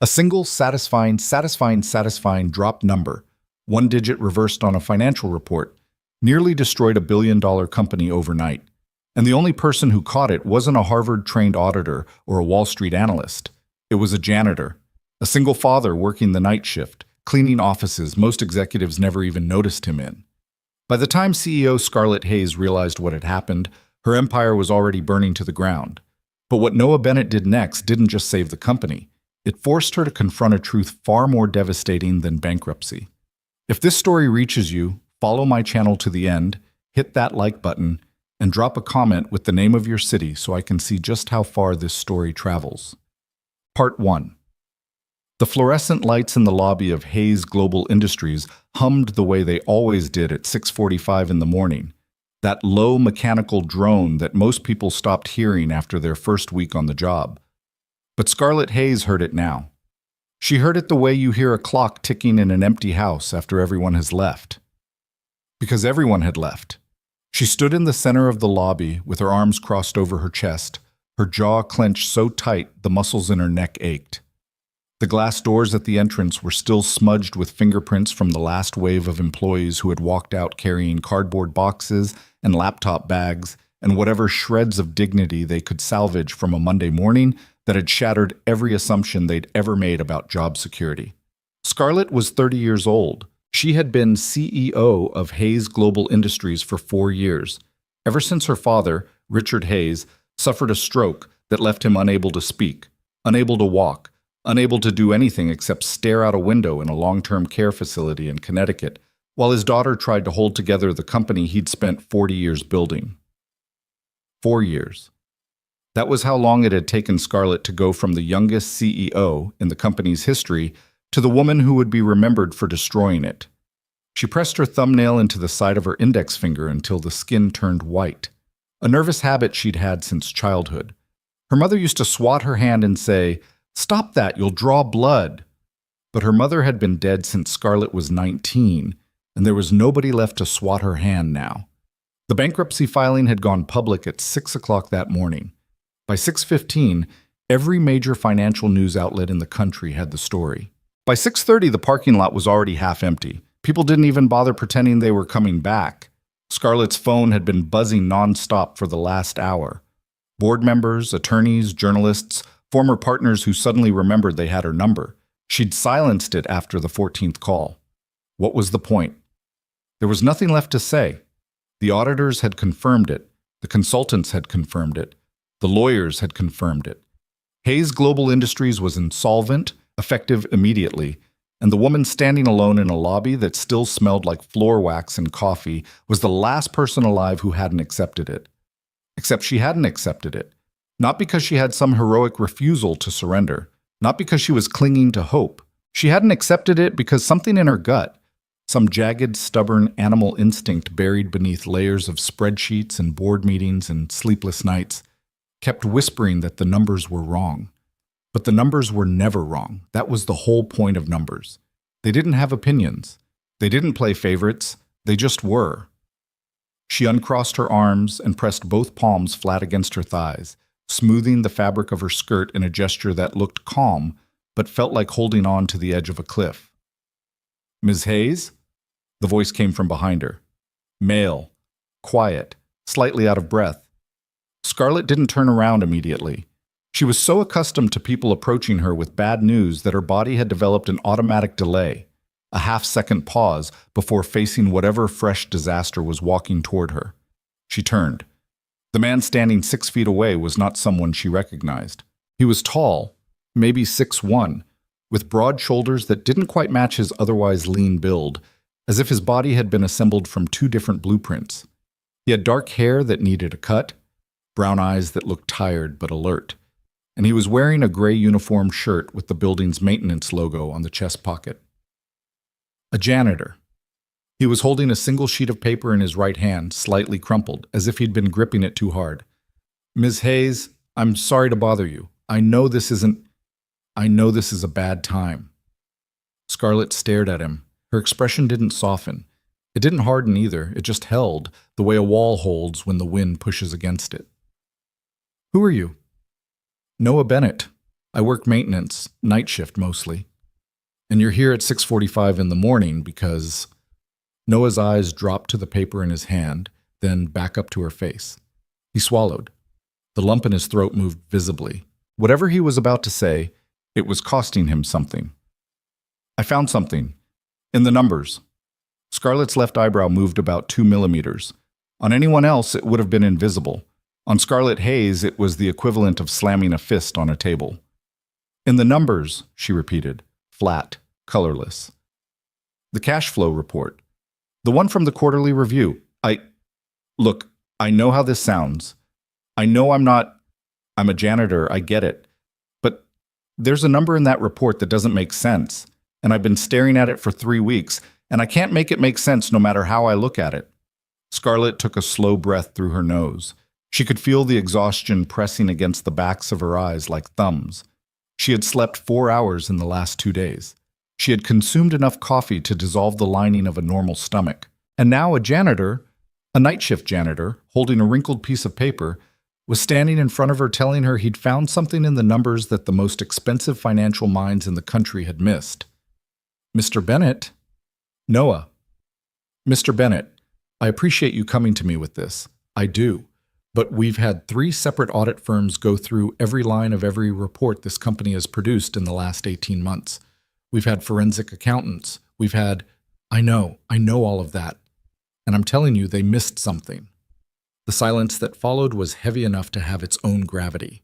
A single satisfying drop number, one digit reversed on a financial report, nearly destroyed a $1 billion company overnight. And the only person who caught it wasn't a Harvard-trained auditor or a Wall Street analyst. It was a janitor, a single father working the night shift, cleaning offices most executives never even noticed him in. By the time CEO Scarlett Hayes realized what had happened, her empire was already burning to the ground. But what Noah Bennett did next didn't just save the company. It forced her to confront a truth far more devastating than bankruptcy. If this story reaches you, follow my channel to the end, hit that like button, and drop a comment with the name of your city so I can see just how far this story travels. Part 1. The fluorescent lights in the lobby of Hayes Global Industries hummed the way they always did at 6:45 in the morning, that low mechanical drone that most people stopped hearing after their first week on the job. But Scarlett Hayes heard it now. She heard it the way you hear a clock ticking in an empty house after everyone has left. Because everyone had left. She stood in the center of the lobby with her arms crossed over her chest, her jaw clenched so tight the muscles in her neck ached. The glass doors at the entrance were still smudged with fingerprints from the last wave of employees who had walked out carrying cardboard boxes and laptop bags and whatever shreds of dignity they could salvage from a Monday morning that had shattered every assumption they'd ever made about job security. Scarlett was 30 years old. She had been CEO of Hayes Global Industries for 4 years, ever since her father, Richard Hayes, suffered a stroke that left him unable to speak, unable to walk, unable to do anything except stare out a window in a long-term care facility in Connecticut, while his daughter tried to hold together the company he'd spent 40 years building. 4 years. That was how long it had taken Scarlett to go from the youngest CEO in the company's history to the woman who would be remembered for destroying it. She pressed her thumbnail into the side of her index finger until the skin turned white, a nervous habit she'd had since childhood. Her mother used to swat her hand and say, "Stop that, you'll draw blood." But her mother had been dead since Scarlett was 19, and there was nobody left to swat her hand now. The bankruptcy filing had gone public at 6 o'clock that morning. By 6:15, every major financial news outlet in the country had the story. By 6:30, the parking lot was already half empty. People didn't even bother pretending they were coming back. Scarlett's phone had been buzzing nonstop for the last hour. Board members, attorneys, journalists, former partners who suddenly remembered they had her number. She'd silenced it after the 14th call. What was the point? There was nothing left to say. The auditors had confirmed it. The consultants had confirmed it. The lawyers had confirmed it. Hayes Global Industries was insolvent, effective immediately, and the woman standing alone in a lobby that still smelled like floor wax and coffee was the last person alive who hadn't accepted it. Except she hadn't accepted it. Not because she had some heroic refusal to surrender. Not because she was clinging to hope. She hadn't accepted it because something in her gut, some jagged, stubborn animal instinct buried beneath layers of spreadsheets and board meetings and sleepless nights, kept whispering that the numbers were wrong. But the numbers were never wrong. That was the whole point of numbers. They didn't have opinions. They didn't play favorites. They just were. She uncrossed her arms and pressed both palms flat against her thighs, smoothing the fabric of her skirt in a gesture that looked calm, but felt like holding on to the edge of a cliff. "Ms. Hayes?" The voice came from behind her. Male, quiet, slightly out of breath. Scarlett didn't turn around immediately. She was so accustomed to people approaching her with bad news that her body had developed an automatic delay, a half-second pause before facing whatever fresh disaster was walking toward her. She turned. The man standing 6 feet away was not someone she recognized. He was tall, maybe 6'1", with broad shoulders that didn't quite match his otherwise lean build, as if his body had been assembled from 2 different blueprints. He had dark hair that needed a cut, brown eyes that looked tired but alert, and he was wearing a gray uniform shirt with the building's maintenance logo on the chest pocket. A janitor. He was holding a single sheet of paper in his right hand, slightly crumpled, as if he'd been gripping it too hard. "Ms. Hayes, I'm sorry to bother you. I know this is a bad time." Scarlett stared at him. Her expression didn't soften. It didn't harden either. It just held, the way a wall holds when the wind pushes against it. "Who are you?" "Noah Bennett." I work maintenance, night shift mostly. And you're here at 6:45 in the morning because Noah's eyes dropped to the paper in his hand, then back up to her face. He swallowed. The lump in his throat moved visibly. Whatever he was about to say, it was costing him something. I found something. In the numbers. Scarlett's left eyebrow moved about 2 millimeters. On anyone else, it would have been invisible. On Scarlett Hayes, it was the equivalent of slamming a fist on a table. In the numbers, she repeated, flat, colorless. The cash flow report. The one from the quarterly review. Look, I know how this sounds. I know I'm a janitor, I get it. But there's a number in that report that doesn't make sense. And I've been staring at it for 3 weeks, and I can't make it make sense no matter how I look at it. Scarlett took a slow breath through her nose. She could feel the exhaustion pressing against the backs of her eyes like thumbs. She had slept 4 hours in the last 2 days. She had consumed enough coffee to dissolve the lining of a normal stomach. And now a janitor, a night shift janitor, holding a wrinkled piece of paper, was standing in front of her telling her he'd found something in the numbers that the most expensive financial minds in the country had missed. Mr. Bennett? Noah. Mr. Bennett, I appreciate you coming to me with this. I do. But we've had 3 separate audit firms go through every line of every report this company has produced in the last 18 months. We've had forensic accountants. I know all of that. And I'm telling you, they missed something. The silence that followed was heavy enough to have its own gravity.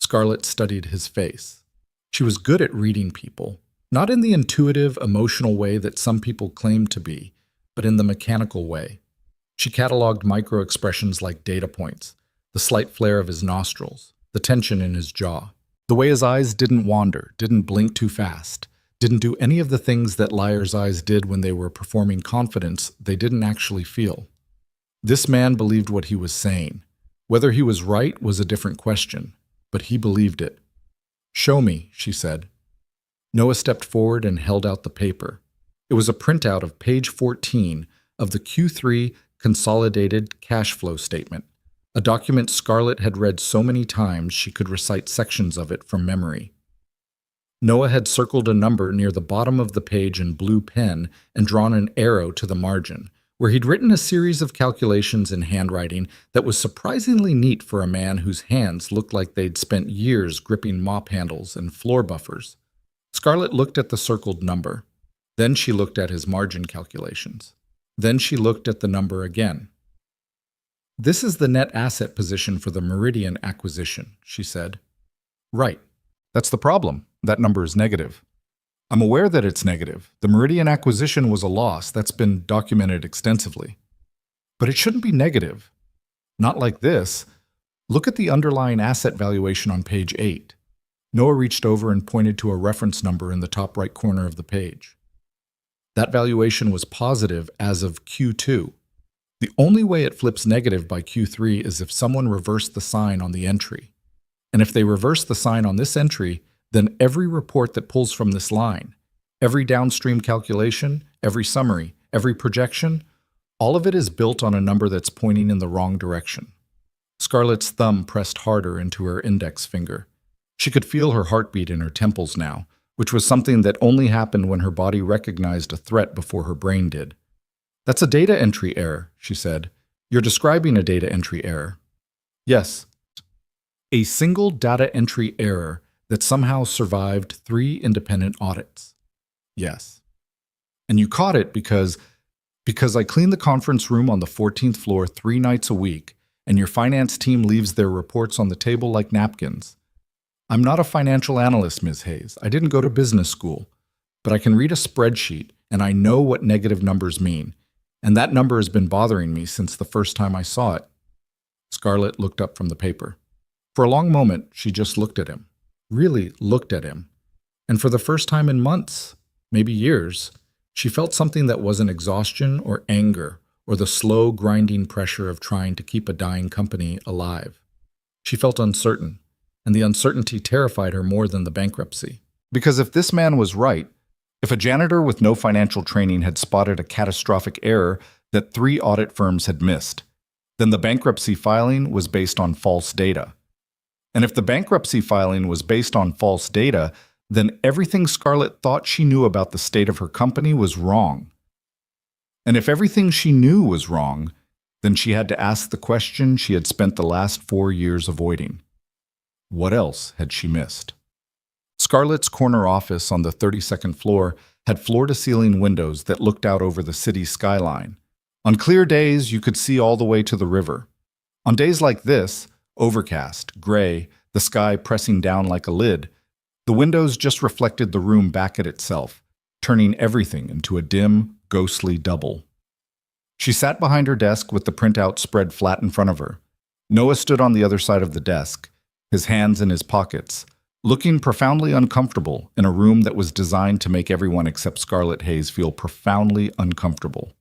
Scarlett studied his face. She was good at reading people. Not in the intuitive, emotional way that some people claim to be, but in the mechanical way. She cataloged micro-expressions like data points, the slight flare of his nostrils, the tension in his jaw, the way his eyes didn't wander, didn't blink too fast, didn't do any of the things that liars' eyes did when they were performing confidence they didn't actually feel. This man believed what he was saying. Whether he was right was a different question, but he believed it. "Show me," she said. Noah stepped forward and held out the paper. It was a printout of page 14 of the Q3 Consolidated Cash Flow Statement, a document Scarlett had read so many times she could recite sections of it from memory. Noah had circled a number near the bottom of the page in blue pen and drawn an arrow to the margin, where he'd written a series of calculations in handwriting that was surprisingly neat for a man whose hands looked like they'd spent years gripping mop handles and floor buffers. Scarlett looked at the circled number. Then she looked at his margin calculations. Then she looked at the number again. "This is the net asset position for the Meridian acquisition," she said. "Right. That's the problem. That number is negative." "I'm aware that it's negative. The Meridian acquisition was a loss. That's been documented extensively. But it shouldn't be negative. Not like this. Look at the underlying asset valuation on page 8. Noah reached over and pointed to a reference number in the top right corner of the page. That valuation was positive as of Q2. The only way it flips negative by Q3 is if someone reversed the sign on the entry. And if they reverse the sign on this entry, then every report that pulls from this line, every downstream calculation, every summary, every projection, all of it is built on a number that's pointing in the wrong direction." Scarlett's thumb pressed harder into her index finger. She could feel her heartbeat in her temples now, which was something that only happened when her body recognized a threat before her brain did. "That's a data entry error," she said. "You're describing a data entry error." "Yes. A single data entry error that somehow survived 3 independent audits." "Yes. And you caught it because I clean the conference room on the 14th floor 3 nights a week, and your finance team leaves their reports on the table like napkins. I'm not a financial analyst, Ms. Hayes. I didn't go to business school. But I can read a spreadsheet, and I know what negative numbers mean. And that number has been bothering me since the first time I saw it." Scarlett looked up from the paper. For a long moment, she just looked at him. Really looked at him. And for the first time in months, maybe years, she felt something that wasn't exhaustion or anger or the slow, grinding pressure of trying to keep a dying company alive. She felt uncertain. And the uncertainty terrified her more than the bankruptcy. Because if this man was right, if a janitor with no financial training had spotted a catastrophic error that 3 audit firms had missed, then the bankruptcy filing was based on false data. And if the bankruptcy filing was based on false data, then everything Scarlett thought she knew about the state of her company was wrong. And if everything she knew was wrong, then she had to ask the question she had spent the last 4 years avoiding. What else had she missed? Scarlett's corner office on the 32nd floor had floor-to-ceiling windows that looked out over the city's skyline. On clear days, you could see all the way to the river. On days like this, overcast, gray, the sky pressing down like a lid, the windows just reflected the room back at itself, turning everything into a dim, ghostly double. She sat behind her desk with the printout spread flat in front of her. Noah stood on the other side of the desk, his hands in his pockets, looking profoundly uncomfortable in a room that was designed to make everyone except Scarlett Hayes feel profoundly uncomfortable.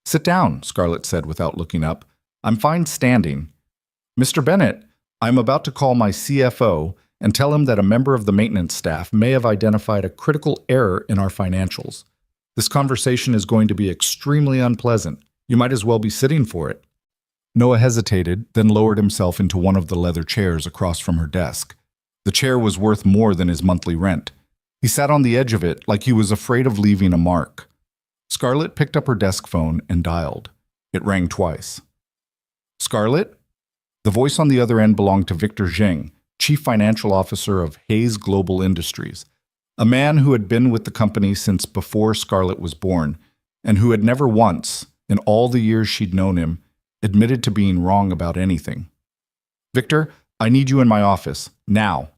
"Sit down," Scarlett said without looking up. "I'm fine standing. Mr. Bennett, I'm about to call my CFO and tell him that a member of the maintenance staff may have identified a critical error in our financials. This conversation is going to be extremely unpleasant. You might as well be sitting for it." Noah hesitated, then lowered himself into one of the leather chairs across from her desk. The chair was worth more than his monthly rent. He sat on the edge of it like he was afraid of leaving a mark. Scarlett picked up her desk phone and dialed. It rang twice. "Scarlett?" The voice on the other end belonged to Victor Zheng, Chief Financial Officer of Hayes Global Industries, a man who had been with the company since before Scarlett was born, and who had never once, in all the years she'd known him, admitted to being wrong about anything. "Victor, I need you in my office, now."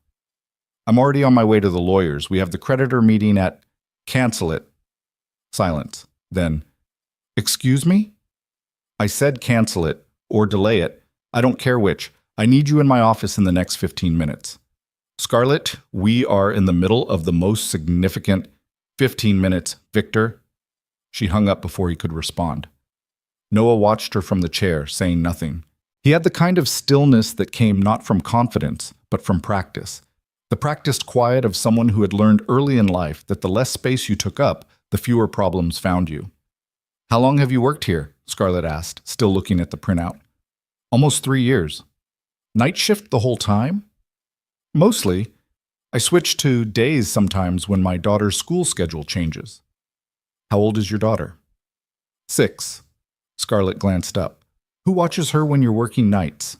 "I'm already on my way to the lawyers. We have the creditor meeting at—" "Cancel it." Silence. Then, "Excuse me?" "I said cancel it, or delay it. I don't care which. I need you in my office in the next 15 minutes. "Scarlett, we are in the middle of the most significant—" "15 minutes, Victor." She hung up before he could respond. Noah watched her from the chair, saying nothing. He had the kind of stillness that came not from confidence, but from practice. The practiced quiet of someone who had learned early in life that the less space you took up, the fewer problems found you. "How long have you worked here?" Scarlett asked, still looking at the printout. "Almost 3 years." "Night shift the whole time?" "Mostly. I switch to days sometimes when my daughter's school schedule changes." "How old is your daughter?" 6. Scarlett glanced up. "Who watches her when you're working nights?"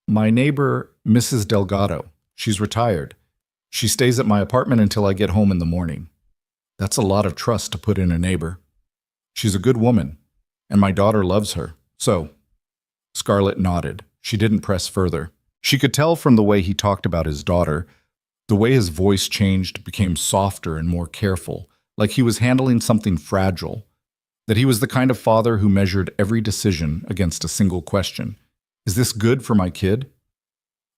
"My neighbor, Mrs. Delgado. She's retired. She stays at my apartment until I get home in the morning." "That's a lot of trust to put in a neighbor." "She's a good woman, and my daughter loves her, so—" Scarlett nodded. She didn't press further. She could tell from the way he talked about his daughter, the way his voice changed, became softer and more careful, like he was handling something fragile, that he was the kind of father who measured every decision against a single question. "Is this good for my kid?"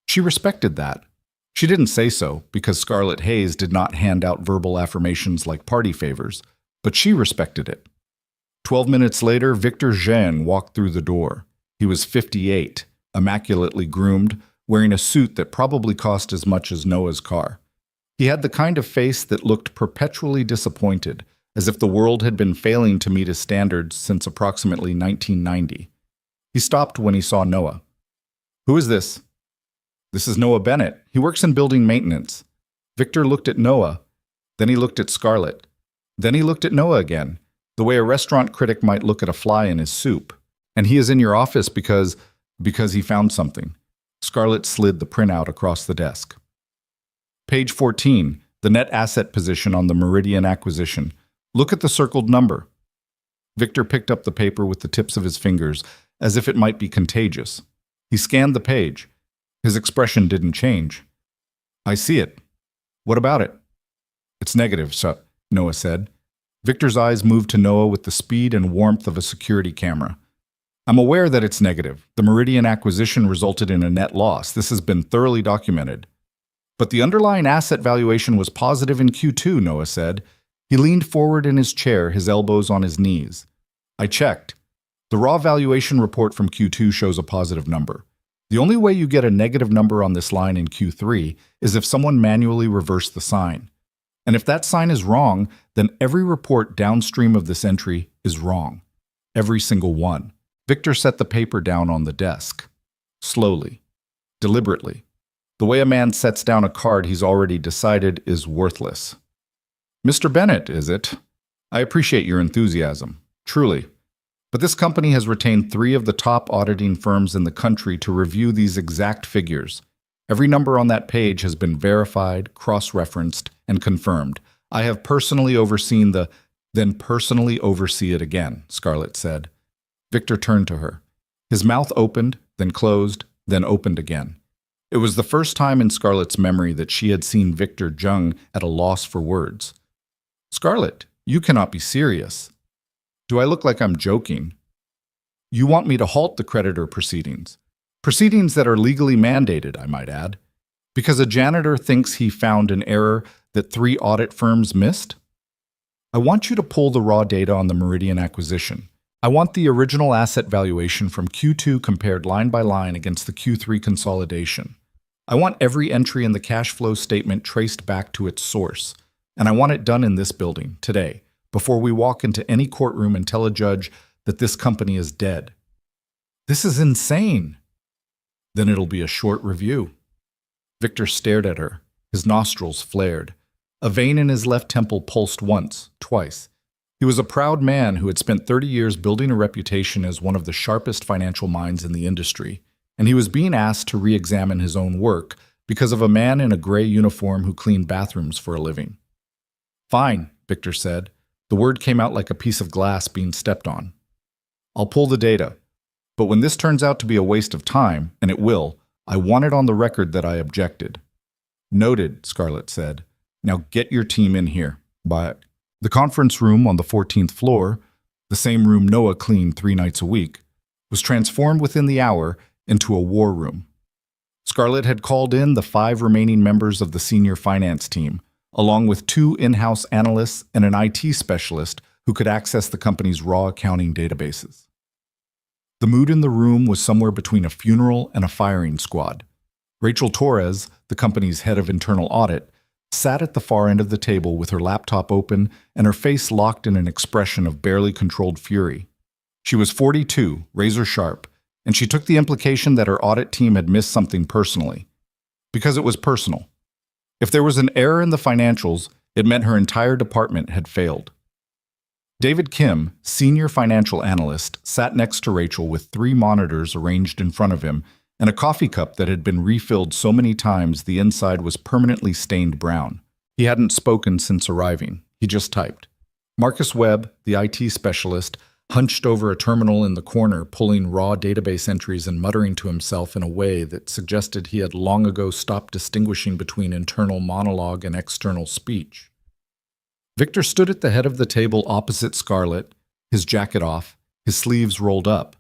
She respected that. She didn't say so, because Scarlett Hayes did not hand out verbal affirmations like party favors, but she respected it. 12 minutes later, Victor Zheng walked through the door. He was 58, immaculately groomed, wearing a suit that probably cost as much as Noah's car. He had the kind of face that looked perpetually disappointed, as if the world had been failing to meet his standards since approximately 1990. He stopped when he saw Noah. "Who is this?" "This is Noah Bennett. He works in building maintenance." Victor looked at Noah. Then he looked at Scarlett. Then he looked at Noah again, the way a restaurant critic might look at a fly in his soup. "And he is in your office because he found something." Scarlett slid the printout across the desk. "Page 14, the net asset position on the Meridian acquisition. Look at the circled number." Victor picked up the paper with the tips of his fingers, as if it might be contagious. He scanned the page. His expression didn't change. "I see it. What about it?" "It's negative, Noah said. Victor's eyes moved to Noah with the speed and warmth of a security camera. "I'm aware that it's negative. The Meridian acquisition resulted in a net loss. This has been thoroughly documented." "But the underlying asset valuation was positive in Q2, Noah said. He leaned forward in his chair, his elbows on his knees. "I checked. The raw valuation report from Q2 shows a positive number. The only way you get a negative number on this line in Q3 is if someone manually reversed the sign. And if that sign is wrong, then every report downstream of this entry is wrong. Every single one." Victor set the paper down on the desk. Slowly, deliberately. The way a man sets down a card he's already decided is worthless. Mr. Bennett, is it? I appreciate your enthusiasm, truly. But this company has retained 3 of the top auditing firms in the country to review these exact figures. Every number on that page has been verified, cross-referenced, and confirmed. I have personally overseen the "then personally oversee it again," Scarlett said. Victor turned to her. His mouth opened, then closed, then opened again. It was the first time in Scarlett's memory that she had seen Victor Jung at a loss for words. "Scarlett, you cannot be serious. Do I look like I'm joking? You want me to halt the creditor proceedings? Proceedings that are legally mandated, I might add, because a janitor thinks he found an error that 3 audit firms missed? I want you to pull the raw data on the Meridian acquisition. I want the original asset valuation from Q2 compared line by line against the Q3 consolidation. I want every entry in the cash flow statement traced back to its source. And I want it done in this building, today, before we walk into any courtroom and tell a judge that this company is dead. This is insane. Then it'll be a short review." Victor stared at her. His nostrils flared. A vein in his left temple pulsed once, twice. He was a proud man who had spent 30 years building a reputation as one of the sharpest financial minds in the industry, and he was being asked to re-examine his own work because of a man in a gray uniform who cleaned bathrooms for a living. "Fine," Victor said. The word came out like a piece of glass being stepped on. "I'll pull the data. But when this turns out to be a waste of time, and it will, I want it on the record that I objected." "Noted," Scarlett said. "Now get your team in here." The conference room on the 14th floor, the same room Noah cleaned 3 nights a week, was transformed within the hour into a war room. Scarlett had called in the 5 remaining members of the senior finance team, along with 2 in-house analysts and an IT specialist who could access the company's raw accounting databases. The mood in the room was somewhere between a funeral and a firing squad. Rachel Torres, the company's head of internal audit, sat at the far end of the table with her laptop open and her face locked in an expression of barely controlled fury. She was 42, razor sharp, and she took the implication that her audit team had missed something personally. Because it was personal. If there was an error in the financials, it meant her entire department had failed. David Kim, senior financial analyst, sat next to Rachel with 3 monitors arranged in front of him and a coffee cup that had been refilled so many times the inside was permanently stained brown. He hadn't spoken since arriving. He just typed. Marcus Webb, the IT specialist, hunched over a terminal in the corner, pulling raw database entries and muttering to himself in a way that suggested he had long ago stopped distinguishing between internal monologue and external speech. Victor stood at the head of the table opposite Scarlett, his jacket off, his sleeves rolled up,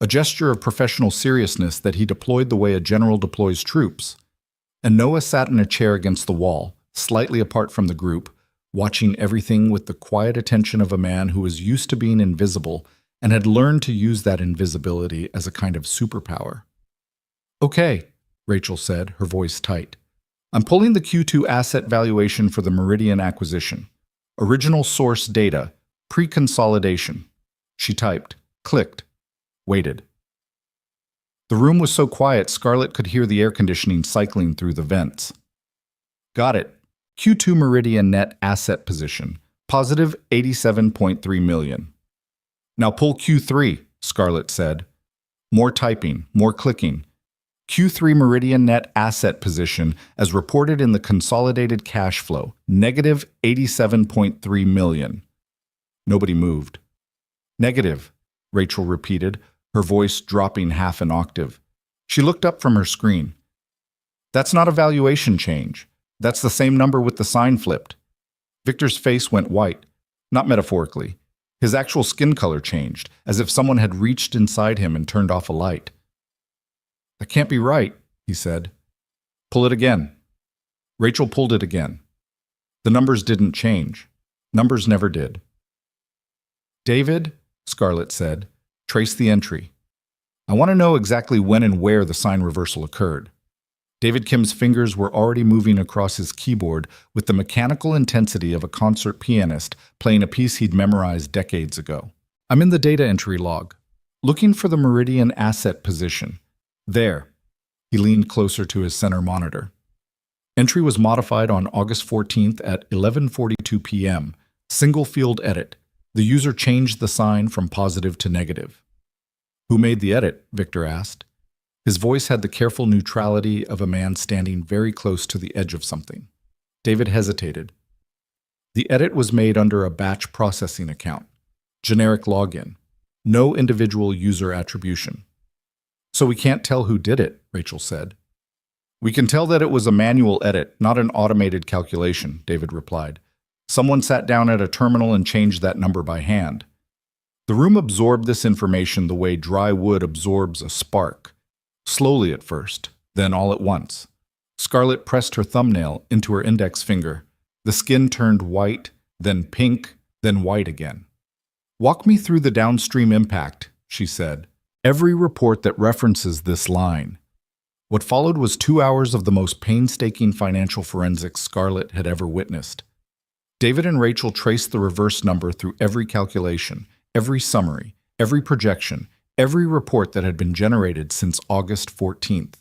a gesture of professional seriousness that he deployed the way a general deploys troops. And Noah sat in a chair against the wall, slightly apart from the group, watching everything with the quiet attention of a man who was used to being invisible and had learned to use that invisibility as a kind of superpower. "Okay," Rachel said, her voice tight. "I'm pulling the Q2 asset valuation for the Meridian acquisition. Original source data, pre-consolidation." She typed, clicked, waited. The room was so quiet Scarlett could hear the air conditioning cycling through the vents. "Got it. Q2 Meridian net asset position, positive 87.3 million. Now pull Q3, Scarlett said. More typing, more clicking. Q3 Meridian net asset position as reported in the consolidated cash flow, negative 87.3 million. Nobody moved. Negative, Rachel repeated, her voice dropping half an octave. She looked up from her screen. That's not a valuation change. That's the same number with the sign flipped. Victor's face went white, not metaphorically. His actual skin color changed, as if someone had reached inside him and turned off a light. That can't be right, he said. Pull it again. Rachel pulled it again. The numbers didn't change. Numbers never did. David, Scarlett said, trace the entry. I want to know exactly when and where the sign reversal occurred. David Kim's fingers were already moving across his keyboard with the mechanical intensity of a concert pianist playing a piece he'd memorized decades ago. I'm in the data entry log, looking for the Meridian asset position. There. He leaned closer to his center monitor. Entry was modified on August 14th at 11:42 p.m. Single field edit. The user changed the sign from positive to negative. Who made the edit? Victor asked. His voice had the careful neutrality of a man standing very close to the edge of something. David hesitated. The edit was made under a batch processing account. Generic login. No individual user attribution. So we can't tell who did it, Rachel said. We can tell that it was a manual edit, not an automated calculation, David replied. Someone sat down at a terminal and changed that number by hand. The room absorbed this information the way dry wood absorbs a spark. Slowly at first, then all at once. Scarlett pressed her thumbnail into her index finger. The skin turned white, then pink, then white again. Walk me through the downstream impact, she said. Every report that references this line. What followed was 2 hours of the most painstaking financial forensics Scarlett had ever witnessed. David and Rachel traced the reverse number through every calculation, every summary, every projection, every report that had been generated since August 14th.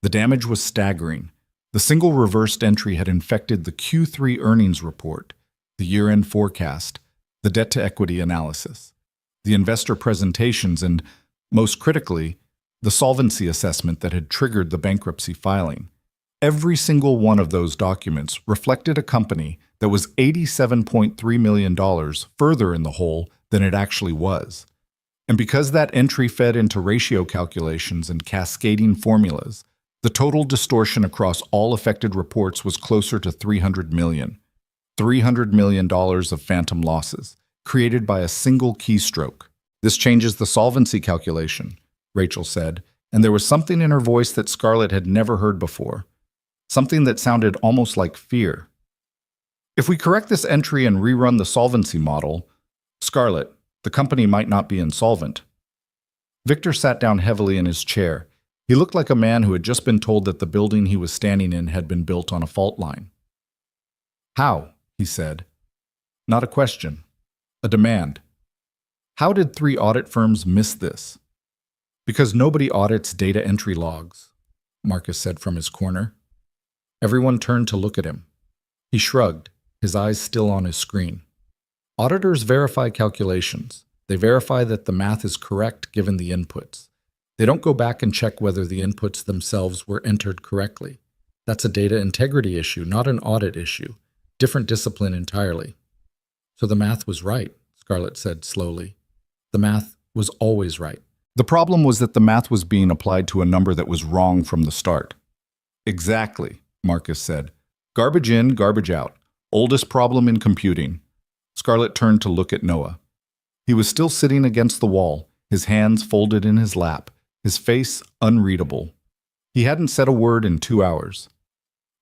The damage was staggering. The single reversed entry had infected the Q3 earnings report, the year-end forecast, the debt-to-equity analysis, the investor presentations, and, most critically, the solvency assessment that had triggered the bankruptcy filing. Every single one of those documents reflected a company that was $87.3 million further in the hole than it actually was. And because that entry fed into ratio calculations and cascading formulas, the total distortion across all affected reports was closer to $300 million. $300 million of phantom losses, created by a single keystroke. This changes the solvency calculation, Rachel said, and there was something in her voice that Scarlett had never heard before. Something that sounded almost like fear. If we correct this entry and rerun the solvency model, Scarlett, the company might not be insolvent. Victor sat down heavily in his chair. He looked like a man who had just been told that the building he was standing in had been built on a fault line. How? He said. Not a question. A demand. How did 3 audit firms miss this? Because nobody audits data entry logs, Marcus said from his corner. Everyone turned to look at him. He shrugged, his eyes still on his screen. Auditors verify calculations. They verify that the math is correct given the inputs. They don't go back and check whether the inputs themselves were entered correctly. That's a data integrity issue, not an audit issue. Different discipline entirely. So the math was right, Scarlett said slowly. The math was always right. The problem was that the math was being applied to a number that was wrong from the start. Exactly, Marcus said. Garbage in, garbage out. Oldest problem in computing. Scarlett turned to look at Noah. He was still sitting against the wall, his hands folded in his lap, his face unreadable. He hadn't said a word in 2 hours.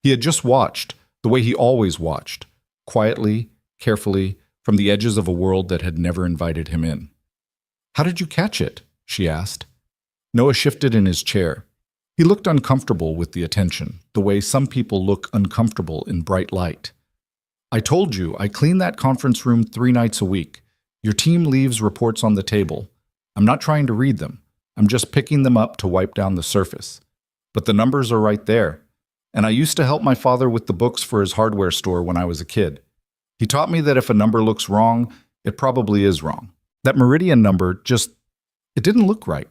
He had just watched, the way he always watched, quietly, carefully, from the edges of a world that had never invited him in. How did you catch it? She asked. Noah shifted in his chair. He looked uncomfortable with the attention, the way some people look uncomfortable in bright light. I told you, I clean that conference room 3 nights a week. Your team leaves reports on the table. I'm not trying to read them. I'm just picking them up to wipe down the surface. But the numbers are right there. And I used to help my father with the books for his hardware store when I was a kid. He taught me that if a number looks wrong, it probably is wrong. That meridian number it didn't look right.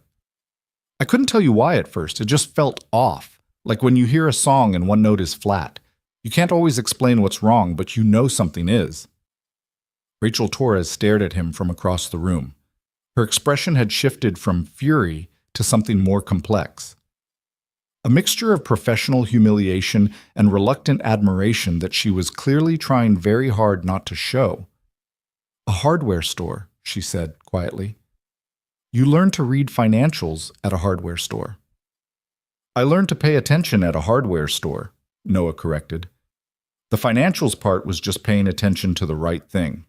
I couldn't tell you why at first. It just felt off, like when you hear a song and one note is flat. You can't always explain what's wrong, but you know something is. Rachel Torres stared at him from across the room. Her expression had shifted from fury to something more complex. A mixture of professional humiliation and reluctant admiration that she was clearly trying very hard not to show. A hardware store, she said quietly. You learn to read financials at a hardware store. I learned to pay attention at a hardware store, Noah corrected. The financials part was just paying attention to the right thing.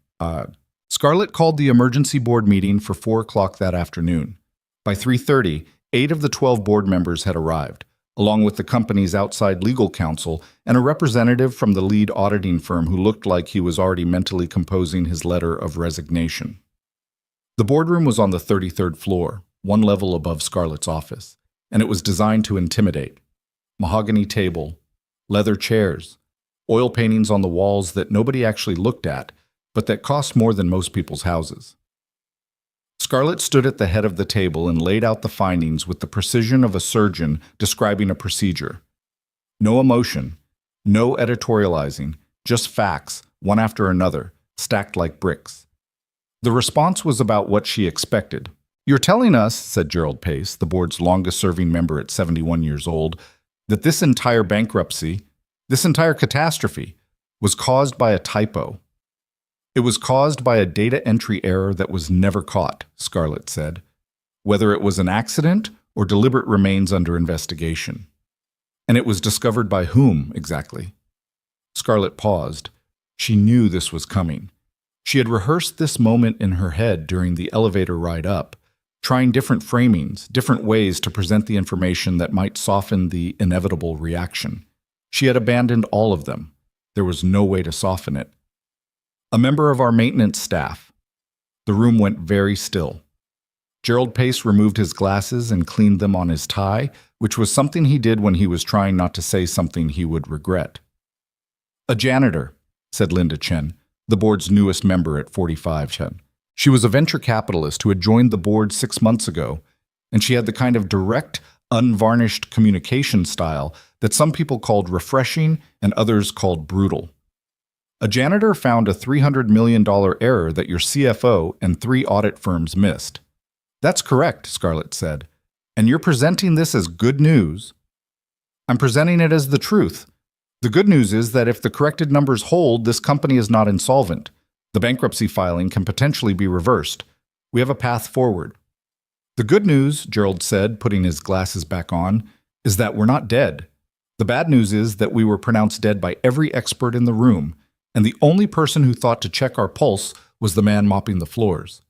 Scarlett called the emergency board meeting for 4 o'clock that afternoon. By 3:30, 8 of the 12 board members had arrived, along with the company's outside legal counsel and a representative from the lead auditing firm who looked like he was already mentally composing his letter of resignation. The boardroom was on the 33rd floor, 1 level above Scarlett's office. and it was designed to intimidate. Mahogany table, leather chairs, oil paintings on the walls that nobody actually looked at, but that cost more than most people's houses. Scarlett stood at the head of the table and laid out the findings with the precision of a surgeon describing a procedure. No emotion, no editorializing, just facts, one after another, stacked like bricks. The response was about what she expected. "You're telling us," said Gerald Pace, the board's longest-serving member at 71 years old, "that this entire bankruptcy, this entire catastrophe, was caused by a typo." "It was caused by a data entry error that was never caught," Scarlett said. "Whether it was an accident or deliberate remains under investigation." "And it was discovered by whom, exactly?" Scarlett paused. She knew this was coming. She had rehearsed this moment in her head during the elevator ride up, trying different framings, different ways to present the information that might soften the inevitable reaction. She had abandoned all of them. There was no way to soften it. "A member of our maintenance staff." The room went very still. Gerald Pace removed his glasses and cleaned them on his tie, which was something he did when he was trying not to say something he would regret. "A janitor," said Linda Chen, the board's newest member at 45 Chen. She was a venture capitalist who had joined the board 6 months ago, and she had the kind of direct, unvarnished communication style that some people called refreshing and others called brutal. "A janitor found a $300 million error that your CFO and 3 audit firms missed." "That's correct," Scarlett said. "And you're presenting this as good news." "I'm presenting it as the truth. The good news is that if the corrected numbers hold, this company is not insolvent. The bankruptcy filing can potentially be reversed. We have a path forward." "The good news," Gerald said, putting his glasses back on, "is that we're not dead. The bad news is that we were pronounced dead by every expert in the room, and the only person who thought to check our pulse was the man mopping the floors."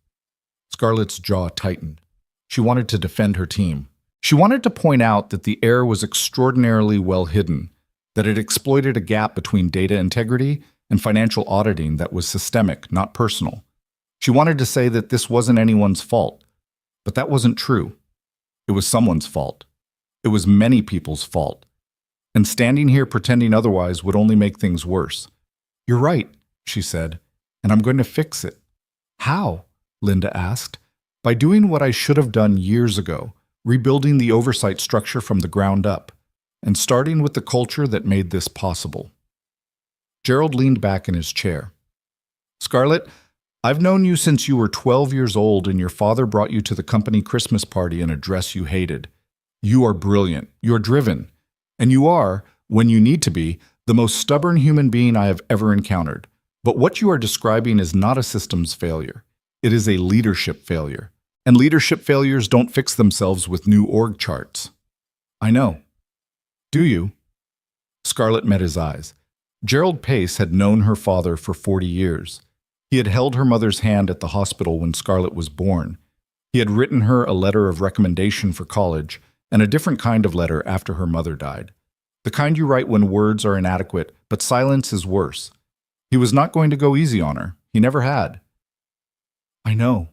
Scarlett's jaw tightened. She wanted to defend her team. She wanted to point out that the error was extraordinarily well hidden, that it exploited a gap between data integrity and financial auditing that was systemic, not personal. She wanted to say that this wasn't anyone's fault, but that wasn't true. It was someone's fault. It was many people's fault. And standing here pretending otherwise would only make things worse. "You're right," she said, "and I'm going to fix it." "How?" Linda asked. "By doing what I should have done years ago, rebuilding the oversight structure from the ground up, and starting with the culture that made this possible." Gerald leaned back in his chair. "Scarlett, I've known you since you were 12 years old and your father brought you to the company Christmas party in a dress you hated. You are brilliant, you're driven, and you are, when you need to be, the most stubborn human being I have ever encountered. But what you are describing is not a systems failure. It is a leadership failure. And leadership failures don't fix themselves with new org charts." "I know." "Do you?" Scarlett met his eyes. Gerald Pace had known her father for 40 years. He had held her mother's hand at the hospital when Scarlett was born. He had written her a letter of recommendation for college and a different kind of letter after her mother died. The kind you write when words are inadequate, but silence is worse. He was not going to go easy on her. He never had. "I know,"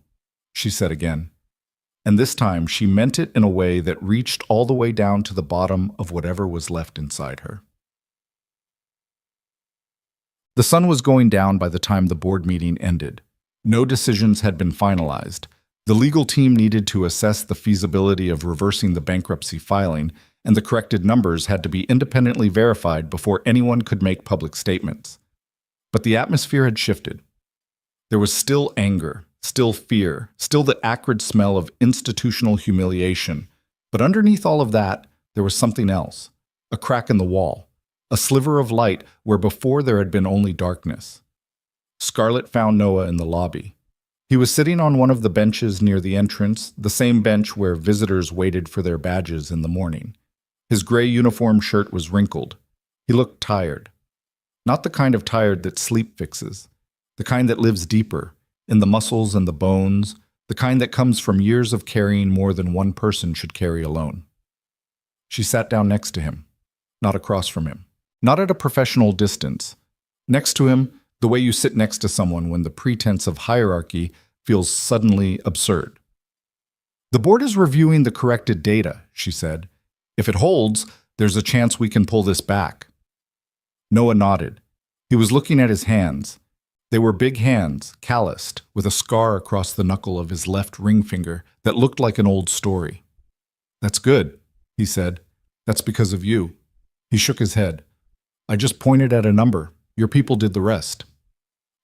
she said again. And this time she meant it in a way that reached all the way down to the bottom of whatever was left inside her. The sun was going down by the time the board meeting ended. No decisions had been finalized. The legal team needed to assess the feasibility of reversing the bankruptcy filing, and the corrected numbers had to be independently verified before anyone could make public statements. But the atmosphere had shifted. There was still anger, still fear, still the acrid smell of institutional humiliation. But underneath all of that, there was something else, a crack in the wall. A sliver of light where before there had been only darkness. Scarlett found Noah in the lobby. He was sitting on one of the benches near the entrance, the same bench where visitors waited for their badges in the morning. His gray uniform shirt was wrinkled. He looked tired. Not the kind of tired that sleep fixes. The kind that lives deeper, in the muscles and the bones, the kind that comes from years of carrying more than one person should carry alone. She sat down next to him, not across from him. Not at a professional distance. Next to him, the way you sit next to someone when the pretense of hierarchy feels suddenly absurd. The board is reviewing the corrected data, she said. If it holds, there's a chance we can pull this back. Noah nodded. He was looking at his hands. They were big hands, calloused, with a scar across the knuckle of his left ring finger that looked like an old story. That's good, he said. That's because of you. He shook his head. I just pointed at a number. Your people did the rest.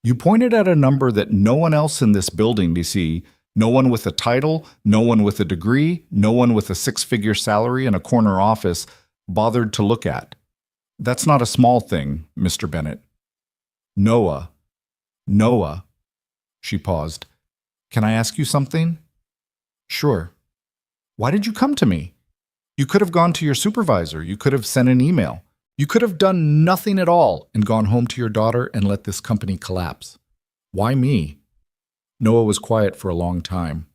You pointed at a number that no one else in this building, DC, no one with a title, no one with a degree, no one with a six-figure salary and a corner office bothered to look at. That's not a small thing, Mr. Bennett. Noah. She paused. Can I ask you something? Sure. Why did you come to me? You could have gone to your supervisor. You could have sent an email. You could have done nothing at all and gone home to your daughter and let this company collapse. Why me? Noah was quiet for a long time.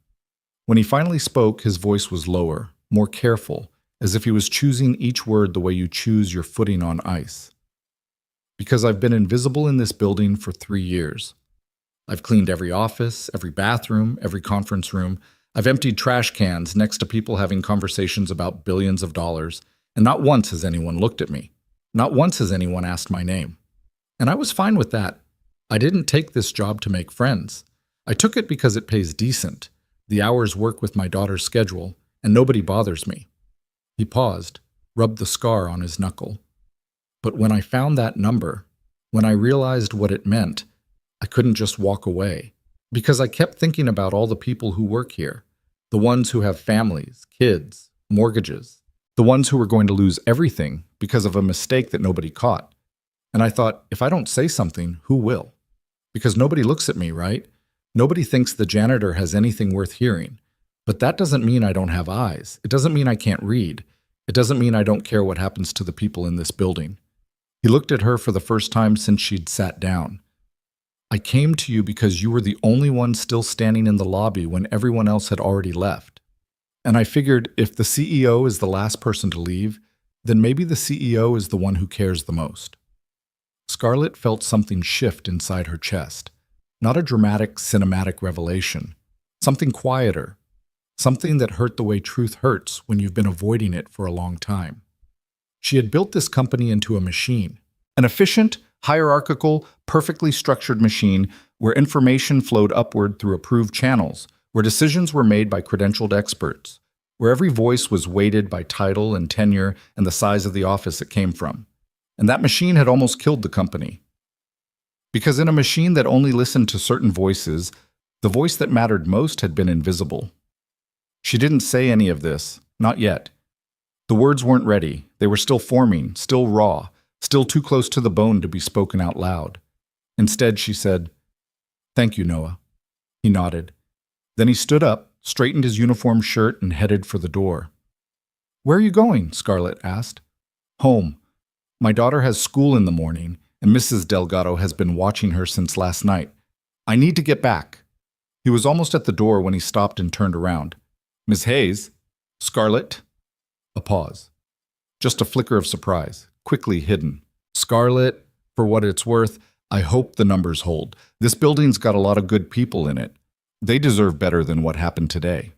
When he finally spoke, his voice was lower, more careful, as if he was choosing each word the way you choose your footing on ice. Because I've been invisible in this building for 3 years. I've cleaned every office, every bathroom, every conference room. I've emptied trash cans next to people having conversations about billions of dollars, and not once has anyone looked at me. Not once has anyone asked my name. And I was fine with that. I didn't take this job to make friends. I took it because it pays decent. The hours work with my daughter's schedule, and nobody bothers me. He paused, rubbed the scar on his knuckle. But when I found that number, when I realized what it meant, I couldn't just walk away. Because I kept thinking about all the people who work here, the ones who have families, kids, mortgages, the ones who were going to lose everything because of a mistake that nobody caught. And I thought, if I don't say something, who will? Because nobody looks at me, right? Nobody thinks the janitor has anything worth hearing. But that doesn't mean I don't have eyes. It doesn't mean I can't read. It doesn't mean I don't care what happens to the people in this building. He looked at her for the first time since she'd sat down. I came to you because you were the only one still standing in the lobby when everyone else had already left. And I figured if the CEO is the last person to leave, then maybe the CEO is the one who cares the most. Scarlett felt something shift inside her chest. Not a dramatic, cinematic revelation. Something quieter. Something that hurt the way truth hurts when you've been avoiding it for a long time. She had built this company into a machine. An efficient, hierarchical, perfectly structured machine where information flowed upward through approved channels, where decisions were made by credentialed experts, where every voice was weighted by title and tenure and the size of the office it came from. And that machine had almost killed the company. Because in a machine that only listened to certain voices, the voice that mattered most had been invisible. She didn't say any of this, not yet. The words weren't ready. They were still forming, still raw, still too close to the bone to be spoken out loud. Instead, she said, "Thank you, Noah." He nodded. Then he stood up, straightened his uniform shirt, and headed for the door. "Where are you going?" Scarlett asked. "Home. My daughter has school in the morning, and Mrs. Delgado has been watching her since last night. I need to get back." He was almost at the door when he stopped and turned around. "Miss Hayes?" "Scarlett?" A pause. Just a flicker of surprise, quickly hidden. "Scarlett, for what it's worth, I hope the numbers hold. This building's got a lot of good people in it. They deserve better than what happened today."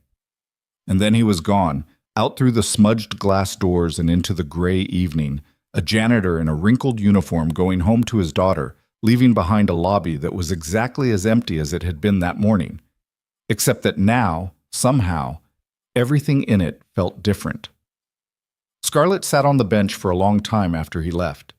And then he was gone, out through the smudged glass doors and into the gray evening, a janitor in a wrinkled uniform going home to his daughter, leaving behind a lobby that was exactly as empty as it had been that morning. Except that now, somehow, everything in it felt different. Scarlett sat on the bench for a long time after he left.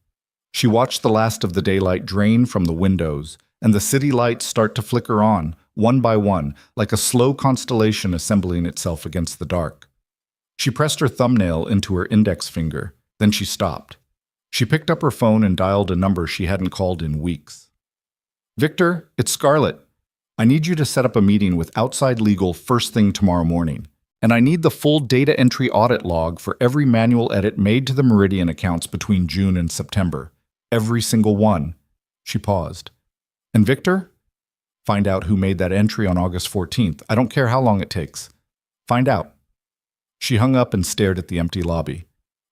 She watched the last of the daylight drain from the windows, and the city lights start to flicker on, one by one, like a slow constellation assembling itself against the dark. She pressed her thumbnail into her index finger, then she stopped. She picked up her phone and dialed a number she hadn't called in weeks. "Victor, it's Scarlett. I need you to set up a meeting with outside legal first thing tomorrow morning. And I need the full data entry audit log for every manual edit made to the Meridian accounts between June and September. Every single one." She paused. "And Victor? Find out who made that entry on August 14th. I don't care how long it takes. Find out." She hung up and stared at the empty lobby.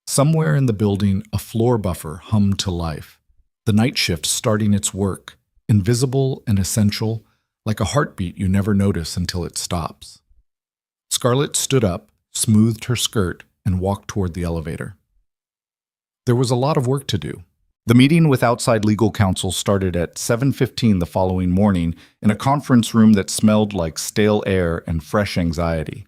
Somewhere in the building, a floor buffer hummed to life. The night shift starting its work, invisible and essential, like a heartbeat you never notice until it stops. Scarlett stood up, smoothed her skirt, and walked toward the elevator. There was a lot of work to do. The meeting with outside legal counsel started at 7:15 the following morning in a conference room that smelled like stale air and fresh anxiety.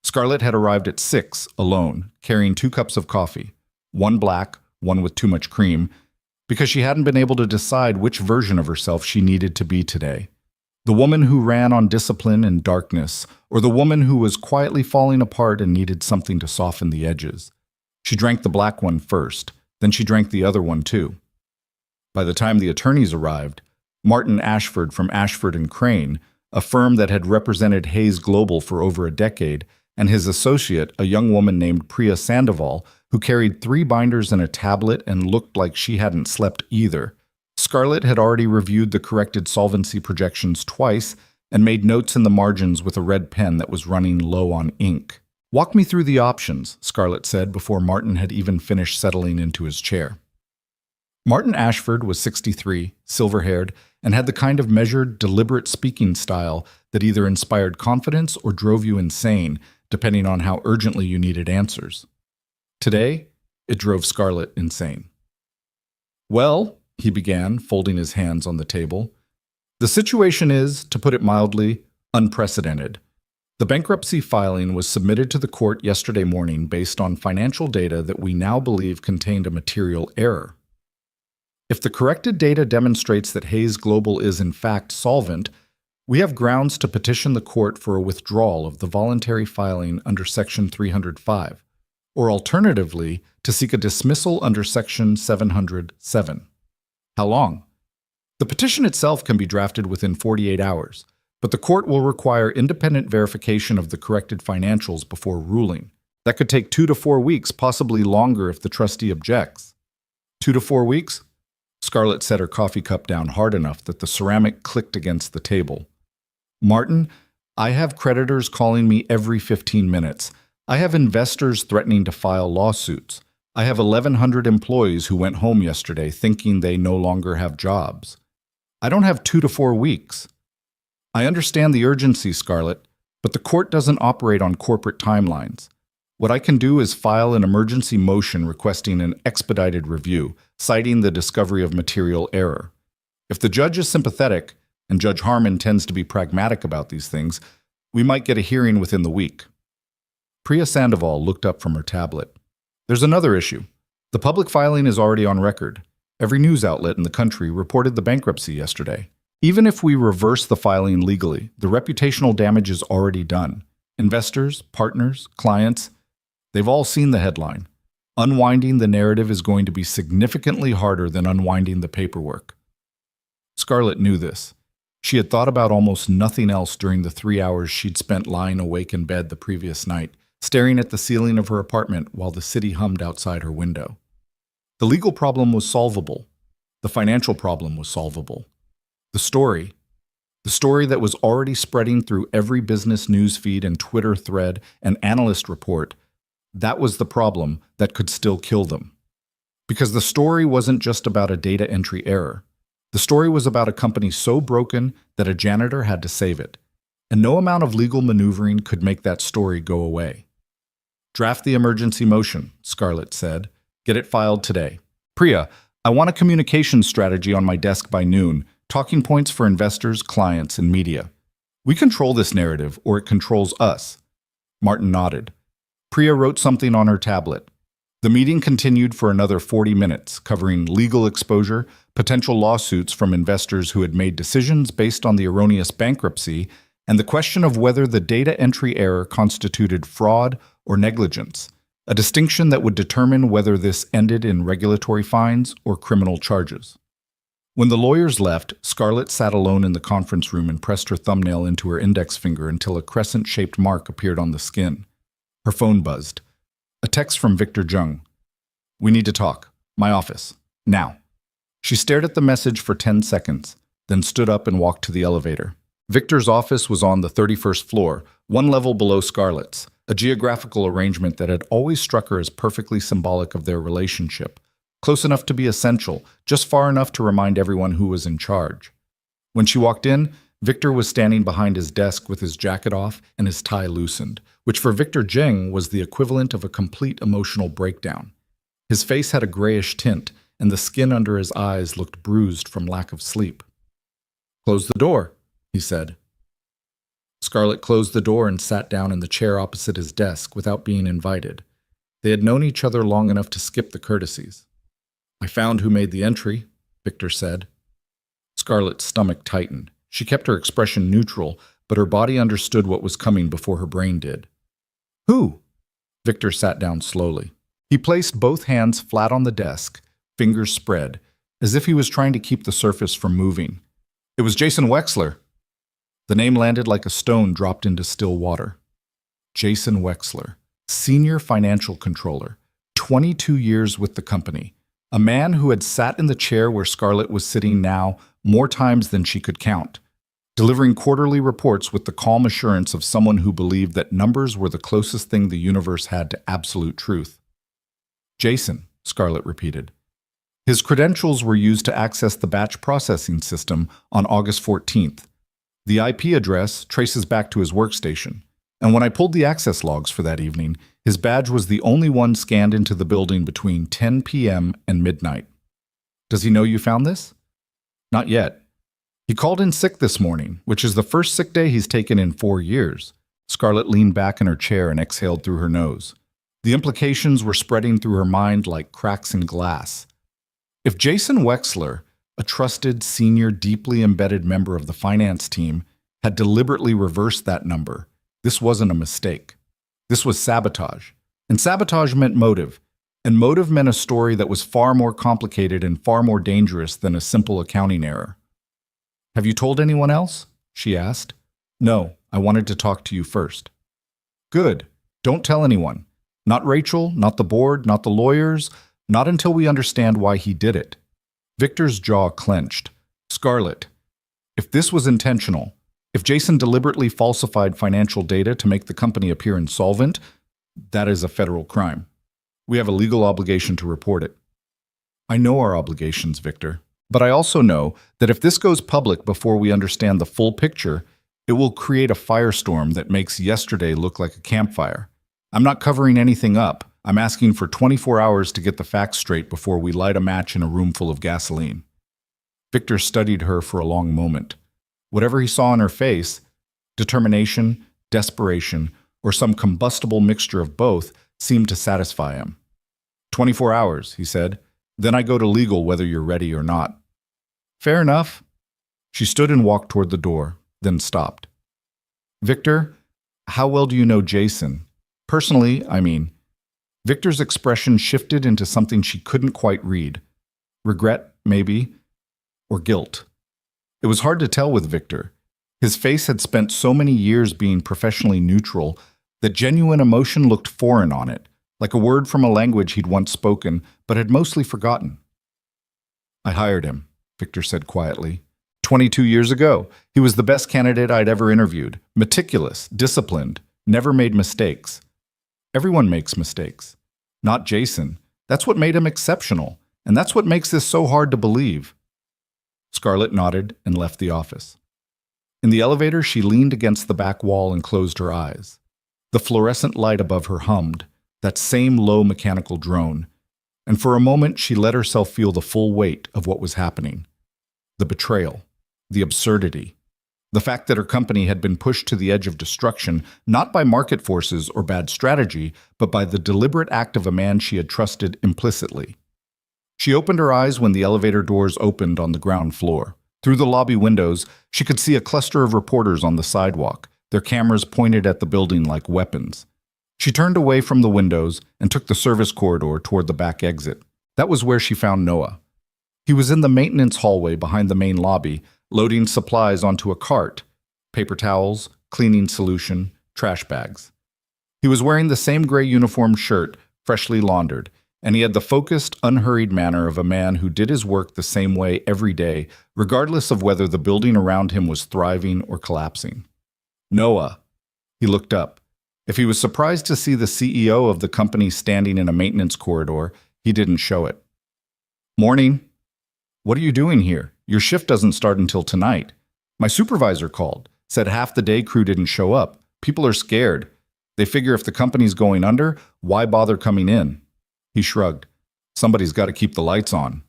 Scarlett had arrived at 6 alone, carrying 2 cups of coffee, one black, one with too much cream, because she hadn't been able to decide which version of herself she needed to be today. The woman who ran on discipline and darkness, or the woman who was quietly falling apart and needed something to soften the edges. She drank the black one first, then she drank the other one too. By the time the attorneys arrived, Martin Ashford from Ashford and Crane, a firm that had represented Hayes Global for over a decade, and his associate, a young woman named Priya Sandoval, who carried 3 binders and a tablet and looked like she hadn't slept either. Scarlett had already reviewed the corrected solvency projections twice and made notes in the margins with a red pen that was running low on ink. "Walk me through the options," Scarlett said before Martin had even finished settling into his chair. Martin Ashford was 63, silver-haired, and had the kind of measured, deliberate speaking style that either inspired confidence or drove you insane, depending on how urgently you needed answers. Today, it drove Scarlett insane. "Well," he began, folding his hands on the table, "the situation is, to put it mildly, unprecedented. The bankruptcy filing was submitted to the court yesterday morning based on financial data that we now believe contained a material error. If the corrected data demonstrates that Hayes Global is in fact solvent, we have grounds to petition the court for a withdrawal of the voluntary filing under Section 305, or alternatively, to seek a dismissal under Section 707. How long? The petition itself can be drafted within 48 hours, but the court will require independent verification of the corrected financials before ruling. That could take 2 to 4 weeks, possibly longer if the trustee objects." 2 to 4 weeks? Scarlett set her coffee cup down hard enough that the ceramic clicked against the table. "Martin, I have creditors calling me every 15 minutes. I have investors threatening to file lawsuits. I have 1,100 employees who went home yesterday thinking they no longer have jobs. I don't have 2 to 4 weeks. I understand the urgency, Scarlett, but the court doesn't operate on corporate timelines. What I can do is file an emergency motion requesting an expedited review, citing the discovery of material error. If the judge is sympathetic, and Judge Harmon tends to be pragmatic about these things, we might get a hearing within the week." Priya Sandoval looked up from her tablet. "There's another issue. The public filing is already on record. Every news outlet in the country reported the bankruptcy yesterday. Even if we reverse the filing legally, the reputational damage is already done. Investors, partners, clients, they've all seen the headline. Unwinding the narrative is going to be significantly harder than unwinding the paperwork." Scarlett knew this. She had thought about almost nothing else during the 3 hours she'd spent lying awake in bed the previous night, staring at the ceiling of her apartment while the city hummed outside her window. The legal problem was solvable. The financial problem was solvable. The story that was already spreading through every business news feed and Twitter thread and analyst report, that was the problem that could still kill them. Because the story wasn't just about a data entry error. The story was about a company so broken that a janitor had to save it. And no amount of legal maneuvering could make that story go away. "Draft the emergency motion," Scarlett said. "Get it filed today. Priya, I want a communication strategy on my desk by noon, talking points for investors, clients, and media. We control this narrative, or it controls us." Martin nodded. Priya wrote something on her tablet. The meeting continued for another 40 minutes, covering legal exposure, potential lawsuits from investors who had made decisions based on the erroneous bankruptcy, and the question of whether the data entry error constituted fraud or negligence, a distinction that would determine whether this ended in regulatory fines or criminal charges. When the lawyers left, Scarlett sat alone in the conference room and pressed her thumbnail into her index finger until a crescent-shaped mark appeared on the skin. Her phone buzzed. A text from Victor Jung. "We need to talk. My office. Now." She stared at the message for 10 seconds, then stood up and walked to the elevator. Victor's office was on the 31st floor, one level below Scarlett's, a geographical arrangement that had always struck her as perfectly symbolic of their relationship, close enough to be essential, just far enough to remind everyone who was in charge. When she walked in, Victor was standing behind his desk with his jacket off and his tie loosened, which for Victor Zheng was the equivalent of a complete emotional breakdown. His face had a grayish tint, and the skin under his eyes looked bruised from lack of sleep. "Close the door," he said. Scarlett closed the door and sat down in the chair opposite his desk without being invited. They had known each other long enough to skip the courtesies. "I found who made the entry," Victor said. Scarlett's stomach tightened. She kept her expression neutral, but her body understood what was coming before her brain did. "Who?" Victor sat down slowly. He placed both hands flat on the desk, fingers spread, as if he was trying to keep the surface from moving. "It was Jason Wexler." The name landed like a stone dropped into still water. Jason Wexler, senior financial controller, 22 years with the company. A man who had sat in the chair where Scarlett was sitting now more times than she could count, delivering quarterly reports with the calm assurance of someone who believed that numbers were the closest thing the universe had to absolute truth. "Jason," Scarlett repeated. His credentials were used to access the batch processing system on August 14th. The IP address traces back to his workstation, and when I pulled the access logs for that evening, his badge was the only one scanned into the building between 10 p.m. and midnight. "Does he know you found this?" "Not yet. He called in sick this morning, which is the first sick day he's taken in 4 years. Scarlett leaned back in her chair and exhaled through her nose. The implications were spreading through her mind like cracks in glass. If Jason Wexler, a trusted, senior, deeply embedded member of the finance team, had deliberately reversed that number, this wasn't a mistake. This was sabotage. And sabotage meant motive. And motive meant a story that was far more complicated and far more dangerous than a simple accounting error. "Have you told anyone else?" she asked. "No, I wanted to talk to you first." "Good. Don't tell anyone. Not Rachel, not the board, not the lawyers, not until we understand why he did it." Victor's jaw clenched. "Scarlett, if this was intentional, if Jason deliberately falsified financial data to make the company appear insolvent, that is a federal crime. We have a legal obligation to report it." "I know our obligations, Victor. But I also know that if this goes public before we understand the full picture, it will create a firestorm that makes yesterday look like a campfire. I'm not covering anything up. I'm asking for 24 hours to get the facts straight before we light a match in a room full of gasoline." Victor studied her for a long moment. Whatever he saw in her face, determination, desperation, or some combustible mixture of both, seemed to satisfy him. 24 hours, he said. Then I go to legal whether you're ready or not." "Fair enough." She stood and walked toward the door, then stopped. "Victor, how well do you know Jason? Personally, I mean." Victor's expression shifted into something she couldn't quite read. Regret, maybe, or guilt. It was hard to tell with Victor. His face had spent so many years being professionally neutral that genuine emotion looked foreign on it, like a word from a language he'd once spoken, but had mostly forgotten. "I hired him," Victor said quietly. 22 years ago. He was the best candidate I'd ever interviewed. Meticulous, disciplined, never made mistakes. Everyone makes mistakes. Not Jason. That's what made him exceptional, and that's what makes this so hard to believe." Scarlett nodded and left the office. In the elevator, she leaned against the back wall and closed her eyes. The fluorescent light above her hummed, that same low mechanical drone, and for a moment she let herself feel the full weight of what was happening. The betrayal, the absurdity, the fact that her company had been pushed to the edge of destruction not by market forces or bad strategy, but by the deliberate act of a man she had trusted implicitly. She opened her eyes when the elevator doors opened on the ground floor. Through the lobby windows, she could see a cluster of reporters on the sidewalk, their cameras pointed at the building like weapons. She turned away from the windows and took the service corridor toward the back exit. That was where she found Noah. He was in the maintenance hallway behind the main lobby, loading supplies onto a cart: paper towels, cleaning solution, trash bags. He was wearing the same gray uniform shirt, freshly laundered, and he had the focused, unhurried manner of a man who did his work the same way every day, regardless of whether the building around him was thriving or collapsing. "Noah." He looked up. If he was surprised to see the CEO of the company standing in a maintenance corridor, he didn't show it. "Morning." "What are you doing here? Your shift doesn't start until tonight." My supervisor called, said half the day crew didn't show up. People are scared. They figure if the company's going under, why bother coming in? He shrugged. Somebody's got to keep the lights on.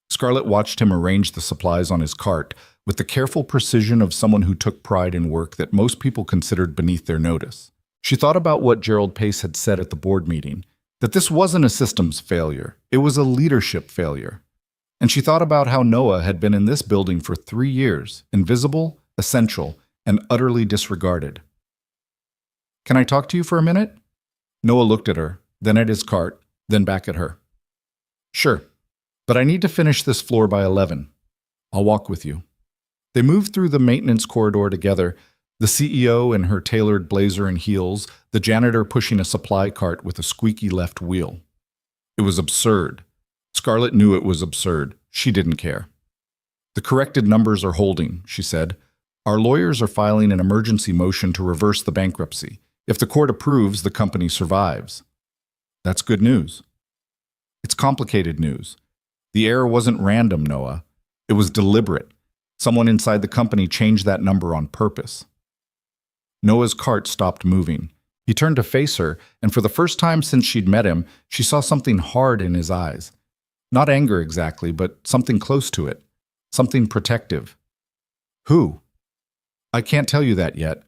Scarlett watched him arrange the supplies on his cart with the careful precision of someone who took pride in work that most people considered beneath their notice. She thought about what Gerald Pace had said at the board meeting, that this wasn't a systems failure, it was a leadership failure. And she thought about how Noah had been in this building for 3 years, invisible, essential, and utterly disregarded. Can I talk to you for a minute? Noah looked at her, then at his cart, then back at her. Sure, but I need to finish this floor by 11. I'll walk with you. They moved through the maintenance corridor together, the CEO in her tailored blazer and heels, the janitor pushing a supply cart with a squeaky left wheel. It was absurd. Scarlett knew it was absurd. She didn't care. The corrected numbers are holding, she said. Our lawyers are filing an emergency motion to reverse the bankruptcy. If the court approves, the company survives. That's good news. It's complicated news. The error wasn't random, Noah. It was deliberate. Someone inside the company changed that number on purpose. Noah's cart stopped moving. He turned to face her, and for the first time since she'd met him, she saw something hard in his eyes. Not anger exactly, but something close to it. Something protective. Who? I can't tell you that yet,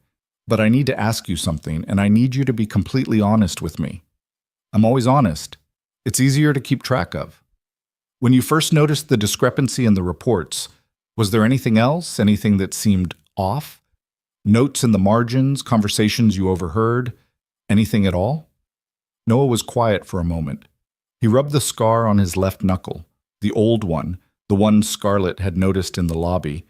but I need to ask you something, and I need you to be completely honest with me. I'm always honest. It's easier to keep track of. When you first noticed the discrepancy in the reports, was there anything else, anything that seemed off? Notes in the margins, conversations you overheard, anything at all? Noah was quiet for a moment. He rubbed the scar on his left knuckle, the old one, the one Scarlett had noticed in the lobby,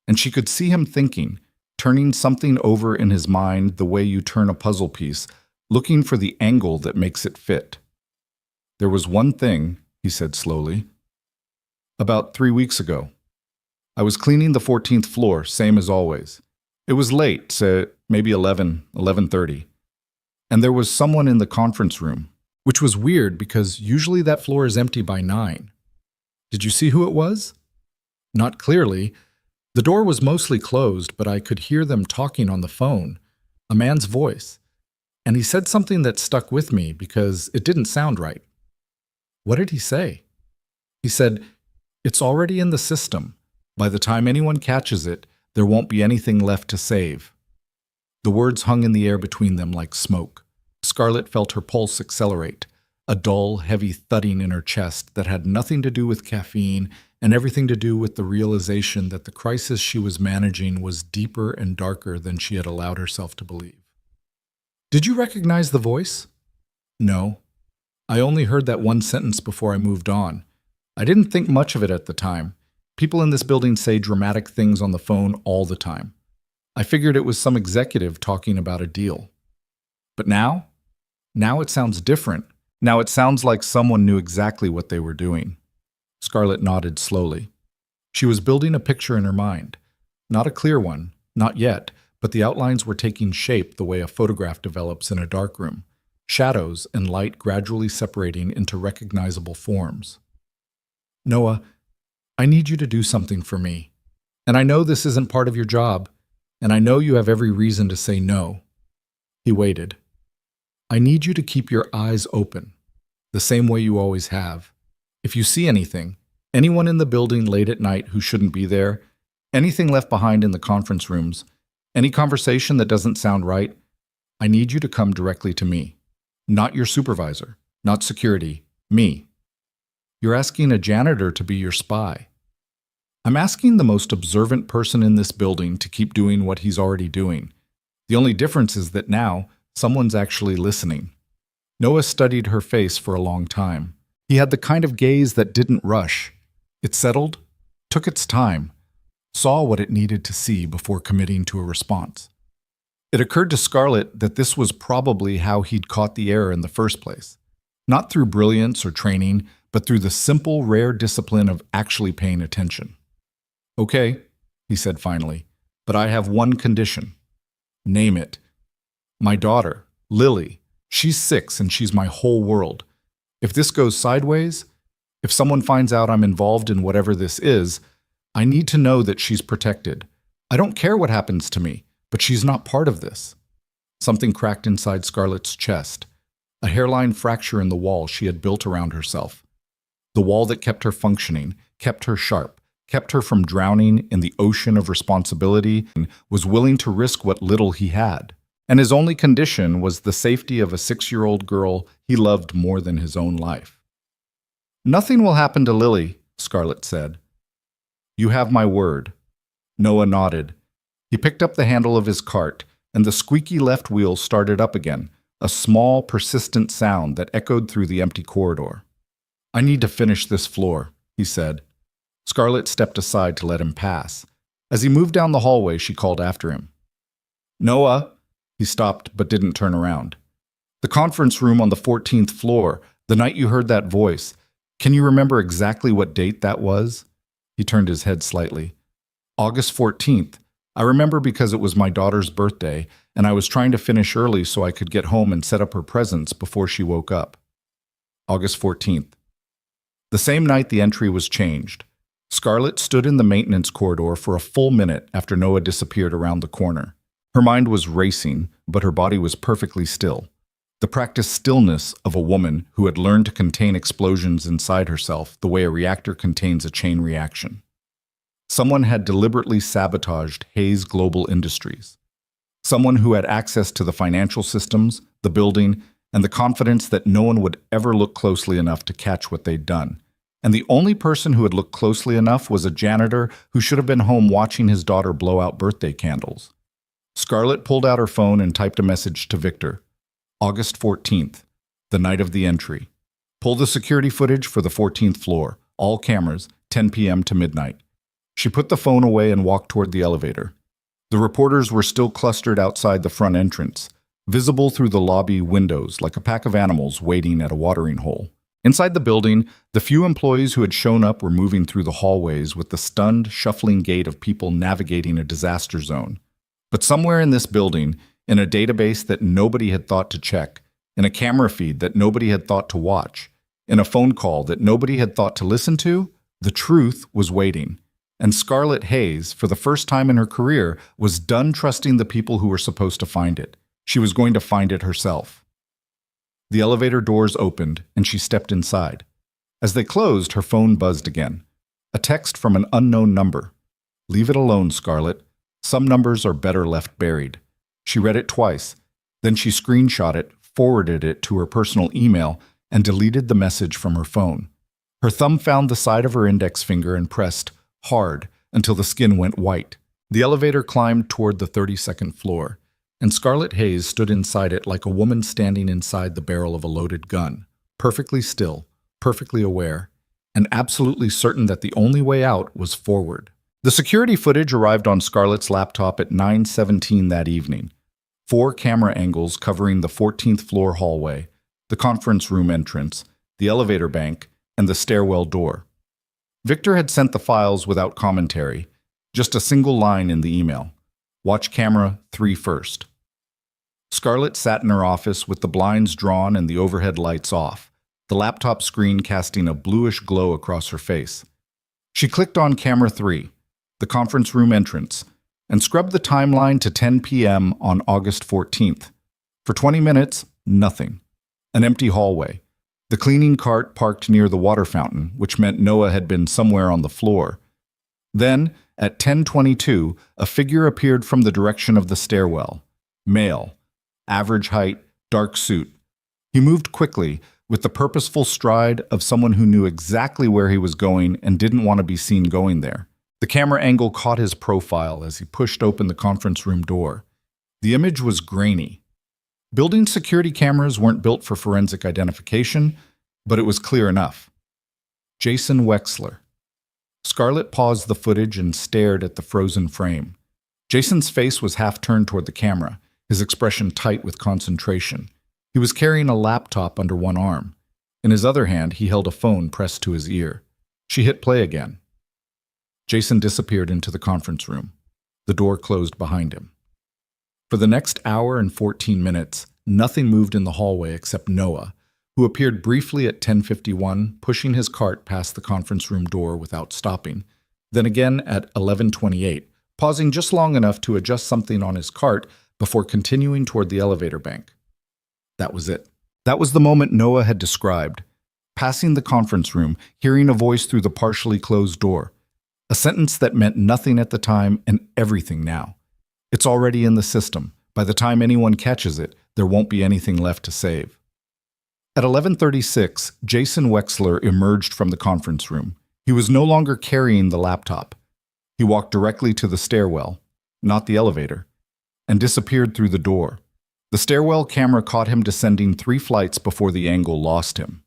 and she could see him thinking, turning something over in his mind the way you turn a puzzle piece, looking for the angle that makes it fit. There was one thing, he said slowly. About 3 weeks ago, I was cleaning the 14th floor, same as always. It was late, say maybe 11:30, and there was someone in the conference room, which was weird because usually that floor is empty by 9. Did you see who it was? Not clearly. The door was mostly closed, but I could hear them talking on the phone, a man's voice, and he said something that stuck with me because it didn't sound right. What did he say? He said, "It's already in the system. By the time anyone catches it, there won't be anything left to save." The words hung in the air between them like smoke. Scarlett felt her pulse accelerate, a dull, heavy thudding in her chest that had nothing to do with caffeine and everything to do with the realization that the crisis she was managing was deeper and darker than she had allowed herself to believe. "Did you recognize the voice?" "No. I only heard that one sentence before I moved on. I didn't think much of it at the time. People in this building say dramatic things on the phone all the time. I figured it was some executive talking about a deal. But now? Now it sounds different. Now it sounds like someone knew exactly what they were doing." Scarlett nodded slowly. She was building a picture in her mind. Not a clear one, not yet, but the outlines were taking shape the way a photograph develops in a darkroom, shadows and light gradually separating into recognizable forms. "Noah, I need you to do something for me. And I know this isn't part of your job, and I know you have every reason to say no." He waited. "I need you to keep your eyes open, the same way you always have. If you see anything, anyone in the building late at night who shouldn't be there, anything left behind in the conference rooms, any conversation that doesn't sound right, I need you to come directly to me. Not your supervisor, not security, me. You're asking a janitor to be your spy. I'm asking the most observant person in this building to keep doing what he's already doing. The only difference is that now, someone's actually listening." Noah studied her face for a long time. He had the kind of gaze that didn't rush. It settled, took its time, saw what it needed to see before committing to a response. It occurred to Scarlett that this was probably how he'd caught the error in the first place. Not through brilliance or training, but through the simple, rare discipline of actually paying attention. "Okay," he said finally, "but I have one condition." "Name it." "My daughter, Lily. She's 6 and she's my whole world. If this goes sideways, if someone finds out I'm involved in whatever this is, I need to know that she's protected. I don't care what happens to me, but she's not part of this. Something cracked inside Scarlett's chest, a hairline fracture in the wall she had built around herself. The wall that kept her functioning, kept her sharp, kept her from drowning in the ocean of responsibility, and was willing to risk what little he had. And his only condition was the safety of a 6-year-old girl he loved more than his own life. "Nothing will happen to Lily," Scarlett said. "You have my word." Noah nodded. He picked up the handle of his cart, and the squeaky left wheel started up again, a small, persistent sound that echoed through the empty corridor. "I need to finish this floor," he said. Scarlett stepped aside to let him pass. As he moved down the hallway, she called after him. "Noah!" He stopped but didn't turn around. "The conference room on the 14th floor, the night you heard that voice. Can you remember exactly what date that was?" He turned his head slightly. "August 14th. I remember because it was my daughter's birthday, and I was trying to finish early so I could get home and set up her presents before she woke up." August 14th. The same night the entry was changed. Scarlett stood in the maintenance corridor for a full minute after Noah disappeared around the corner. Her mind was racing, but her body was perfectly still. The practiced stillness of a woman who had learned to contain explosions inside herself the way a reactor contains a chain reaction. Someone had deliberately sabotaged Hayes Global Industries. Someone who had access to the financial systems, the building, and the confidence that no one would ever look closely enough to catch what they'd done. And the only person who had looked closely enough was a janitor who should have been home watching his daughter blow out birthday candles. Scarlett pulled out her phone and typed a message to Victor. August 14th, the night of the entry. Pull the security footage for the 14th floor, all cameras, 10 p.m. to midnight. She put the phone away and walked toward the elevator. The reporters were still clustered outside the front entrance, visible through the lobby windows like a pack of animals waiting at a watering hole. Inside the building, the few employees who had shown up were moving through the hallways with the stunned, shuffling gait of people navigating a disaster zone. But somewhere in this building, in a database that nobody had thought to check, in a camera feed that nobody had thought to watch, in a phone call that nobody had thought to listen to, the truth was waiting. And Scarlett Hayes, for the first time in her career, was done trusting the people who were supposed to find it. She was going to find it herself. The elevator doors opened, and she stepped inside. As they closed, her phone buzzed again. A text from an unknown number. "Leave it alone, Scarlett. Some numbers are better left buried." She read it twice. Then she screenshot it, forwarded it to her personal email, and deleted the message from her phone. Her thumb found the side of her index finger and pressed hard until the skin went white. The elevator climbed toward the 32nd floor, and Scarlett Hayes stood inside it like a woman standing inside the barrel of a loaded gun, perfectly still, perfectly aware, and absolutely certain that the only way out was forward. The security footage arrived on Scarlett's laptop at 9:17 that evening. 4 camera angles covering the 14th floor hallway, the conference room entrance, the elevator bank, and the stairwell door. Victor had sent the files without commentary, just a single line in the email. "Watch camera 3 first." Scarlett sat in her office with the blinds drawn and the overhead lights off, the laptop screen casting a bluish glow across her face. She clicked on camera 3, the conference room entrance, and scrubbed the timeline to 10 p.m. on August 14th. For 20 minutes, nothing. An empty hallway. The cleaning cart parked near the water fountain, which meant Noah had been somewhere on the floor. Then, at 10:22, a figure appeared from the direction of the stairwell. Male. Average height, dark suit. He moved quickly, with the purposeful stride of someone who knew exactly where he was going and didn't want to be seen going there. The camera angle caught his profile as he pushed open the conference room door. The image was grainy. Building security cameras weren't built for forensic identification, but it was clear enough. Jason Wexler. Scarlett paused the footage and stared at the frozen frame. Jason's face was half turned toward the camera, his expression tight with concentration. He was carrying a laptop under one arm. In his other hand, he held a phone pressed to his ear. She hit play again. Jason disappeared into the conference room. The door closed behind him. For the next hour and 14 minutes, nothing moved in the hallway except Noah, who appeared briefly at 10:51, pushing his cart past the conference room door without stopping, then again at 11:28, pausing just long enough to adjust something on his cart before continuing toward the elevator bank. That was it. That was the moment Noah had described. Passing the conference room, hearing a voice through the partially closed door. A sentence that meant nothing at the time and everything now. It's already in the system. By the time anyone catches it, there won't be anything left to save. At 11:36, Jason Wexler emerged from the conference room. He was no longer carrying the laptop. He walked directly to the stairwell, not the elevator, and disappeared through the door. The stairwell camera caught him descending 3 flights before the angle lost him.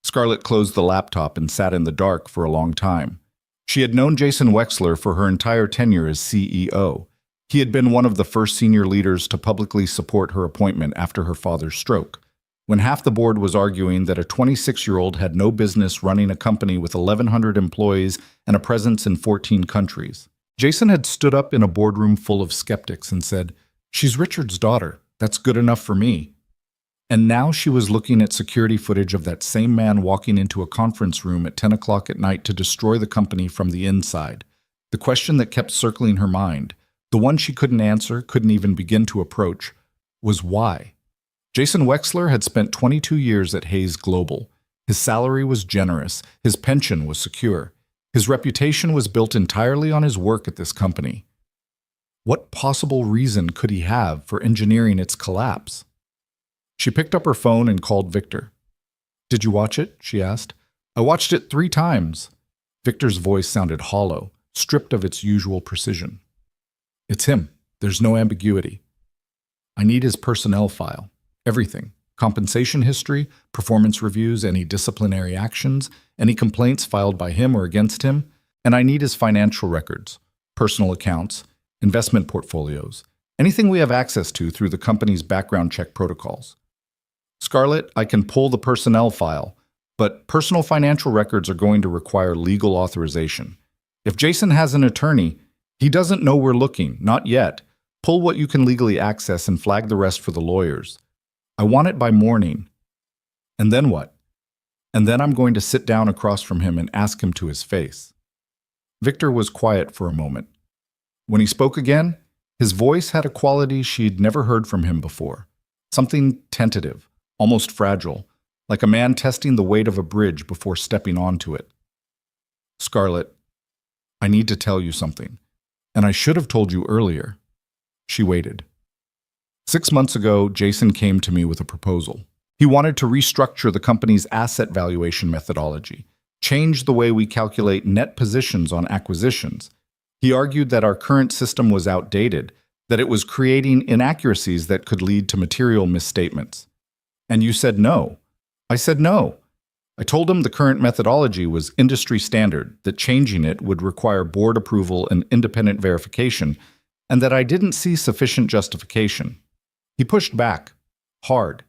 Scarlett closed the laptop and sat in the dark for a long time. She had known Jason Wexler for her entire tenure as CEO. He had been one of the first senior leaders to publicly support her appointment after her father's stroke. When half the board was arguing that a 26-year-old had no business running a company with 1,100 employees and a presence in 14 countries, Jason had stood up in a boardroom full of skeptics and said, "She's Richard's daughter. That's good enough for me." And now she was looking at security footage of that same man walking into a conference room at 10 o'clock at night to destroy the company from the inside. The question that kept circling her mind, the one she couldn't answer, couldn't even begin to approach, was why? Jason Wexler had spent 22 years at Hayes Global. His salary was generous. His pension was secure. His reputation was built entirely on his work at this company. What possible reason could he have for engineering its collapse? She picked up her phone and called Victor. "Did you watch it?" she asked. "I watched it 3 times. Victor's voice sounded hollow, stripped of its usual precision. "It's him. There's no ambiguity. I need his personnel file. Everything. Compensation history, performance reviews, any disciplinary actions, any complaints filed by him or against him. And I need his financial records, personal accounts, investment portfolios, anything we have access to through the company's background check protocols. Scarlett, I can pull the personnel file, but personal financial records are going to require legal authorization. If Jason has an attorney, he doesn't know we're looking, not yet. Pull what you can legally access and flag the rest for the lawyers. I want it by morning." And then what? And then I'm going to sit down across from him and ask him to his face. Victor was quiet for a moment. When he spoke again, his voice had a quality she'd never heard from him before. Something tentative, almost fragile, like a man testing the weight of a bridge before stepping onto it. "Scarlett, I need to tell you something, and I should have told you earlier." She waited. 6 months ago, Jason came to me with a proposal. He wanted to restructure the company's asset valuation methodology, change the way we calculate net positions on acquisitions. He argued that our current system was outdated, that it was creating inaccuracies that could lead to material misstatements. And you said no. I said no. I told him the current methodology was industry standard, that changing it would require board approval and independent verification, and that I didn't see sufficient justification. He pushed back, hard.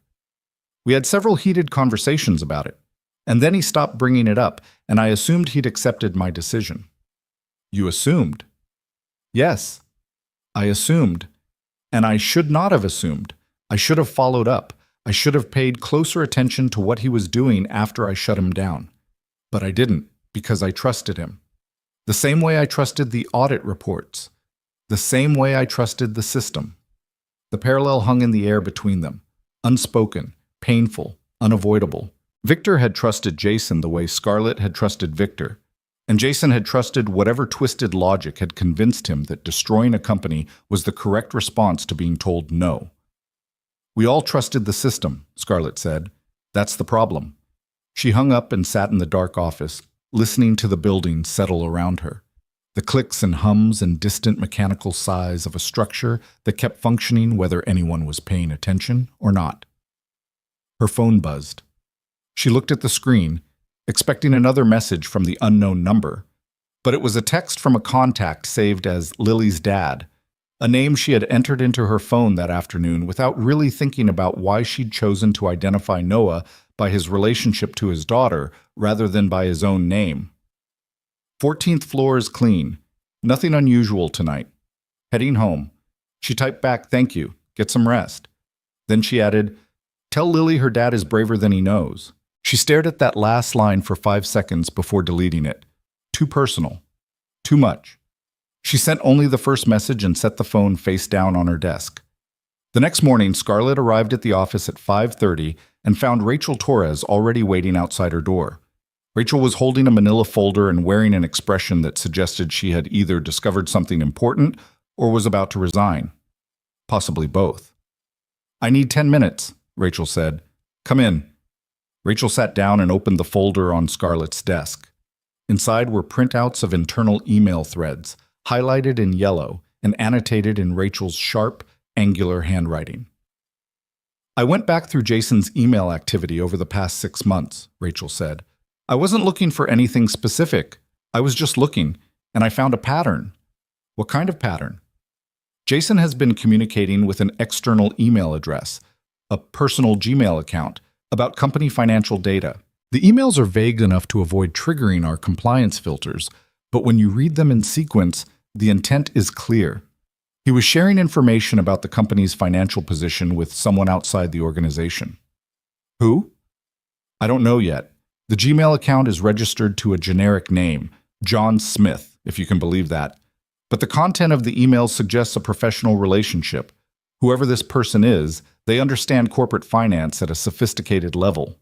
We had several heated conversations about it, and then he stopped bringing it up, and I assumed he'd accepted my decision. "You assumed?" "Yes, I assumed. And I should not have assumed. I should have followed up. I should have paid closer attention to what he was doing after I shut him down. But I didn't, because I trusted him. The same way I trusted the audit reports. The same way I trusted the system. The parallel hung in the air between them, unspoken, painful, unavoidable. Victor had trusted Jason the way Scarlett had trusted Victor, and Jason had trusted whatever twisted logic had convinced him that destroying a company was the correct response to being told no. "We all trusted the system," Scarlett said. "That's the problem." She hung up and sat in the dark office, listening to the building settle around her. The clicks and hums and distant mechanical sighs of a structure that kept functioning whether anyone was paying attention or not. Her phone buzzed. She looked at the screen, expecting another message from the unknown number, but it was a text from a contact saved as Lily's dad, a name she had entered into her phone that afternoon without really thinking about why she'd chosen to identify Noah by his relationship to his daughter rather than by his own name. 14th floor is clean. Nothing unusual tonight. Heading home. She typed back, "Thank you. Get some rest." Then she added, "Tell Lily her dad is braver than he knows." She stared at that last line for 5 seconds before deleting it. Too personal. Too much. She sent only the first message and set the phone face down on her desk. The next morning, Scarlett arrived at the office at 5:30 and found Rachel Torres already waiting outside her door. Rachel was holding a manila folder and wearing an expression that suggested she had either discovered something important or was about to resign. Possibly both. "I need 10 minutes," Rachel said. "Come in." Rachel sat down and opened the folder on Scarlett's desk. Inside were printouts of internal email threads, highlighted in yellow and annotated in Rachel's sharp, angular handwriting. "I went back through Jason's email activity over the past 6 months," Rachel said. "I wasn't looking for anything specific. I was just looking, and I found a pattern." "What kind of pattern?" "Jason has been communicating with an external email address, a personal Gmail account, about company financial data. The emails are vague enough to avoid triggering our compliance filters, but when you read them in sequence, the intent is clear. He was sharing information about the company's financial position with someone outside the organization." "Who?" "I don't know yet. The Gmail account is registered to a generic name, John Smith, if you can believe that. But the content of the email suggests a professional relationship. Whoever this person is, they understand corporate finance at a sophisticated level."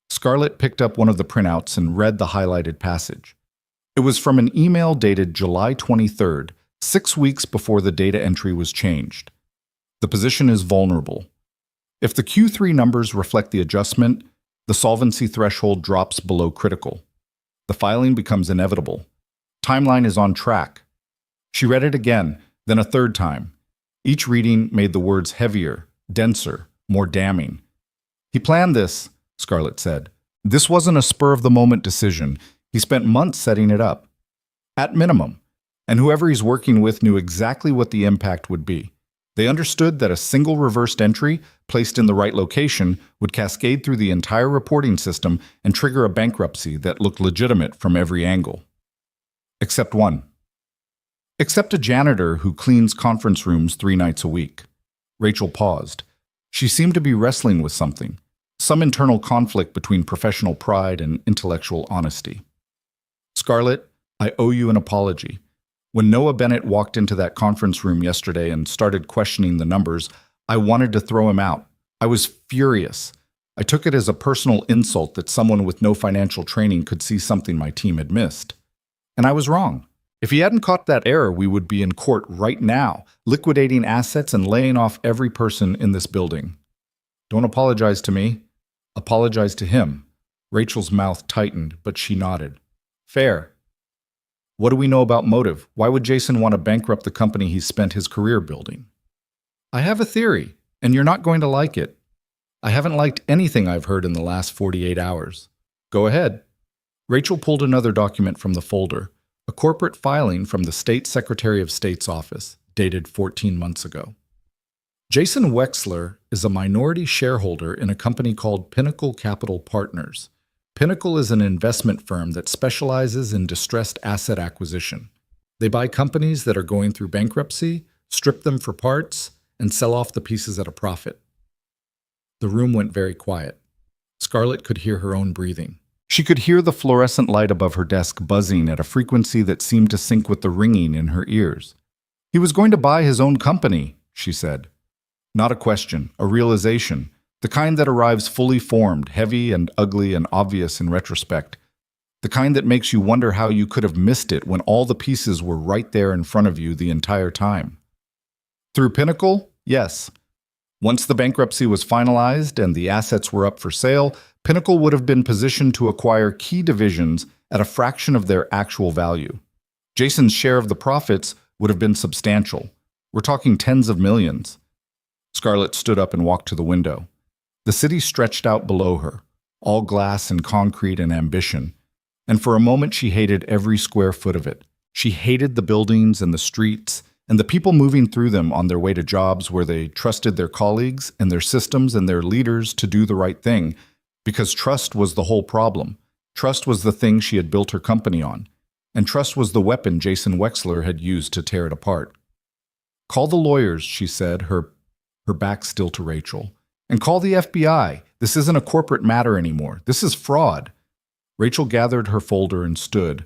Scarlett picked up one of the printouts and read the highlighted passage. It was from an email dated July 23rd, 6 weeks before the data entry was changed. "The position is vulnerable. If the Q3 numbers reflect the adjustment, the solvency threshold drops below critical. The filing becomes inevitable. Timeline is on track." She read it again, then a third time. Each reading made the words heavier, denser, more damning. "He planned this," Scarlett said. "This wasn't a spur-of-the-moment decision. He spent months setting it up. At minimum. And whoever he's working with knew exactly what the impact would be. They understood that a single reversed entry, placed in the right location, would cascade through the entire reporting system and trigger a bankruptcy that looked legitimate from every angle. Except one. Except a janitor who cleans conference rooms 3 nights a week." Rachel paused. She seemed to be wrestling with something, some internal conflict between professional pride and intellectual honesty. "Scarlett, I owe you an apology. When Noah Bennett walked into that conference room yesterday and started questioning the numbers, I wanted to throw him out. I was furious. I took it as a personal insult that someone with no financial training could see something my team had missed. And I was wrong. If he hadn't caught that error, we would be in court right now, liquidating assets and laying off every person in this building. Don't apologize to me. Apologize to him." Rachel's mouth tightened, but she nodded. "Fair. What do we know about motive? Why would Jason want to bankrupt the company he's spent his career building?" "I have a theory, and you're not going to like it. I haven't liked anything I've heard in the last 48 hours. Go ahead." Rachel pulled another document from the folder, a corporate filing from the State Secretary of State's office, dated 14 months ago. "Jason Wexler is a minority shareholder in a company called Pinnacle Capital Partners. Pinnacle is an investment firm that specializes in distressed asset acquisition. They buy companies that are going through bankruptcy, strip them for parts, and sell off the pieces at a profit." The room went very quiet. Scarlett could hear her own breathing. She could hear the fluorescent light above her desk buzzing at a frequency that seemed to sync with the ringing in her ears. "He was going to buy his own company," she said. Not a question, a realization, the kind that arrives fully formed, heavy and ugly and obvious in retrospect. The kind that makes you wonder how you could have missed it when all the pieces were right there in front of you the entire time. Through Pinnacle? Yes. Once the bankruptcy was finalized and the assets were up for sale, Pinnacle would have been positioned to acquire key divisions at a fraction of their actual value. Jason's share of the profits would have been substantial. We're talking tens of millions. Scarlett stood up and walked to the window. The city stretched out below her, all glass and concrete and ambition. And for a moment she hated every square foot of it. She hated the buildings and the streets and the people moving through them on their way to jobs where they trusted their colleagues and their systems and their leaders to do the right thing, because trust was the whole problem. Trust was the thing she had built her company on, and trust was the weapon Jason Wexler had used to tear it apart. "Call the lawyers," she said, her back still to Rachel. "And call the FBI. This isn't a corporate matter anymore. This is fraud." Rachel gathered her folder and stood.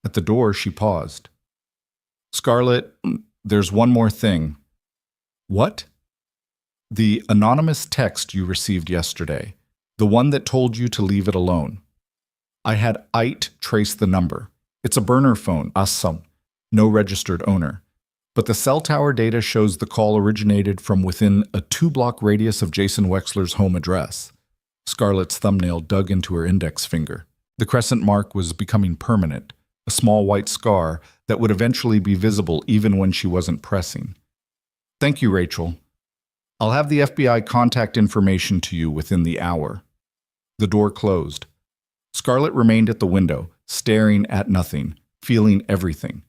At the door, she paused. Scarlett, there's one more thing. What? The anonymous text you received yesterday. The one that told you to leave it alone. I had IT trace the number. It's a burner phone, Assam, no registered owner. But the cell tower data shows the call originated from within a 2-block radius of Jason Wexler's home address. Scarlett's thumbnail dug into her index finger. The crescent mark was becoming permanent, a small white scar that would eventually be visible even when she wasn't pressing. Thank you, Rachel. I'll have the FBI contact information to you within the hour. The door closed. Scarlett remained at the window, staring at nothing, feeling everything.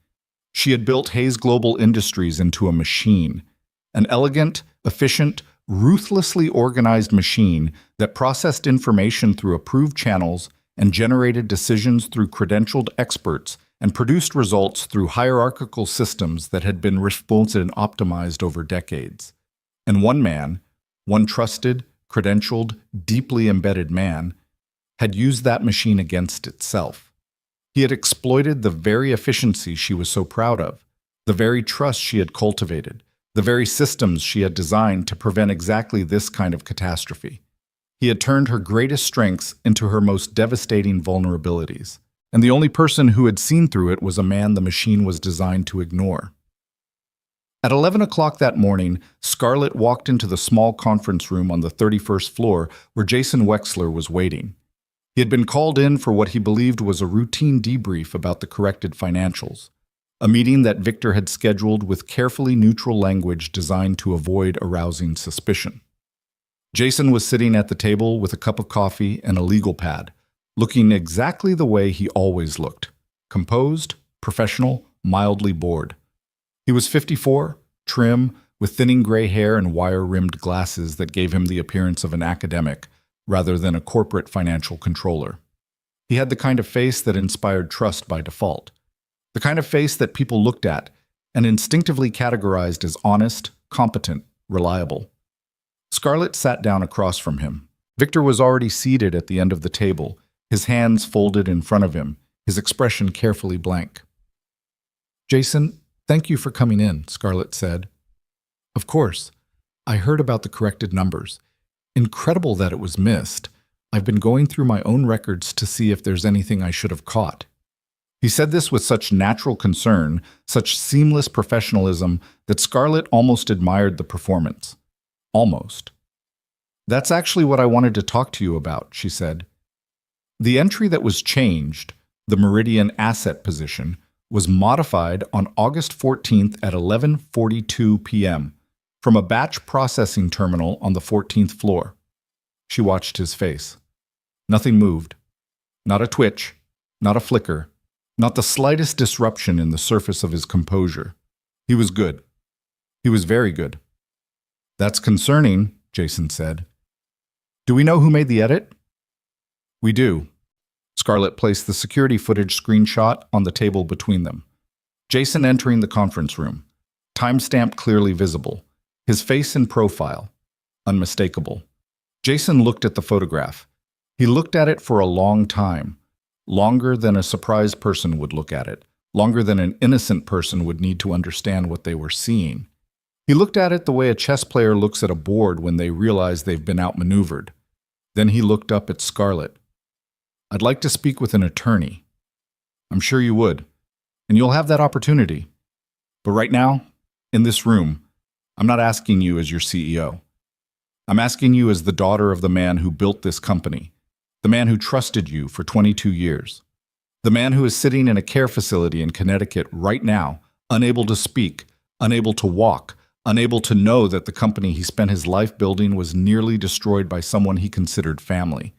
She had built Hayes Global Industries into a machine, an elegant, efficient, ruthlessly organized machine that processed information through approved channels and generated decisions through credentialed experts and produced results through hierarchical systems that had been responsive and optimized over decades. And one man, one trusted, credentialed, deeply embedded man, had used that machine against itself. He had exploited the very efficiency she was so proud of, the very trust she had cultivated, the very systems she had designed to prevent exactly this kind of catastrophe. He had turned her greatest strengths into her most devastating vulnerabilities, and the only person who had seen through it was a man the machine was designed to ignore. At 11 o'clock that morning, Scarlett walked into the small conference room on the 31st floor where Jason Wexler was waiting. He had been called in for what he believed was a routine debrief about the corrected financials, a meeting that Victor had scheduled with carefully neutral language designed to avoid arousing suspicion. Jason was sitting at the table with a cup of coffee and a legal pad, looking exactly the way he always looked, composed, professional, mildly bored. He was 54, trim, with thinning gray hair and wire-rimmed glasses that gave him the appearance of an academic, rather than a corporate financial controller. He had the kind of face that inspired trust by default, the kind of face that people looked at and instinctively categorized as honest, competent, reliable. Scarlett sat down across from him. Victor was already seated at the end of the table, his hands folded in front of him, his expression carefully blank. "Jason, thank you for coming in," Scarlett said. "Of course. I heard about the corrected numbers. Incredible that it was missed. I've been going through my own records to see if there's anything I should have caught." He said this with such natural concern, such seamless professionalism, that Scarlett almost admired the performance. Almost. "That's actually what I wanted to talk to you about," she said. The entry that was changed, the Meridian asset position, was modified on August 14th at 11:42 p.m. from a batch processing terminal on the 14th floor. She watched his face. Nothing moved. Not a twitch, not a flicker, not the slightest disruption in the surface of his composure. He was good. He was very good. "That's concerning," Jason said. "Do we know who made the edit?" "We do." Scarlett placed the security footage screenshot on the table between them. Jason entering the conference room. Timestamp clearly visible. His face in profile. Unmistakable. Jason looked at the photograph. He looked at it for a long time. Longer than a surprised person would look at it. Longer than an innocent person would need to understand what they were seeing. He looked at it the way a chess player looks at a board when they realize they've been outmaneuvered. Then he looked up at Scarlett. "I'd like to speak with an attorney." "I'm sure you would, and you'll have that opportunity. But right now, in this room, I'm not asking you as your CEO. I'm asking you as the daughter of the man who built this company, the man who trusted you for 22 years, the man who is sitting in a care facility in Connecticut right now, unable to speak, unable to walk, unable to know that the company he spent his life building was nearly destroyed by someone he considered family."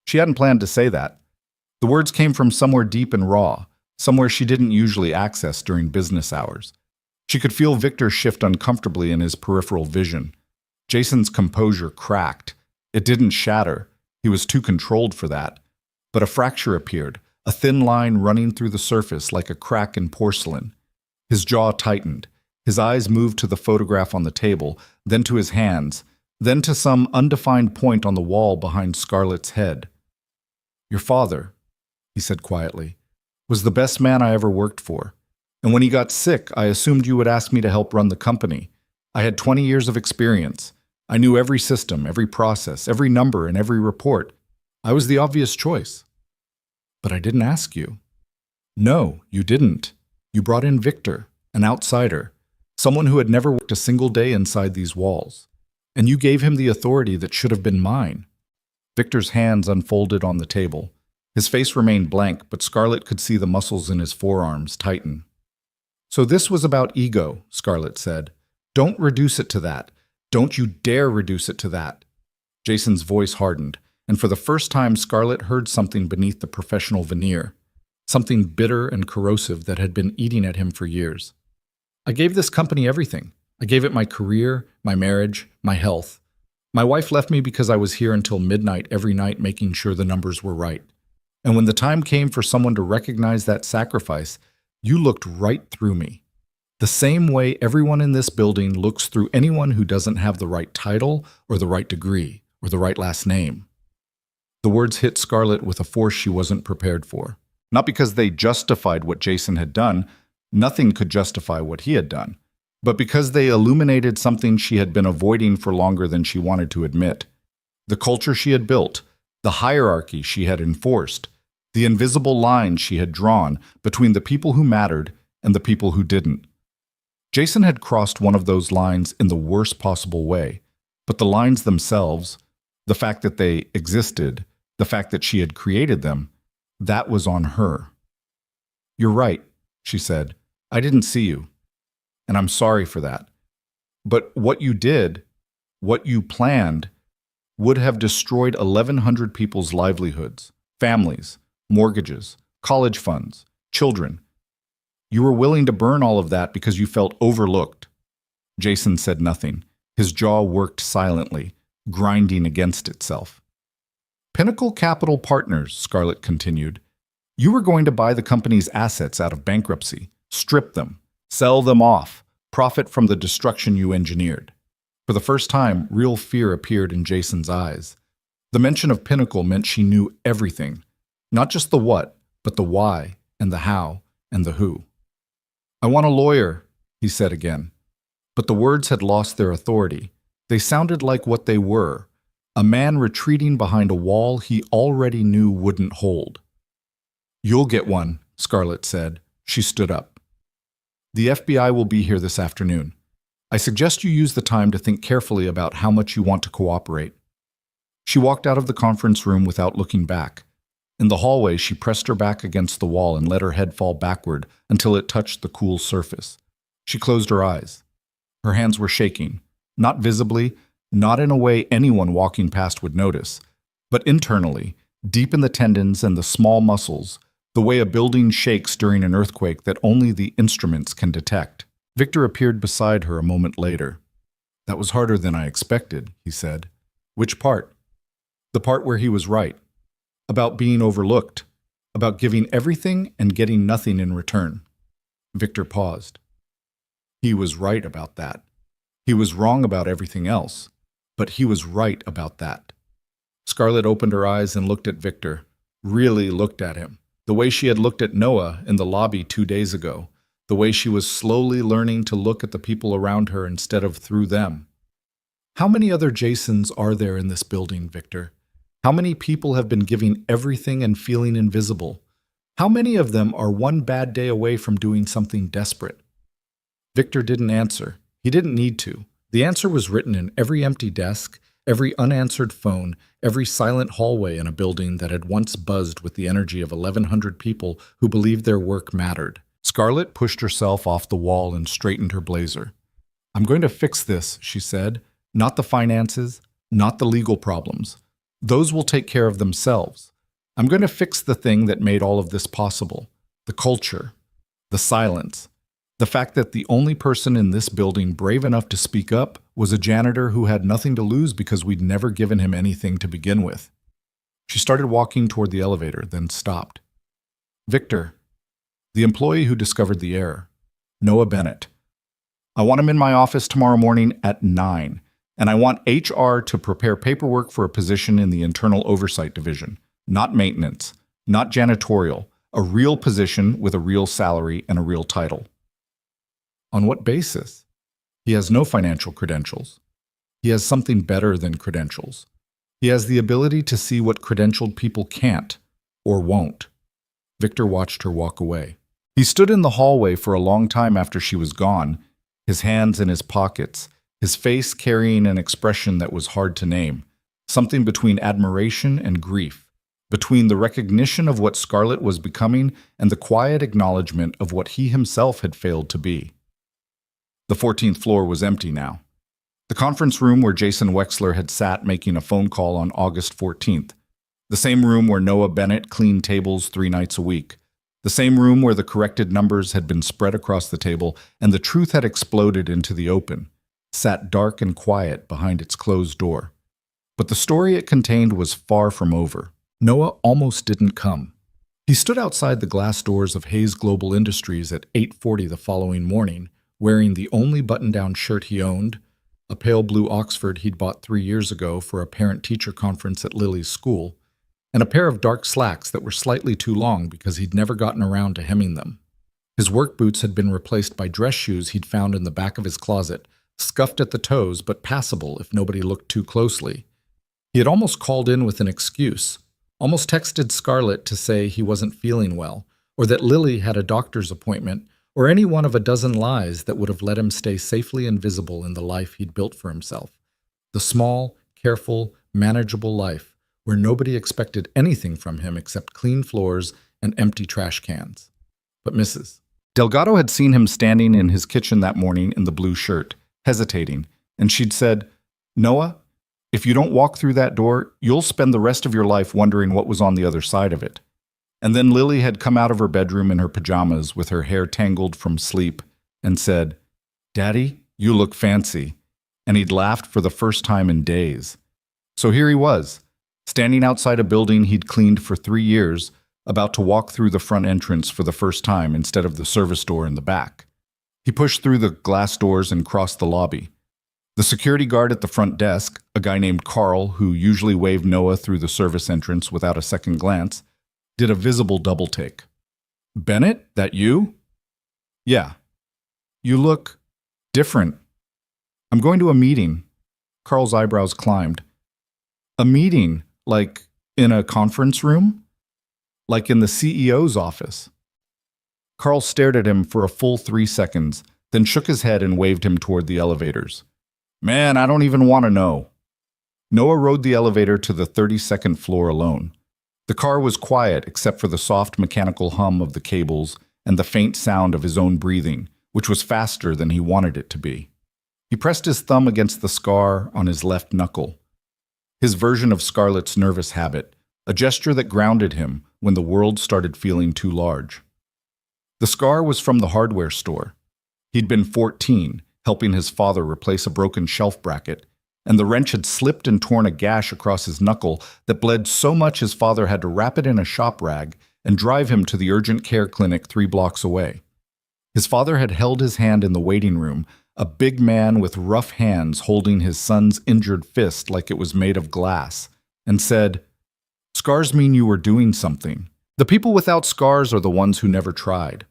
She hadn't planned to say that. The words came from somewhere deep and raw, somewhere she didn't usually access during business hours. She could feel Victor shift uncomfortably in his peripheral vision. Jason's composure cracked. It didn't shatter. He was too controlled for that. But a fracture appeared, a thin line running through the surface like a crack in porcelain. His jaw tightened. His eyes moved to the photograph on the table, then to his hands, then to some undefined point on the wall behind Scarlett's head. "Your father," he said quietly, "was the best man I ever worked for. And when he got sick, I assumed you would ask me to help run the company. I had 20 years of experience. I knew every system, every process, every number, and every report. I was the obvious choice. But I didn't ask you. No, you didn't. You brought in Victor, an outsider, someone who had never worked a single day inside these walls. And you gave him the authority that should have been mine. Victor's hands unfolded on the table. His face remained blank, but Scarlett could see the muscles in his forearms tighten. So this was about ego, Scarlett said. Don't reduce it to that. Don't you dare reduce it to that. Jason's voice hardened, and for the first time Scarlett heard something beneath the professional veneer, something bitter and corrosive that had been eating at him for years. I gave this company everything. I gave it my career, my marriage, my health. My wife left me because I was here until midnight every night making sure the numbers were right. And when the time came for someone to recognize that sacrifice, you looked right through me. The same way everyone in this building looks through anyone who doesn't have the right title or the right degree or the right last name. The words hit Scarlett with a force she wasn't prepared for. Not because they justified what Jason had done, nothing could justify what he had done, but because they illuminated something she had been avoiding for longer than she wanted to admit. The culture she had built, the hierarchy she had enforced, the invisible lines she had drawn between the people who mattered and the people who didn't. Jason had crossed one of those lines in the worst possible way, but the lines themselves, the fact that they existed, the fact that she had created them, that was on her. You're right, she said. I didn't see you, and I'm sorry for that. But what you did, what you planned, would have destroyed 1,100 people's livelihoods, families, mortgages, college funds, children. You were willing to burn all of that because you felt overlooked. Jason said nothing. His jaw worked silently, grinding against itself. Pinnacle Capital Partners, Scarlett continued. You were going to buy the company's assets out of bankruptcy, strip them, sell them off, profit from the destruction you engineered. For the first time, real fear appeared in Jason's eyes. The mention of Pinnacle meant she knew everything, not just the what, but the why and the how and the who. I want a lawyer, he said again. But the words had lost their authority. They sounded like what they were, a man retreating behind a wall he already knew wouldn't hold. You'll get one, Scarlett said. She stood up. The FBI will be here this afternoon. I suggest you use the time to think carefully about how much you want to cooperate. She walked out of the conference room without looking back. In the hallway, she pressed her back against the wall and let her head fall backward until it touched the cool surface. She closed her eyes. Her hands were shaking, not visibly, not in a way anyone walking past would notice, but internally, deep in the tendons and the small muscles, the way a building shakes during an earthquake that only the instruments can detect. Victor appeared beside her a moment later. That was harder than I expected, he said. Which part? The part where he was right. About being overlooked. About giving everything and getting nothing in return. Victor paused. He was right about that. He was wrong about everything else, but he was right about that. Scarlett opened her eyes and looked at Victor, really looked at him, the way she had looked at Noah in the lobby 2 days ago, the way she was slowly learning to look at the people around her instead of through them. How many other Jasons are there in this building, Victor? How many people have been giving everything and feeling invisible? How many of them are one bad day away from doing something desperate? Victor didn't answer. He didn't need to. The answer was written in every empty desk, every unanswered phone, every silent hallway in a building that had once buzzed with the energy of 1,100 people who believed their work mattered. Scarlett pushed herself off the wall and straightened her blazer. I'm going to fix this, she said. Not the finances, not the legal problems. Those will take care of themselves. I'm going to fix the thing that made all of this possible. The culture. The silence. The fact that the only person in this building brave enough to speak up was a janitor who had nothing to lose because we'd never given him anything to begin with. She started walking toward the elevator, then stopped. Victor, the employee who discovered the error, Noah Bennett. I want him in my office tomorrow morning at 9, and I want HR to prepare paperwork for a position in the Internal Oversight Division, not maintenance, not janitorial, a real position with a real salary and a real title. On what basis? He has no financial credentials. He has something better than credentials. He has the ability to see what credentialed people can't or won't. Victor watched her walk away. He stood in the hallway for a long time after she was gone, his hands in his pockets, his face carrying an expression that was hard to name, something between admiration and grief, between the recognition of what Scarlett was becoming and the quiet acknowledgement of what he himself had failed to be. The 14th floor was empty now. The conference room where Jason Wexler had sat making a phone call on August 14th. The same room where Noah Bennett cleaned tables 3 nights a week. The same room where the corrected numbers had been spread across the table and the truth had exploded into the open, sat dark and quiet behind its closed door. But the story it contained was far from over. Noah almost didn't come. He stood outside the glass doors of Hayes Global Industries at 8:40 the following morning, wearing the only button-down shirt he owned, a pale blue Oxford he'd bought 3 years ago for a parent-teacher conference at Lily's school, and a pair of dark slacks that were slightly too long because he'd never gotten around to hemming them. His work boots had been replaced by dress shoes he'd found in the back of his closet, scuffed at the toes but passable if nobody looked too closely. He had almost called in with an excuse, almost texted Scarlett to say he wasn't feeling well, or that Lily had a doctor's appointment, or any one of a dozen lies that would have let him stay safely invisible in the life he'd built for himself. The small, careful, manageable life where nobody expected anything from him except clean floors and empty trash cans. But Mrs. Delgado had seen him standing in his kitchen that morning in the blue shirt, hesitating, and she'd said, "Noah, if you don't walk through that door, you'll spend the rest of your life wondering what was on the other side of it." And then Lily had come out of her bedroom in her pajamas with her hair tangled from sleep and said, "Daddy, you look fancy." And he'd laughed for the first time in days. So here he was, standing outside a building he'd cleaned for 3 years, about to walk through the front entrance for the first time instead of the service door in the back. He pushed through the glass doors and crossed the lobby. The security guard at the front desk, a guy named Carl who usually waved Noah through the service entrance without a second glance, did a visible double take. "Bennett, that you?" "Yeah." "You look different." "I'm going to a meeting." Carl's eyebrows climbed. "A meeting? Like in a conference room? Like in the CEO's office?" Carl stared at him for a full 3 seconds, then shook his head and waved him toward the elevators. "Man, I don't even want to know." Noah rode the elevator to the 32nd floor alone. The car was quiet except for the soft mechanical hum of the cables and the faint sound of his own breathing, which was faster than he wanted it to be. He pressed his thumb against the scar on his left knuckle. His version of Scarlett's nervous habit, a gesture that grounded him when the world started feeling too large. The scar was from the hardware store. He'd been 14, helping his father replace a broken shelf bracket, and the wrench had slipped and torn a gash across his knuckle that bled so much his father had to wrap it in a shop rag and drive him to the urgent care clinic 3 blocks away. His father had held his hand in the waiting room, a big man with rough hands holding his son's injured fist like it was made of glass, and said, "Scars mean you were doing something. The people without scars are the ones who never tried."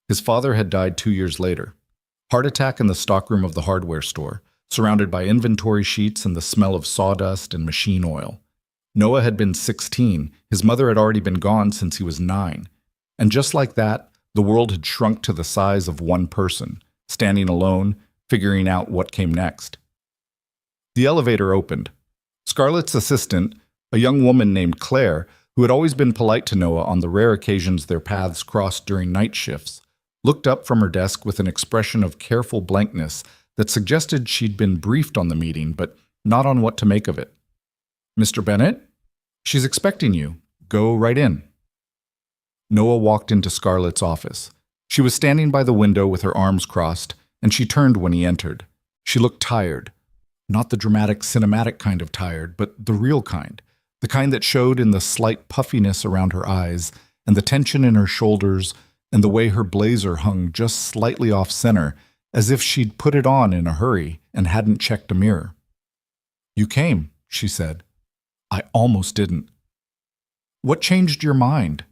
His father had died 2 years later. Heart attack in the stockroom of the hardware store, surrounded by inventory sheets and the smell of sawdust and machine oil. Noah had been 16. His mother had already been gone since he was 9. And just like that, the world had shrunk to the size of one person, standing alone, figuring out what came next. The elevator opened. Scarlett's assistant, a young woman named Claire, who had always been polite to Noah on the rare occasions their paths crossed during night shifts, looked up from her desk with an expression of careful blankness that suggested she'd been briefed on the meeting, but not on what to make of it. "Mr. Bennett? She's expecting you. Go right in." Noah walked into Scarlett's office. She was standing by the window with her arms crossed, and she turned when he entered. She looked tired. Not the dramatic, cinematic kind of tired, but the real kind. The kind that showed in the slight puffiness around her eyes, and the tension in her shoulders, and the way her blazer hung just slightly off-center, as if she'd put it on in a hurry and hadn't checked a mirror. "You came," she said. "I almost didn't." "What changed your mind?"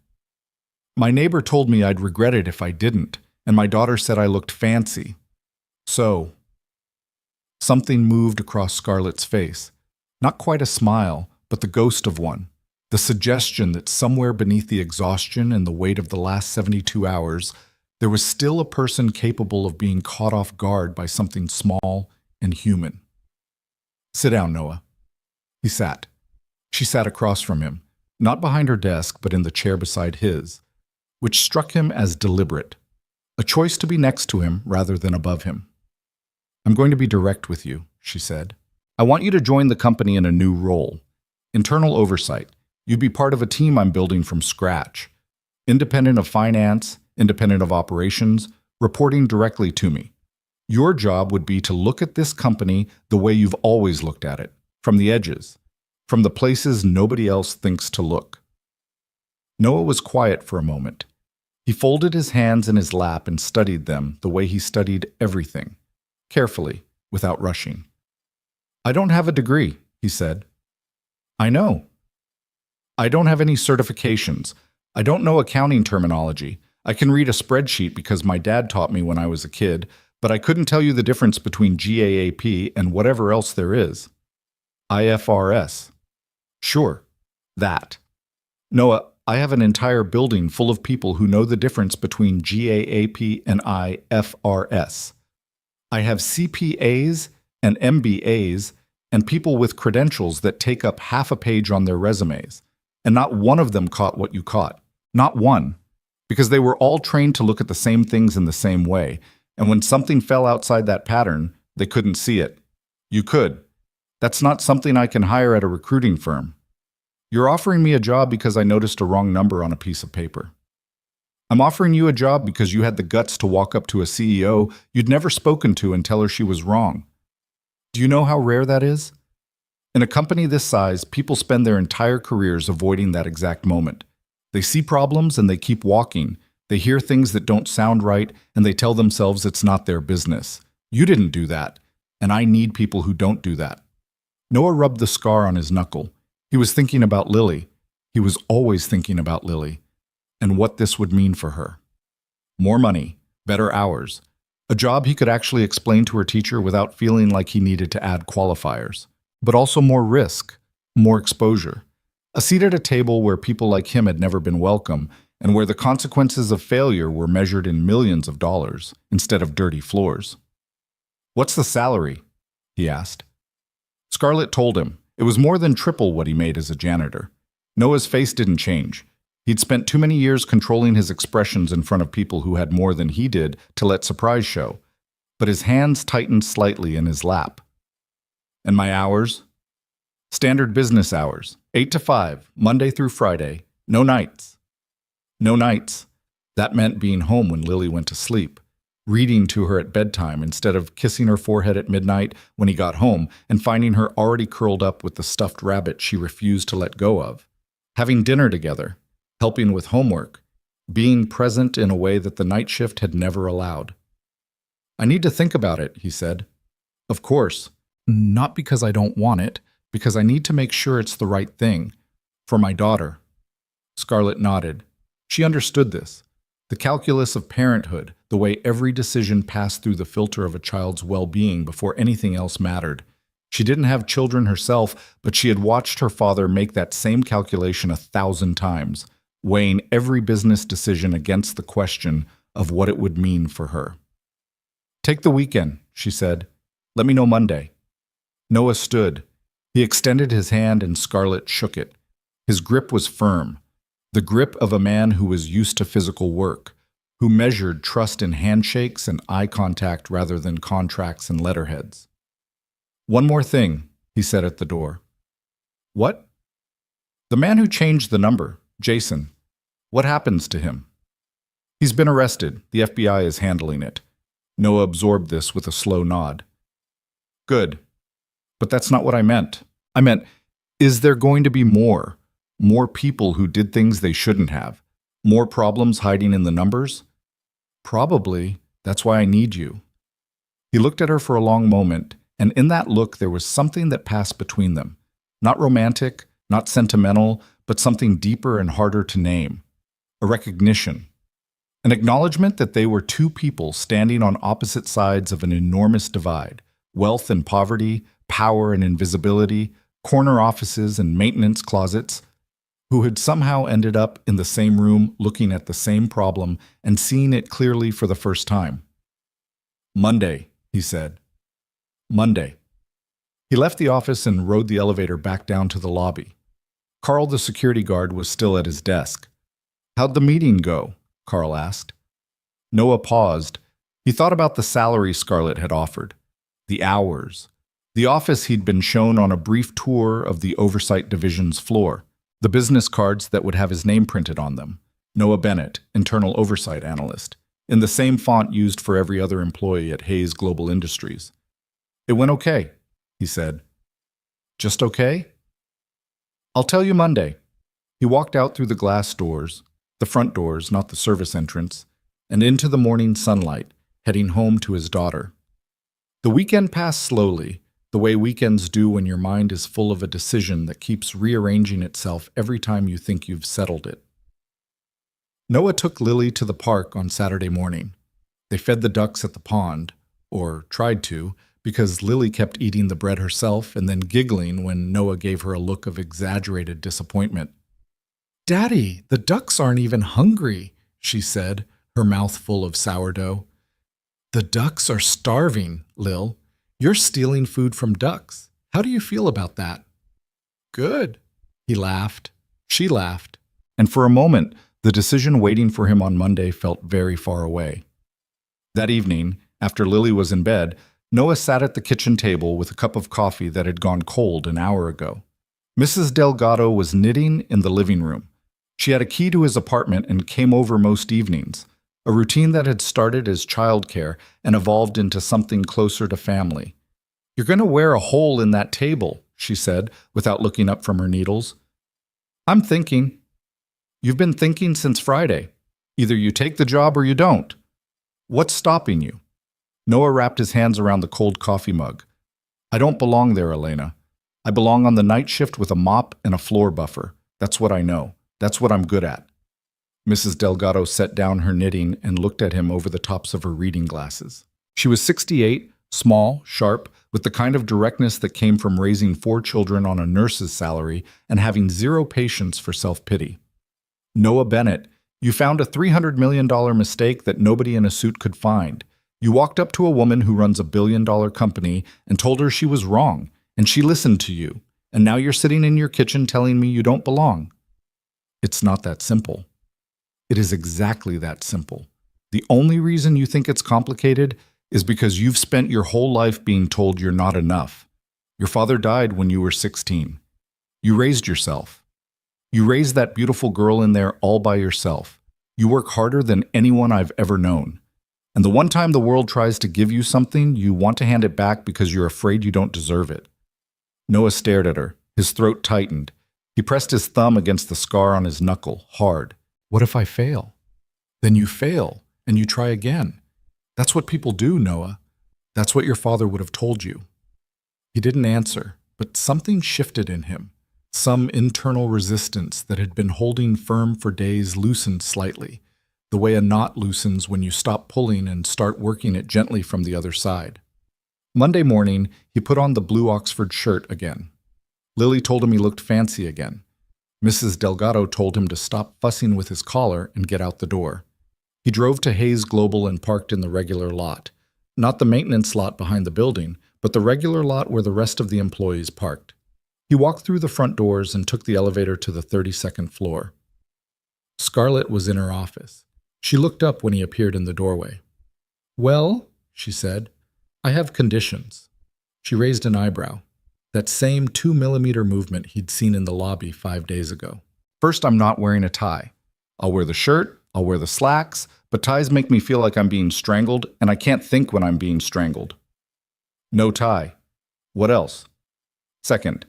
"My neighbor told me I'd regret it if I didn't, And my daughter said I looked fancy. So, something moved across Scarlett's face. Not quite a smile, but the ghost of one. The suggestion that somewhere beneath the exhaustion and the weight of the last 72 hours, there was still a person capable of being caught off guard by something small and human. "Sit down, Noah." He sat. She sat across from him, not behind her desk, but in the chair beside his, which struck him as deliberate, a choice to be next to him rather than above him. "I'm going to be direct with you," she said. "I want you to join the company in a new role. Internal oversight. You'd be part of a team I'm building from scratch. Independent of finance, independent of operations, reporting directly to me. Your job would be to look at this company the way you've always looked at it, from the edges, from the places nobody else thinks to look." Noah was quiet for a moment. He folded his hands in his lap and studied them the way he studied everything, carefully, without rushing. "I don't have a degree," he said. "I know. I don't have any certifications. I don't know accounting terminology. I can read a spreadsheet because my dad taught me when I was a kid, but I couldn't tell you the difference between GAAP and whatever else there is. IFRS. Sure, that. Noah, I have an entire building full of people who know the difference between GAAP and IFRS. I have CPAs and MBAs and people with credentials that take up half a page on their resumes, and not one of them caught what you caught. Not one. Because they were all trained to look at the same things in the same way, and when something fell outside that pattern, they couldn't see it. You could. That's not something I can hire at a recruiting firm. You're offering me a job because I noticed a wrong number on a piece of paper. I'm offering you a job because you had the guts to walk up to a CEO you'd never spoken to and tell her she was wrong. Do you know how rare that is? In a company this size, people spend their entire careers avoiding that exact moment. They see problems and they keep walking. They hear things that don't sound right and they tell themselves it's not their business. You didn't do that, and I need people who don't do that. Noah rubbed the scar on his knuckle. He was thinking about Lily. He was always thinking about Lily, and what this would mean for her. More money, better hours, a job he could actually explain to her teacher without feeling like he needed to add qualifiers, but also more risk, more exposure. A seat at a table where people like him had never been welcome, and where the consequences of failure were measured in millions of dollars instead of dirty floors. "What's the salary?" he asked. Scarlett told him. It was more than triple what he made as a janitor. Noah's face didn't change. He'd spent too many years controlling his expressions in front of people who had more than he did to let surprise show, but his hands tightened slightly in his lap. "And my hours?" "Standard business hours, 8 to 5, Monday through Friday, no nights." No nights. That meant being home when Lily went to sleep, reading to her at bedtime instead of kissing her forehead at midnight when he got home and finding her already curled up with the stuffed rabbit she refused to let go of, having dinner together, helping with homework, being present in a way that the night shift had never allowed. "I need to think about it," he said. "Of course. Not because I don't want it, because I need to make sure it's the right thing. For my daughter." Scarlett nodded. She understood this. The calculus of parenthood, the way every decision passed through the filter of a child's well-being before anything else mattered. She didn't have children herself, but she had watched her father make that same calculation 1,000 times, weighing every business decision against the question of what it would mean for her. "Take the weekend," she said. "Let me know Monday." Noah stood. He extended his hand and Scarlett shook it. His grip was firm. The grip of a man who was used to physical work, who measured trust in handshakes and eye contact rather than contracts and letterheads. "One more thing," he said at the door. "What?" "The man who changed the number, Jason. What happens to him?" "He's been arrested. The FBI is handling it." Noah absorbed this with a slow nod. "Good. But that's not what I meant. I meant, is there going to be more? More people who did things they shouldn't have? More problems hiding in the numbers?" "Probably. That's why I need you." He looked at her for a long moment, and in that look there was something that passed between them. Not romantic, not sentimental, but something deeper and harder to name. A recognition. An acknowledgement that they were two people standing on opposite sides of an enormous divide: wealth and poverty, power and invisibility, corner offices and maintenance closets, who had somehow ended up in the same room looking at the same problem and seeing it clearly for the first time. "Monday," he said. "Monday." He left the office and rode the elevator back down to the lobby. Carl, the security guard, was still at his desk. "How'd the meeting go?" Carl asked. Noah paused. He thought about the salary Scarlett had offered, the hours, the office he'd been shown on a brief tour of the oversight division's floor, the business cards that would have his name printed on them: Noah Bennett, internal oversight analyst, in the same font used for every other employee at Hayes Global Industries. "It went okay," he said. "Just okay?" "I'll tell you Monday." He walked out through the glass doors, the front doors, not the service entrance, and into the morning sunlight, heading home to his daughter. The weekend passed slowly, the way weekends do when your mind is full of a decision that keeps rearranging itself every time you think you've settled it. Noah took Lily to the park on Saturday morning. They fed the ducks at the pond, or tried to, because Lily kept eating the bread herself and then giggling when Noah gave her a look of exaggerated disappointment. "Daddy, the ducks aren't even hungry," she said, her mouth full of sourdough. "The ducks are starving, Lil. You're stealing food from ducks. How do you feel about that?" "Good." He laughed. She laughed. And for a moment, the decision waiting for him on Monday felt very far away. That evening, after Lily was in bed, Noah sat at the kitchen table with a cup of coffee that had gone cold an hour ago. Mrs. Delgado was knitting in the living room. She had a key to his apartment and came over most evenings, a routine that had started as childcare and evolved into something closer to family. "You're going to wear a hole in that table," she said, without looking up from her needles. "I'm thinking." "You've been thinking since Friday. Either you take the job or you don't. What's stopping you?" Noah wrapped his hands around the cold coffee mug. "I don't belong there, Elena. I belong on the night shift with a mop and a floor buffer. That's what I know. That's what I'm good at." Mrs. Delgado set down her knitting and looked at him over the tops of her reading glasses. She was 68, small, sharp, with the kind of directness that came from raising 4 children on a nurse's salary and having zero patience for self-pity. "Noah Bennett, you found a $300 million mistake that nobody in a suit could find. You walked up to a woman who runs a billion-dollar company and told her she was wrong, and she listened to you, and now you're sitting in your kitchen telling me you don't belong." It's not that simple. It is exactly that simple. The only reason you think it's complicated is because you've spent your whole life being told you're not enough. Your father died when you were 16. You raised yourself. You raised that beautiful girl in there all by yourself. You work harder than anyone I've ever known. And the one time the world tries to give you something, you want to hand it back because you're afraid you don't deserve it. Noah stared at her. His throat tightened. He pressed his thumb against the scar on his knuckle, hard. "What if I fail?" "Then you fail, and you try again. That's what people do, Noah. That's what your father would have told you." He didn't answer, but something shifted in him. Some internal resistance that had been holding firm for days loosened slightly, the way a knot loosens when you stop pulling and start working it gently from the other side. Monday morning, he put on the blue Oxford shirt again. Lily told him he looked fancy again. Mrs. Delgado told him to stop fussing with his collar and get out the door. He drove to Hayes Global and parked in the regular lot. Not the maintenance lot behind the building, but the regular lot where the rest of the employees parked. He walked through the front doors and took the elevator to the 32nd floor. Scarlett was in her office. She looked up when he appeared in the doorway. "Well," she said, "I have conditions." She raised an eyebrow. That same 2-millimeter movement he'd seen in the lobby 5 days ago. "First, I'm not wearing a tie. I'll wear the shirt, I'll wear the slacks, but ties make me feel like I'm being strangled, and I can't think when I'm being strangled." "No tie. What else?" "Second,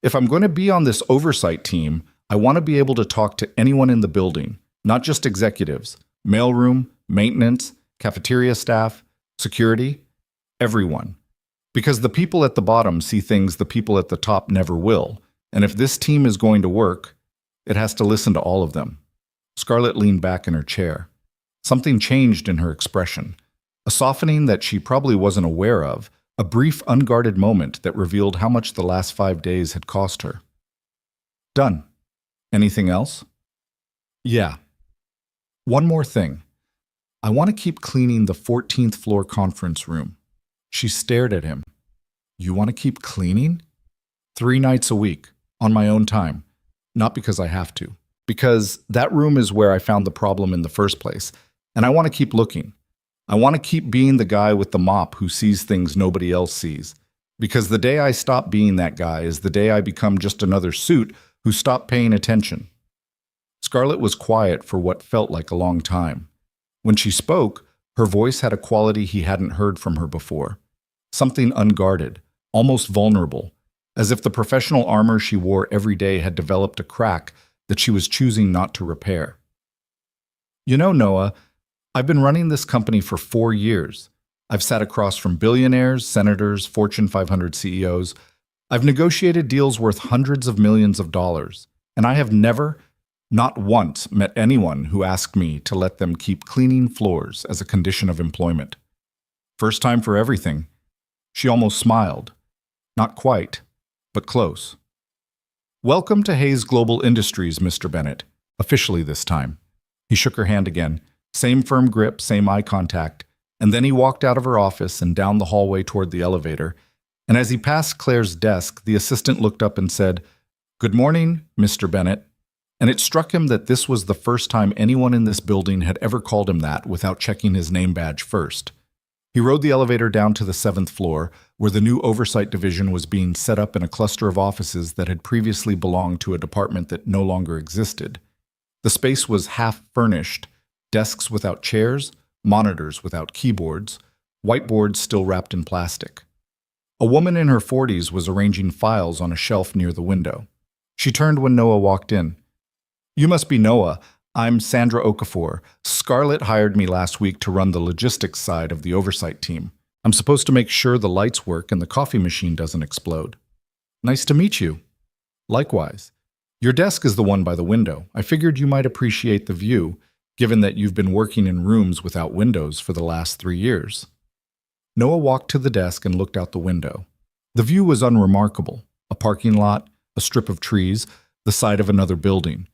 if I'm going to be on this oversight team, I want to be able to talk to anyone in the building, not just executives, mailroom, maintenance, cafeteria staff, security, everyone. Because the people at the bottom see things the people at the top never will, and if this team is going to work, it has to listen to all of them." Scarlett leaned back in her chair. Something changed in her expression, a softening that she probably wasn't aware of, a brief, unguarded moment that revealed how much the last 5 days had cost her. Done. Anything else? Yeah. One more thing. I want to keep cleaning the 14th floor conference room. She stared at him. You want to keep cleaning? 3 nights a week, on my own time. Not because I have to. Because that room is where I found the problem in the first place, and I want to keep looking. I want to keep being the guy with the mop who sees things nobody else sees. Because the day I stop being that guy is the day I become just another suit who stopped paying attention. Scarlett was quiet for what felt like a long time. When she spoke, her voice had a quality he hadn't heard from her before. Something unguarded, almost vulnerable, as if the professional armor she wore every day had developed a crack that she was choosing not to repair. You know, Noah, I've been running this company for 4 years. I've sat across from billionaires, senators, Fortune 500 CEOs. I've negotiated deals worth hundreds of millions of dollars, and I have never, not once, met anyone who asked me to let them keep cleaning floors as a condition of employment. First time for everything. She almost smiled. Not quite, but close. Welcome to Hayes Global Industries, Mr. Bennett, officially this time. He shook her hand again, same firm grip, same eye contact, and then he walked out of her office and down the hallway toward the elevator, and as he passed Claire's desk, the assistant looked up and said, "Good morning, Mr. Bennett," and it struck him that this was the first time anyone in this building had ever called him that without checking his name badge first. He rode the elevator down to the 7th floor, where the new oversight division was being set up in a cluster of offices that had previously belonged to a department that no longer existed. The space was half-furnished, desks without chairs, monitors without keyboards, whiteboards still wrapped in plastic. A woman in her 40s was arranging files on a shelf near the window. She turned when Noah walked in. "You must be Noah. I'm Sandra Okafor. Scarlett hired me last week to run the logistics side of the oversight team. I'm supposed to make sure the lights work and the coffee machine doesn't explode." "Nice to meet you." "Likewise. Your desk is the one by the window. I figured you might appreciate the view, given that you've been working in rooms without windows for the last 3 years. Noah walked to the desk and looked out the window. The view was unremarkable. A parking lot, a strip of trees, the side of another building.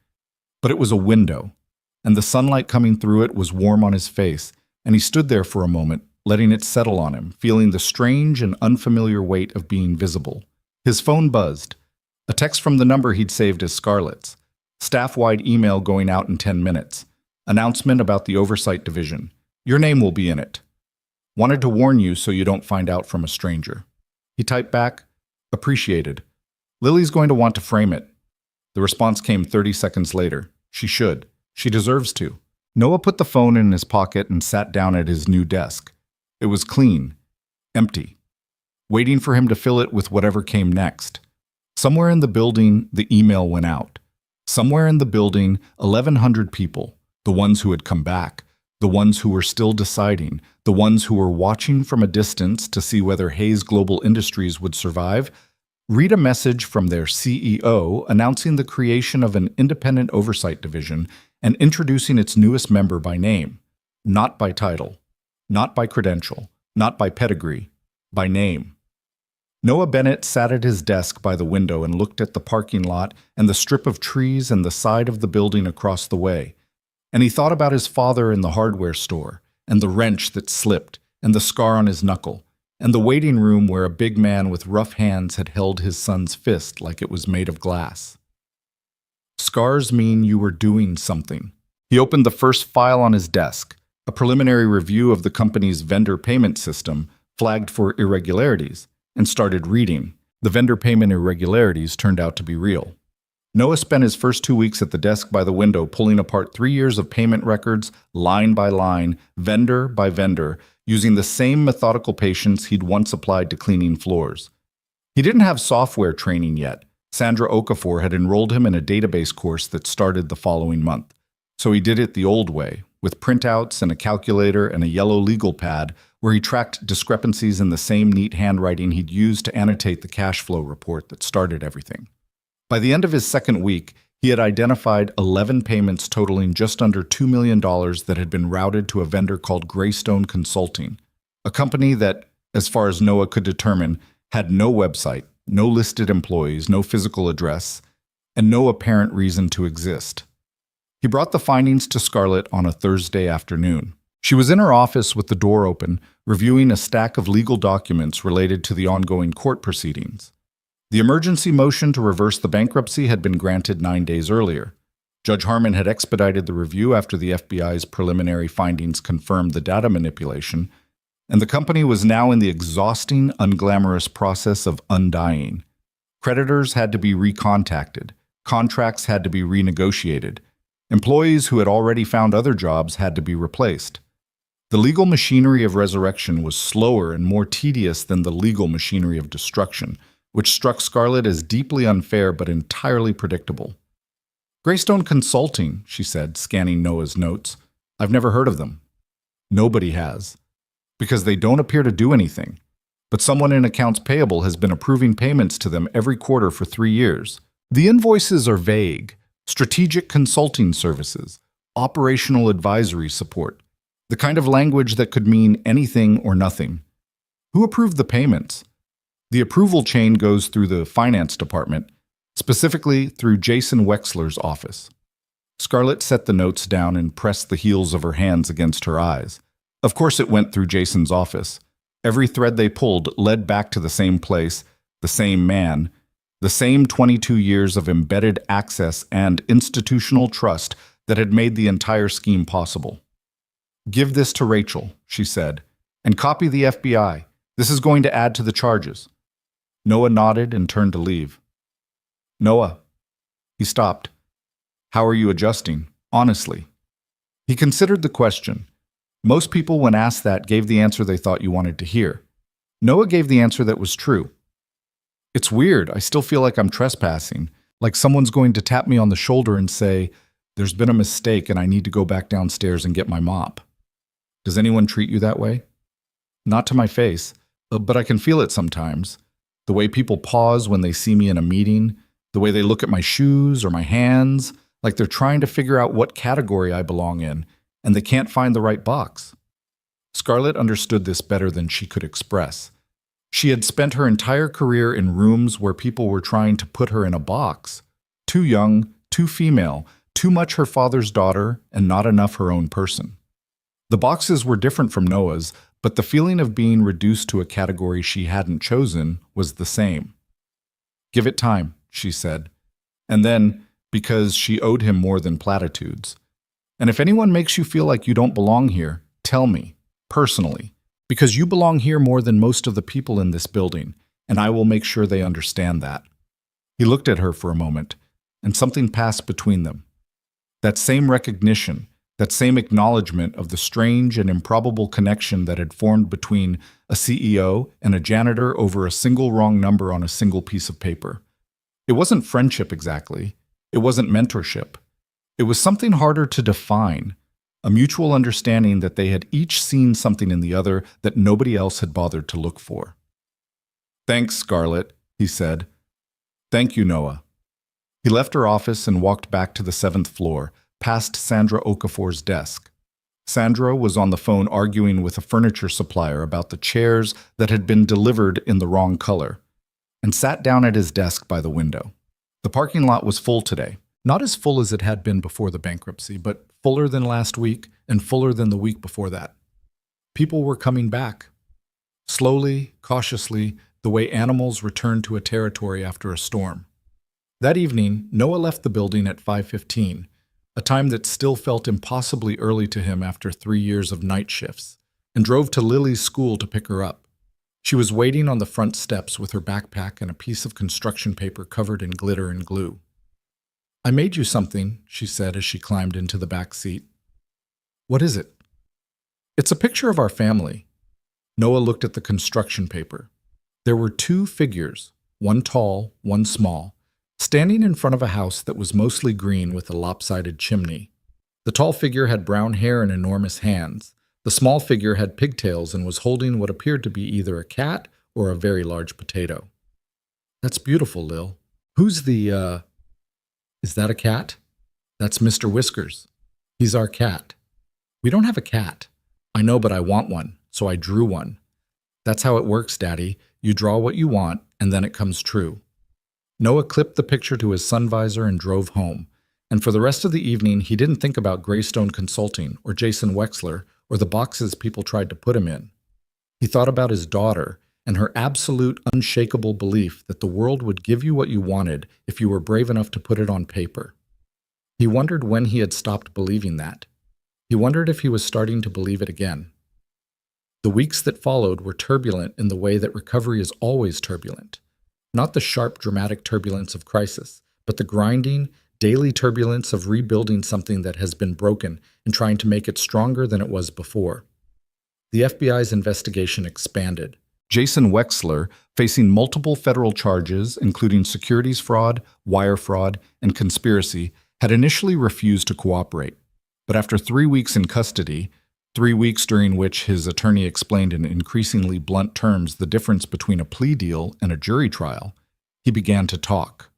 But it was a window, and the sunlight coming through it was warm on his face, and he stood there for a moment, letting it settle on him, feeling the strange and unfamiliar weight of being visible. His phone buzzed. A text from the number he'd saved as Scarlett's. Staff-wide email going out in 10 minutes. Announcement about the oversight division. Your name will be in it. Wanted to warn you so you don't find out from a stranger. He typed back, "Appreciated. Lily's going to want to frame it." The response came 30 seconds later. She should. She deserves to. Noah put the phone in his pocket and sat down at his new desk. It was clean, empty, waiting for him to fill it with whatever came next. Somewhere in the building, the email went out. Somewhere in the building, 1,100 people, the ones who had come back, the ones who were still deciding, the ones who were watching from a distance to see whether Hayes Global Industries would survive, read a message from their CEO announcing the creation of an independent oversight division and introducing its newest member by name, not by title, not by credential, not by pedigree, by name. Noah Bennett sat at his desk by the window and looked at the parking lot and the strip of trees and the side of the building across the way. And he thought about his father in the hardware store, and the wrench that slipped, and the scar on his knuckle, and the waiting room where a big man with rough hands had held his son's fist like it was made of glass. Scars mean you were doing something. He opened the first file on his desk, a preliminary review of the company's vendor payment system flagged for irregularities, and started reading. The vendor payment irregularities turned out to be real. Noah spent his first 2 weeks at the desk by the window pulling apart 3 years of payment records, line by line, vendor by vendor, using the same methodical patience he'd once applied to cleaning floors. He didn't have software training yet. Sandra Okafor had enrolled him in a database course that started the following month. So he did it the old way, with printouts and a calculator and a yellow legal pad where he tracked discrepancies in the same neat handwriting he'd used to annotate the cash flow report that started everything. By the end of his second week, He had identified 11 payments totaling just under $2 million that had been routed to a vendor called Greystone Consulting, a company that, as far as Noah could determine, had no website, no listed employees, no physical address, and no apparent reason to exist. He brought the findings to Scarlett on a Thursday afternoon. She was in her office with the door open, reviewing a stack of legal documents related to the ongoing court proceedings. The emergency motion to reverse the bankruptcy had been granted 9 days earlier. Judge Harmon had expedited the review after the FBI's preliminary findings confirmed the data manipulation, and the company was now in the exhausting, unglamorous process of undying. Creditors had to be recontacted. Contracts had to be renegotiated. Employees who had already found other jobs had to be replaced. The legal machinery of resurrection was slower and more tedious than the legal machinery of destruction, which struck Scarlett as deeply unfair but entirely predictable. Greystone Consulting, she said, scanning Noah's notes. I've never heard of them. Nobody has. Because they don't appear to do anything. But someone in accounts payable has been approving payments to them every quarter for 3 years. The invoices are vague. Strategic consulting services, operational advisory support, the kind of language that could mean anything or nothing. Who approved the payments? The approval chain goes through the finance department, specifically through Jason Wexler's office. Scarlett set the notes down and pressed the heels of her hands against her eyes. Of course it went through Jason's office. Every thread they pulled led back to the same place, the same man, the same 22 years of embedded access and institutional trust that had made the entire scheme possible. Give this to Rachel, she said, and copy the FBI. This is going to add to the charges. Noah nodded and turned to leave. Noah. He stopped. How are you adjusting? Honestly. He considered the question. Most people, when asked that, gave the answer they thought you wanted to hear. Noah gave the answer that was true. It's weird. I still feel like I'm trespassing, like someone's going to tap me on the shoulder and say, there's been a mistake and I need to go back downstairs and get my mop. Does anyone treat you that way? Not to my face, but I can feel it sometimes. The way people pause when they see me in a meeting, the way they look at my shoes or my hands, like they're trying to figure out what category I belong in, and they can't find the right box. Scarlett understood this better than she could express. She had spent her entire career in rooms where people were trying to put her in a box. Too young, too female, too much her father's daughter, and not enough her own person. The boxes were different from Noah's, but the feeling of being reduced to a category she hadn't chosen was the same. Give it time, she said. And then, because she owed him more than platitudes. And if anyone makes you feel like you don't belong here, tell me, personally, because you belong here more than most of the people in this building, and I will make sure they understand that. He looked at her for a moment, and something passed between them. That same recognition, that same acknowledgement of the strange and improbable connection that had formed between a CEO and a janitor over a single wrong number on a single piece of paper. It wasn't friendship exactly. It wasn't mentorship. It was something harder to define, a mutual understanding that they had each seen something in the other that nobody else had bothered to look for. Thanks, Scarlett, he said. Thank you, Noah. He left her office and walked back to the 7th floor, past Sandra Okafor's desk. Sandra was on the phone arguing with a furniture supplier about the chairs that had been delivered in the wrong color, and sat down at his desk by the window. The parking lot was full today. Not as full as it had been before the bankruptcy, but fuller than last week and fuller than the week before that. People were coming back. Slowly, cautiously, the way animals return to a territory after a storm. That evening, Noah left the building at 5:15, a time that still felt impossibly early to him after 3 years of night shifts, and drove to Lily's school to pick her up. She was waiting on the front steps with her backpack and a piece of construction paper covered in glitter and glue. I made you something, she said as she climbed into the back seat. What is it? It's a picture of our family. Noah looked at the construction paper. There were 2 figures, one tall, one small, standing in front of a house that was mostly green with a lopsided chimney. The tall figure had brown hair and enormous hands. The small figure had pigtails and was holding what appeared to be either a cat or a very large potato. That's beautiful, Lil. Who's the, Is that a cat? That's Mr. Whiskers. He's our cat. We don't have a cat. I know, but I want one, so I drew one. That's how it works, Daddy. You draw what you want, and then it comes true. Noah clipped the picture to his sun visor and drove home. And for the rest of the evening, he didn't think about Greystone Consulting or Jason Wexler or the boxes people tried to put him in. He thought about his daughter and her absolute, unshakable belief that the world would give you what you wanted if you were brave enough to put it on paper. He wondered when he had stopped believing that. He wondered if he was starting to believe it again. The weeks that followed were turbulent in the way that recovery is always turbulent. Not the sharp, dramatic turbulence of crisis, but the grinding, daily turbulence of rebuilding something that has been broken and trying to make it stronger than it was before. The FBI's investigation expanded. Jason Wexler, facing multiple federal charges, including securities fraud, wire fraud, and conspiracy, had initially refused to cooperate. But after 3 weeks in custody, 3 weeks during which his attorney explained in increasingly blunt terms the difference between a plea deal and a jury trial, he began to talk.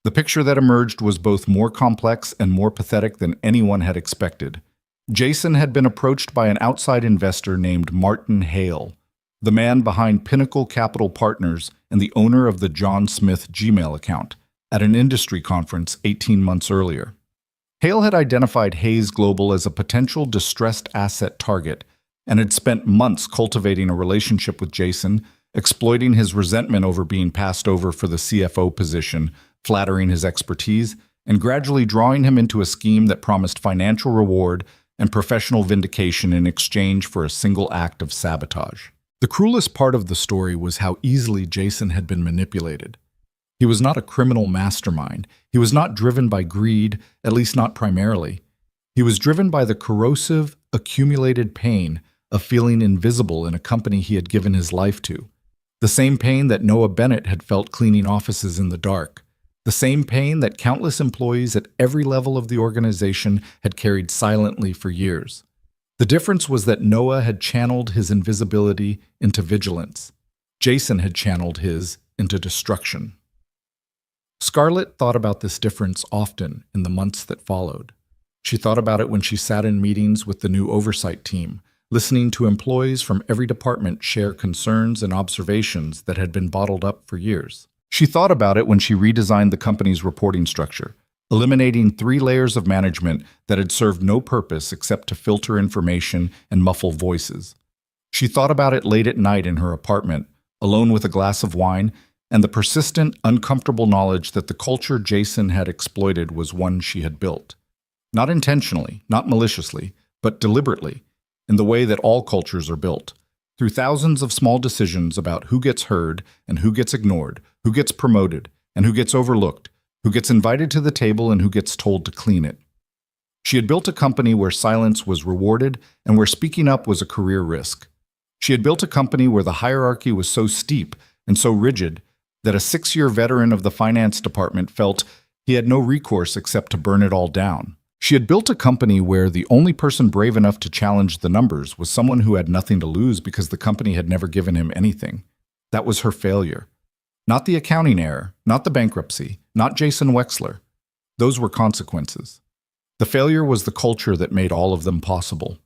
The picture that emerged was both more complex and more pathetic than anyone had expected. Jason had been approached by an outside investor named Martin Hale, the man behind Pinnacle Capital Partners and the owner of the John Smith Gmail account, at an industry conference 18 months earlier. Hale had identified Hayes Global as a potential distressed asset target and had spent months cultivating a relationship with Jason, exploiting his resentment over being passed over for the CFO position, flattering his expertise, and gradually drawing him into a scheme that promised financial reward and professional vindication in exchange for a single act of sabotage. The cruelest part of the story was how easily Jason had been manipulated. He was not a criminal mastermind. He was not driven by greed, at least not primarily. He was driven by the corrosive, accumulated pain of feeling invisible in a company he had given his life to. The same pain that Noah Bennett had felt cleaning offices in the dark. The same pain that countless employees at every level of the organization had carried silently for years. The difference was that Noah had channeled his invisibility into vigilance. Jason had channeled his into destruction. Scarlett thought about this difference often in the months that followed. She thought about it when she sat in meetings with the new oversight team, listening to employees from every department share concerns and observations that had been bottled up for years. She thought about it when she redesigned the company's reporting structure, eliminating 3 layers of management that had served no purpose except to filter information and muffle voices. She thought about it late at night in her apartment, alone with a glass of wine, and the persistent, uncomfortable knowledge that the culture Jason had exploited was one she had built. Not intentionally, not maliciously, but deliberately, in the way that all cultures are built, through thousands of small decisions about who gets heard and who gets ignored, who gets promoted and who gets overlooked, who gets invited to the table and who gets told to clean it. She had built a company where silence was rewarded and where speaking up was a career risk. She had built a company where the hierarchy was so steep and so rigid that a 6-year veteran of the finance department felt he had no recourse except to burn it all down. She had built a company where the only person brave enough to challenge the numbers was someone who had nothing to lose because the company had never given him anything. That was her failure. Not the accounting error, not the bankruptcy, not Jason Wexler. Those were consequences. The failure was the culture that made all of them possible.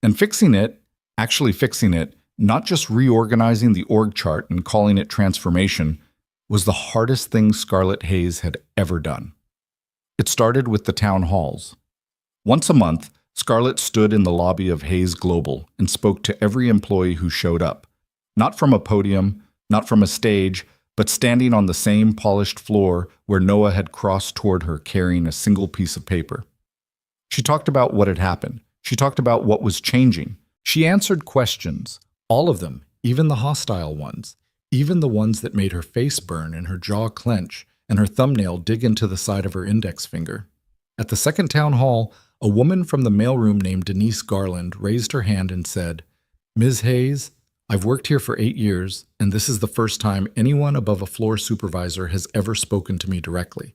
And fixing it, actually fixing it, not just reorganizing the org chart and calling it transformation, was the hardest thing Scarlett Hayes had ever done. It started with the town halls. Once a month, Scarlett stood in the lobby of Hayes Global and spoke to every employee who showed up, not from a podium, not from a stage, but standing on the same polished floor where Noah had crossed toward her carrying a single piece of paper. She talked about what had happened. She talked about what was changing. She answered questions, all of them, even the hostile ones, even the ones that made her face burn and her jaw clench and her thumbnail dig into the side of her index finger. At the second town hall, a woman from the mailroom named Denise Garland raised her hand and said, "Ms. Hayes, I've worked here for 8 years, and this is the first time anyone above a floor supervisor has ever spoken to me directly.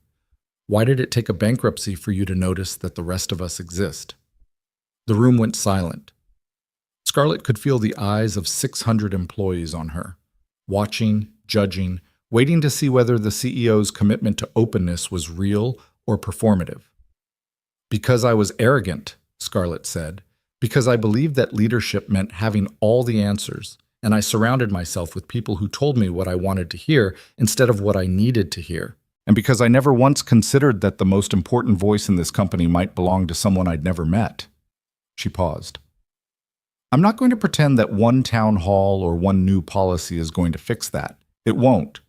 Why did it take a bankruptcy for you to notice that the rest of us exist?" The room went silent. Scarlett could feel the eyes of 600 employees on her, watching, judging, waiting to see whether the CEO's commitment to openness was real or performative. Because I was arrogant, Scarlett said, because I believed that leadership meant having all the answers, and I surrounded myself with people who told me what I wanted to hear instead of what I needed to hear. And because I never once considered that the most important voice in this company might belong to someone I'd never met. She paused. I'm not going to pretend that one town hall or one new policy is going to fix that. It won't.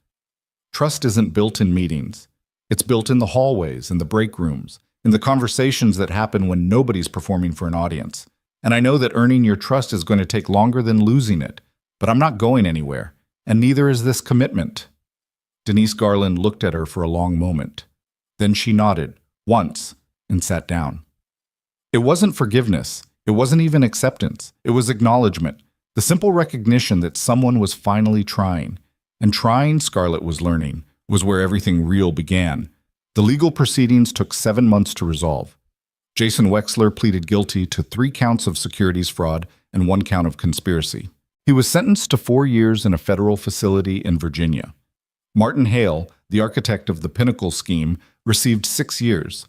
Trust isn't built in meetings. It's built in the hallways, in the break rooms, in the conversations that happen when nobody's performing for an audience. And I know that earning your trust is going to take longer than losing it, but I'm not going anywhere, and neither is this commitment. Denise Garland looked at her for a long moment. Then she nodded, once, and sat down. It wasn't forgiveness. It wasn't even acceptance. It was acknowledgement, the simple recognition that someone was finally trying. And trying, Scarlett was learning, was where everything real began. The legal proceedings took 7 months to resolve. Jason Wexler pleaded guilty to 3 counts of securities fraud and 1 count of conspiracy. He was sentenced to 4 years in a federal facility in Virginia. Martin Hale, the architect of the Pinnacle scheme, received 6 years.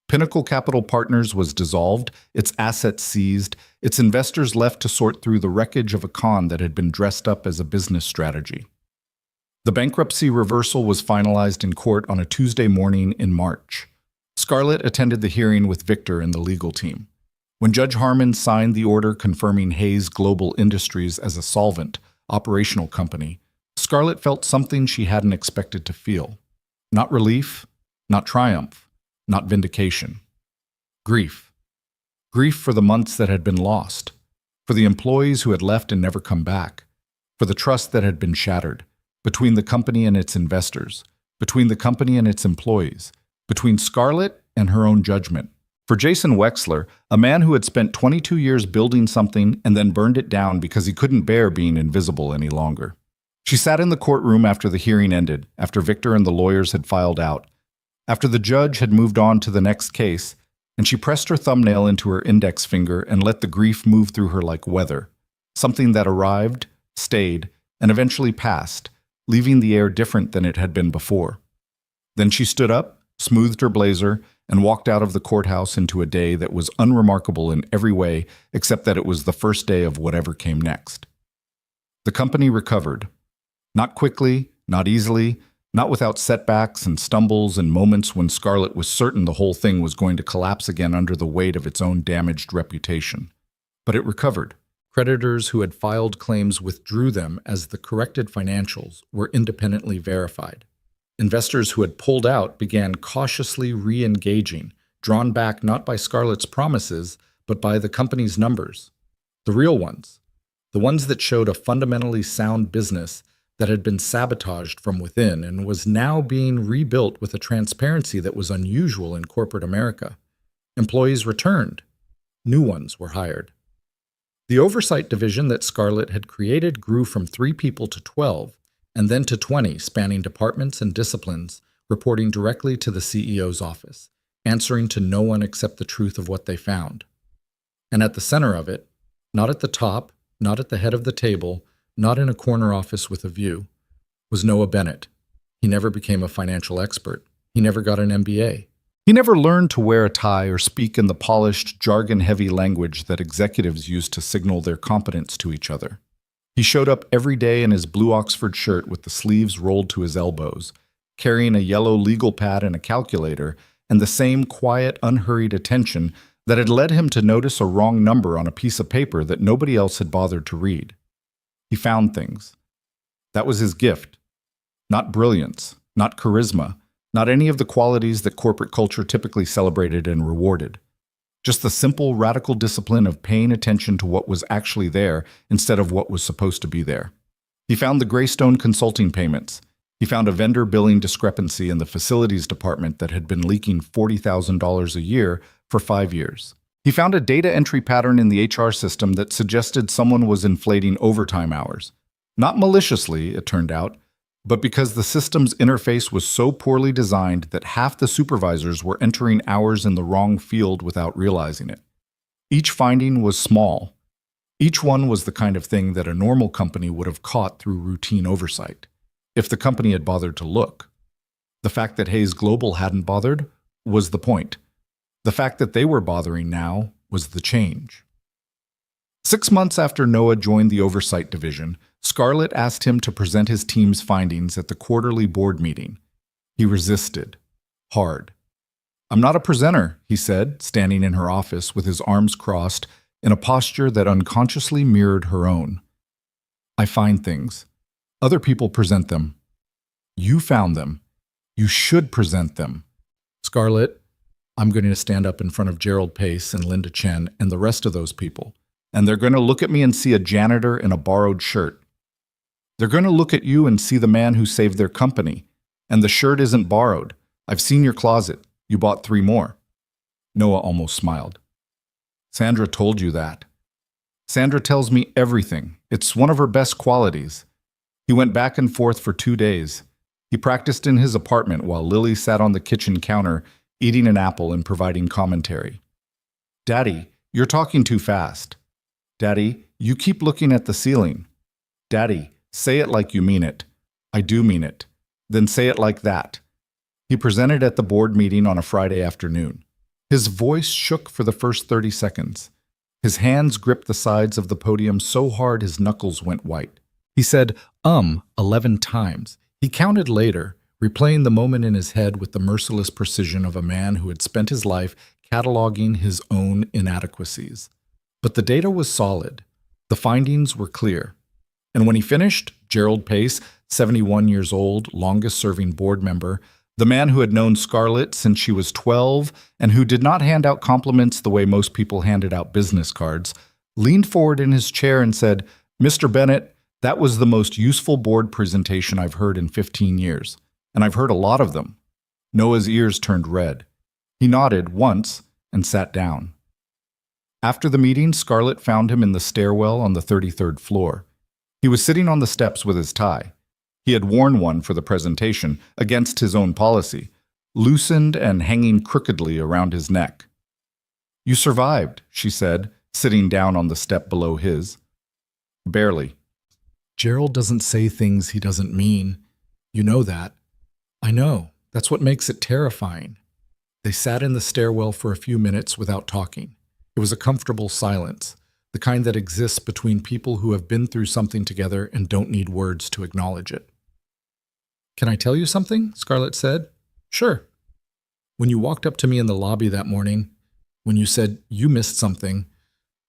Pinnacle Capital Partners was dissolved, its assets seized, its investors left to sort through the wreckage of a con that had been dressed up as a business strategy. The bankruptcy reversal was finalized in court on a Tuesday morning in March. Scarlett attended the hearing with Victor and the legal team. When Judge Harmon signed the order confirming Hayes Global Industries as a solvent, operational company, Scarlett felt something she hadn't expected to feel. Not relief, not triumph, not vindication. Grief. Grief for the months that had been lost, for the employees who had left and never come back, for the trust that had been shattered, between the company and its investors, between the company and its employees, between Scarlett and her own judgment. For Jason Wexler, a man who had spent 22 years building something and then burned it down because he couldn't bear being invisible any longer. She sat in the courtroom after the hearing ended, after Victor and the lawyers had filed out, after the judge had moved on to the next case, and she pressed her thumbnail into her index finger and let the grief move through her like weather, something that arrived, stayed, and eventually passed, leaving the air different than it had been before. Then she stood up, smoothed her blazer, and walked out of the courthouse into a day that was unremarkable in every way except that it was the first day of whatever came next. The company recovered. Not quickly, not easily, not without setbacks and stumbles and moments when Scarlett was certain the whole thing was going to collapse again under the weight of its own damaged reputation. But it recovered. Creditors who had filed claims withdrew them as the corrected financials were independently verified. Investors who had pulled out began cautiously re-engaging, drawn back not by Scarlett's promises, but by the company's numbers. The real ones. The ones that showed a fundamentally sound business that had been sabotaged from within and was now being rebuilt with a transparency that was unusual in corporate America. Employees returned. New ones were hired. The oversight division that Scarlett had created grew from 3 people to 12, and then to 20, spanning departments and disciplines, reporting directly to the CEO's office, answering to no one except the truth of what they found. And at the center of it, not at the top, not at the head of the table, not in a corner office with a view, was Noah Bennett. He never became a financial expert. He never got an MBA. He never learned to wear a tie or speak in the polished, jargon-heavy language that executives use to signal their competence to each other. He showed up every day in his blue Oxford shirt with the sleeves rolled to his elbows, carrying a yellow legal pad and a calculator, and the same quiet, unhurried attention that had led him to notice a wrong number on a piece of paper that nobody else had bothered to read. He found things. That was his gift. Not brilliance, not charisma, not any of the qualities that corporate culture typically celebrated and rewarded. Just the simple, radical discipline of paying attention to what was actually there instead of what was supposed to be there. He found the Greystone consulting payments. He found a vendor billing discrepancy in the facilities department that had been leaking $40,000 a year for 5 years. He found a data entry pattern in the HR system that suggested someone was inflating overtime hours. Not maliciously, it turned out, but because the system's interface was so poorly designed that half the supervisors were entering hours in the wrong field without realizing it. Each finding was small. Each one was the kind of thing that a normal company would have caught through routine oversight, if the company had bothered to look. The fact that Hayes Global hadn't bothered was the point. The fact that they were bothering now was the change. 6 months after Noah joined the Oversight Division, Scarlett asked him to present his team's findings at the quarterly board meeting. He resisted. Hard. "I'm not a presenter," he said, standing in her office with his arms crossed in a posture that unconsciously mirrored her own. "I find things. Other people present them. You found them. You should present them." "Scarlett, I'm going to stand up in front of Gerald Pace and Linda Chen and the rest of those people, and they're going to look at me and see a janitor in a borrowed shirt. They're going to look at you and see the man who saved their company, and the shirt isn't borrowed. I've seen your closet. You bought 3 more. Noah almost smiled. "Sandra told you that." "Sandra tells me everything. It's one of her best qualities." He went back and forth for 2 days. He practiced in his apartment while Lily sat on the kitchen counter, eating an apple and providing commentary. "Daddy, you're talking too fast. Daddy, you keep looking at the ceiling. Daddy, say it like you mean it." "I do mean it." "Then say it like that." He presented at the board meeting on a Friday afternoon. His voice shook for the first 30 seconds. His hands gripped the sides of the podium so hard his knuckles went white. He said, 11 times. He counted later, replaying the moment in his head with the merciless precision of a man who had spent his life cataloging his own inadequacies. But the data was solid. The findings were clear. And when he finished, Gerald Pace, 71 years old, longest-serving board member, the man who had known Scarlett since she was 12 and who did not hand out compliments the way most people handed out business cards, leaned forward in his chair and said, "Mr. Bennett, that was the most useful board presentation I've heard in 15 years, and I've heard a lot of them." Noah's ears turned red. He nodded once and sat down. After the meeting, Scarlett found him in the stairwell on the 33rd floor. He was sitting on the steps with his tie. He had worn one for the presentation, against his own policy, loosened and hanging crookedly around his neck. "You survived," she said, sitting down on the step below his. "Barely." "Gerald doesn't say things he doesn't mean. You know that." "I know. That's what makes it terrifying." They sat in the stairwell for a few minutes without talking. It was a comfortable silence, the kind that exists between people who have been through something together and don't need words to acknowledge it. "Can I tell you something?" Scarlett said. "Sure." "When you walked up to me in the lobby that morning, when you said you missed something,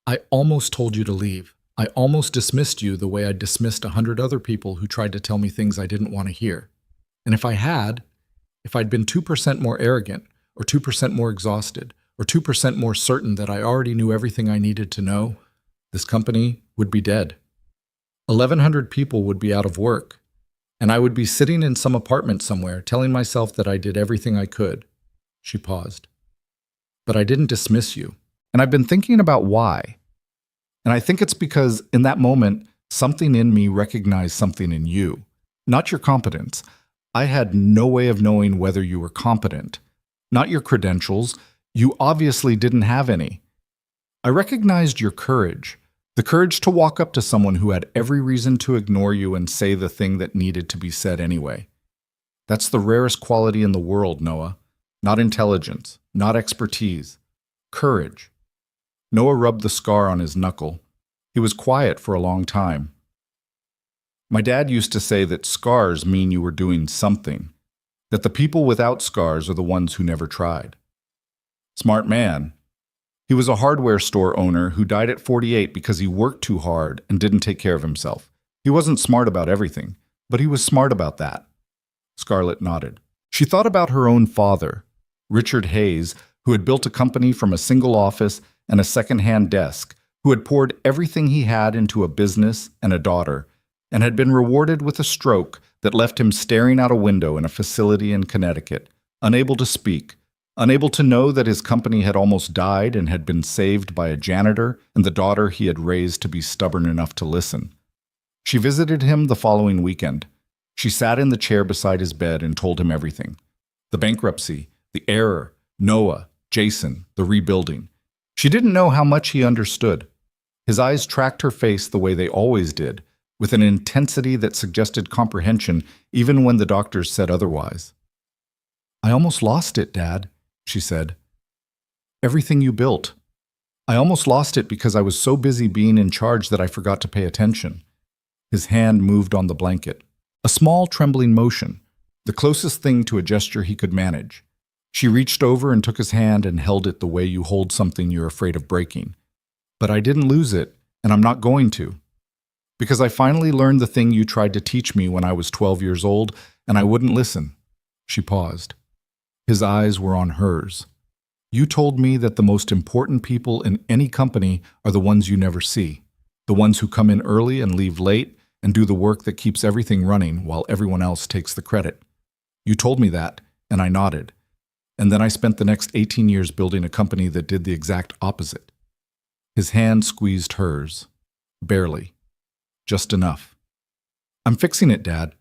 I almost told you to leave. I almost dismissed you the way I dismissed 100 other people who tried to tell me things I didn't want to hear. And if I'd been 2% more arrogant, or 2% more exhausted, or 2% more certain that I already knew everything I needed to know, this company would be dead. 1,100 people would be out of work, and I would be sitting in some apartment somewhere telling myself that I did everything I could." She paused. "But I didn't dismiss you, and I've been thinking about why. And I think it's because in that moment, something in me recognized something in you, not your competence. I had no way of knowing whether you were competent, not your credentials. You obviously didn't have any. I recognized your courage, the courage to walk up to someone who had every reason to ignore you and say the thing that needed to be said anyway. That's the rarest quality in the world, Noah. Not intelligence, not expertise. Courage." Noah rubbed the scar on his knuckle. He was quiet for a long time. "My dad used to say that scars mean you were doing something, that the people without scars are the ones who never tried." Smart man. He was a hardware store owner who died at 48 because he worked too hard and didn't take care of himself. He wasn't smart about everything, but he was smart about that. Scarlett nodded. She thought about her own father, Richard Hayes, who had built a company from a single office and a second-hand desk, who had poured everything he had into a business and a daughter, and had been rewarded with a stroke that left him staring out a window in a facility in Connecticut, unable to speak, unable to know that his company had almost died and had been saved by a janitor and the daughter he had raised to be stubborn enough to listen. She visited him the following weekend. She sat in the chair beside his bed and told him everything. The bankruptcy, the error, Noah, Jason, the rebuilding. She didn't know how much he understood. His eyes tracked her face the way they always did, with an intensity that suggested comprehension even when the doctors said otherwise. "I almost lost it, Dad," she said. Everything you built. I almost lost it because I was so busy being in charge that I forgot to pay attention. His hand moved on the blanket. A small, trembling motion, the closest thing to a gesture he could manage. She reached over and took his hand and held it the way you hold something you're afraid of breaking. But I didn't lose it, and I'm not going to. Because I finally learned the thing you tried to teach me when I was 12 years old, and I wouldn't listen. She paused. His eyes were on hers. You told me that the most important people in any company are the ones you never see, the ones who come in early and leave late and do the work that keeps everything running while everyone else takes the credit. You told me that, and I nodded. And then I spent the next 18 years building a company that did the exact opposite. His hand squeezed hers. Barely. Just enough. I'm fixing it, Dad.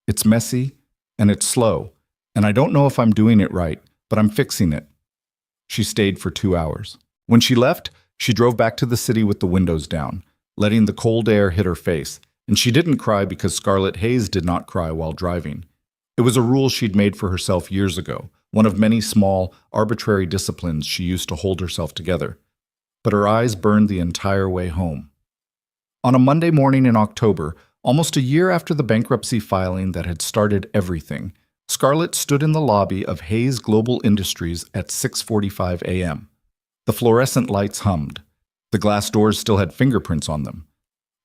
It's messy, and it's slow, and I don't know if I'm doing it right, but I'm fixing it. She stayed for 2 hours. When she left, she drove back to the city with the windows down, letting the cold air hit her face, and she didn't cry because Scarlett Hayes did not cry while driving. It was a rule she'd made for herself years ago, one of many small, arbitrary disciplines she used to hold herself together. But her eyes burned the entire way home. On a Monday morning in October, almost a year after the bankruptcy filing that had started everything, Scarlett stood in the lobby of Hayes Global Industries at 6:45 a.m. The fluorescent lights hummed. The glass doors still had fingerprints on them.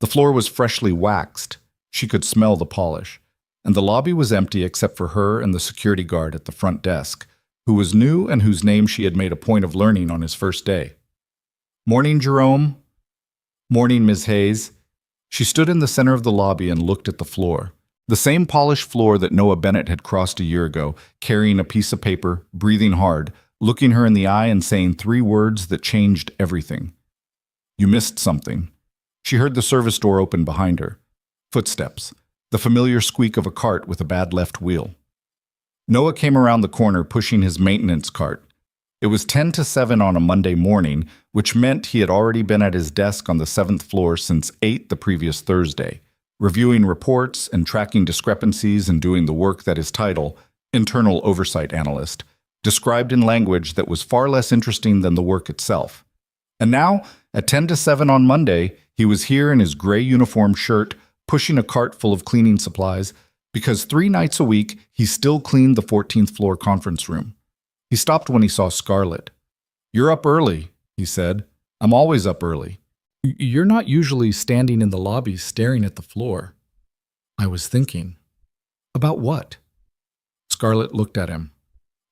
The floor was freshly waxed. She could smell the polish. And the lobby was empty except for her and the security guard at the front desk, who was new and whose name she had made a point of learning on his first day. Morning, Jerome. Morning, Ms. Hayes. She stood in the center of the lobby and looked at the floor. The same polished floor that Noah Bennett had crossed a year ago, carrying a piece of paper, breathing hard, looking her in the eye and saying 3 words that changed everything. You missed something. She heard the service door open behind her. Footsteps. The familiar squeak of a cart with a bad left wheel. Noah came around the corner pushing his maintenance cart. It was 10 to 7 on a Monday morning, which meant he had already been at his desk on the 7th floor since 8 the previous Thursday, reviewing reports and tracking discrepancies and doing the work that his title, Internal Oversight Analyst, described in language that was far less interesting than the work itself. And now, at 10 to 7 on Monday, he was here in his gray uniform shirt, pushing a cart full of cleaning supplies, because 3 nights a week he still cleaned the 14th floor conference room. He stopped when he saw Scarlett. You're up early, he said. I'm always up early. You're not usually standing in the lobby staring at the floor. I was thinking. About what? Scarlett looked at him.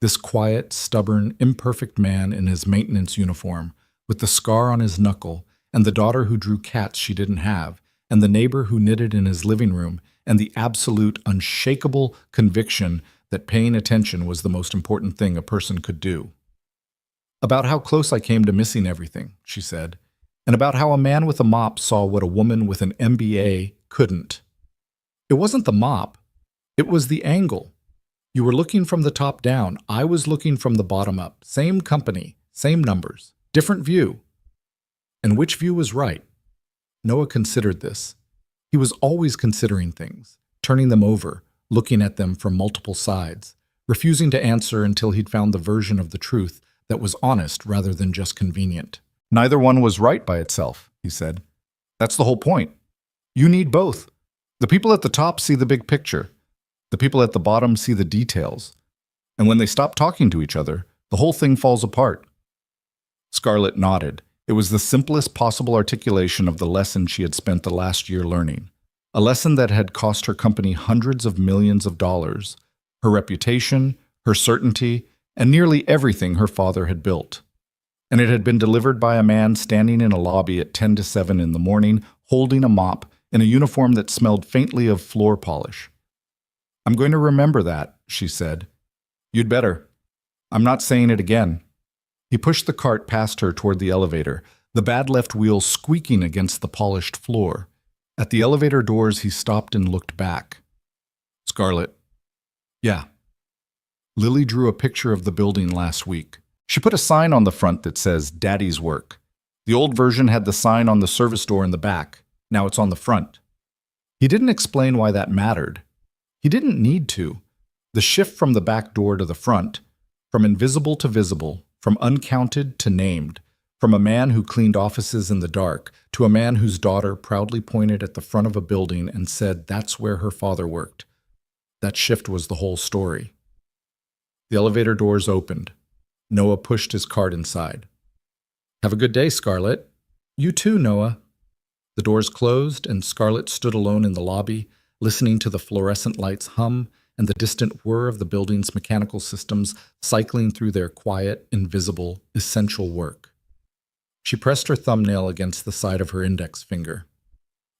This quiet, stubborn, imperfect man in his maintenance uniform, with the scar on his knuckle, and the daughter who drew cats she didn't have, and the neighbor who knitted in his living room, and the absolute, unshakable conviction that paying attention was the most important thing a person could do. About how close I came to missing everything, she said, and about how a man with a mop saw what a woman with an MBA couldn't. It wasn't the mop. It was the angle. You were looking from the top down. I was looking from the bottom up. Same company, same numbers, different view. And which view was right? Noah considered this. He was always considering things, turning them over, looking at them from multiple sides, refusing to answer until he'd found the version of the truth that was honest rather than just convenient. Neither one was right by itself, he said. That's the whole point. You need both. The people at the top see the big picture. The people at the bottom see the details. And when they stop talking to each other, the whole thing falls apart. Scarlett nodded. It was the simplest possible articulation of the lesson she had spent the last year learning. A lesson that had cost her company hundreds of millions of dollars, her reputation, her certainty, and nearly everything her father had built. And it had been delivered by a man standing in a lobby at 10 to 7 in the morning, holding a mop in a uniform that smelled faintly of floor polish. I'm going to remember that, she said. You'd better. I'm not saying it again. He pushed the cart past her toward the elevator, the bad left wheel squeaking against the polished floor. At the elevator doors, he stopped and looked back. Scarlett. Yeah. Lily drew a picture of the building last week. She put a sign on the front that says, Daddy's Work. The old version had the sign on the service door in the back. Now it's on the front. He didn't explain why that mattered. He didn't need to. The shift from the back door to the front, From invisible to visible, from uncounted to named, from a man who cleaned offices in the dark to a man whose daughter proudly pointed at the front of a building and said that's where her father worked. That shift was the whole story. The elevator doors opened. Noah pushed his cart inside. "Have a good day, Scarlett." "You too, Noah." The doors closed, and Scarlett stood alone in the lobby, listening to the fluorescent lights hum and the distant whir of the building's mechanical systems cycling through their quiet, invisible, essential work. She pressed her thumbnail against the side of her index finger.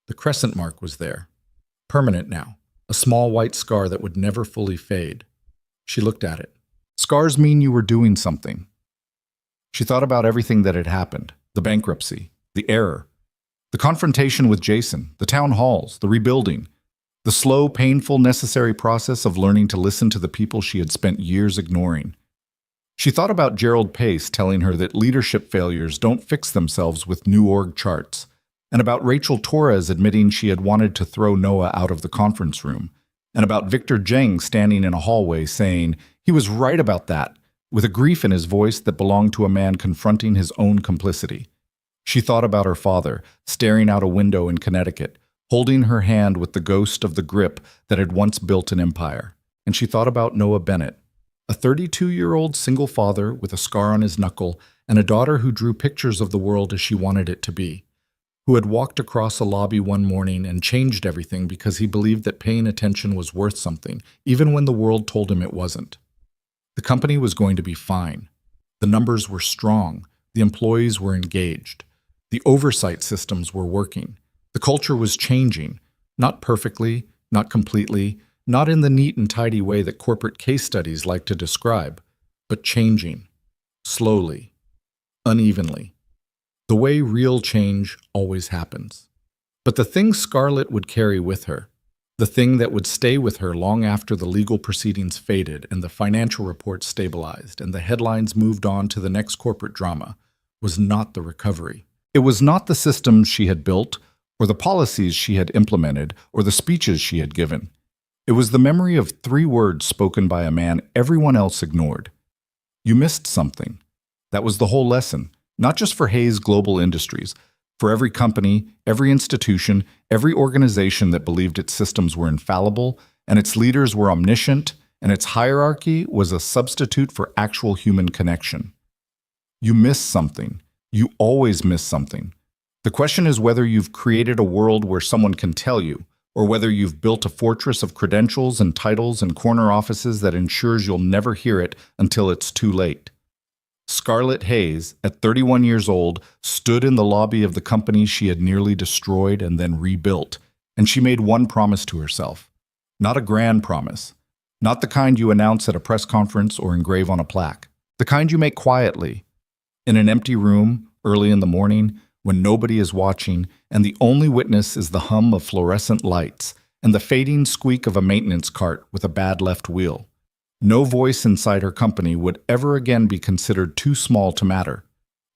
The crescent mark was there, permanent now, a small white scar that would never fully fade. She looked at it. Scars mean you were doing something. She thought about everything that had happened, the bankruptcy, the error, the confrontation with Jason, the town halls, the rebuilding, the slow, painful, necessary process of learning to listen to the people she had spent years ignoring. She thought about Gerald Pace telling her that leadership failures don't fix themselves with new org charts, and about Rachel Torres admitting she had wanted to throw Noah out of the conference room, and about Victor Jeng standing in a hallway saying he was right about that, with a grief in his voice that belonged to a man confronting his own complicity. She thought about her father, staring out a window in Connecticut, holding her hand with the ghost of the grip that had once built an empire. And she thought about Noah Bennett, a 32-year-old single father with a scar on his knuckle and a daughter who drew pictures of the world as she wanted it to be, who had walked across a lobby one morning and changed everything because he believed that paying attention was worth something, even when the world told him it wasn't. The company was going to be fine. The numbers were strong. The employees were engaged. The oversight systems were working. The culture was changing, not perfectly, not completely, not in the neat and tidy way that corporate case studies like to describe, but changing, slowly, unevenly, the way real change always happens. But the thing Scarlett would carry with her, the thing that would stay with her long after the legal proceedings faded and the financial reports stabilized and the headlines moved on to the next corporate drama, was not the recovery. It was not the systems she had built, or the policies she had implemented, or the speeches she had given. It was the memory of 3 words spoken by a man everyone else ignored. You missed something. That was the whole lesson, not just for Hayes Global Industries, for every company, every institution, every organization that believed its systems were infallible, and its leaders were omniscient, and its hierarchy was a substitute for actual human connection. You missed something. You always miss something. The question is whether you've created a world where someone can tell you, or whether you've built a fortress of credentials and titles and corner offices that ensures you'll never hear it until it's too late. Scarlett Hayes, at 31 years old, stood in the lobby of the company she had nearly destroyed and then rebuilt, and she made one promise to herself. Not a grand promise. Not the kind you announce at a press conference or engrave on a plaque. The kind you make quietly, in an empty room, early in the morning, when nobody is watching, and the only witness is the hum of fluorescent lights and the fading squeak of a maintenance cart with a bad left wheel. No voice inside her company would ever again be considered too small to matter.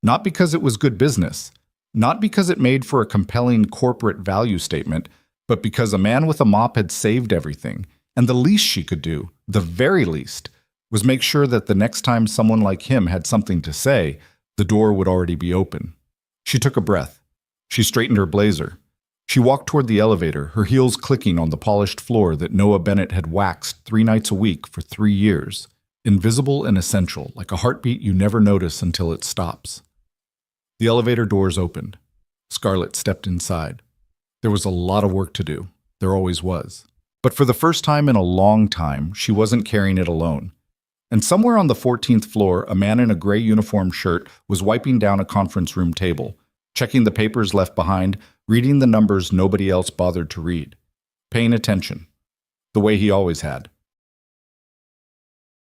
Not because it was good business, not because it made for a compelling corporate value statement, but because a man with a mop had saved everything, and the least she could do, the very least, was make sure that the next time someone like him had something to say, the door would already be open. She took a breath. She straightened her blazer. She walked toward the elevator, her heels clicking on the polished floor that Noah Bennett had waxed 3 nights a week for 3 years, invisible and essential, like a heartbeat you never notice until it stops. The elevator doors opened. Scarlett stepped inside. There was a lot of work to do. There always was. But for the first time in a long time, she wasn't carrying it alone. And somewhere on the 14th floor, a man in a gray uniform shirt was wiping down a conference room table, checking the papers left behind, reading the numbers nobody else bothered to read, paying attention, the way he always had.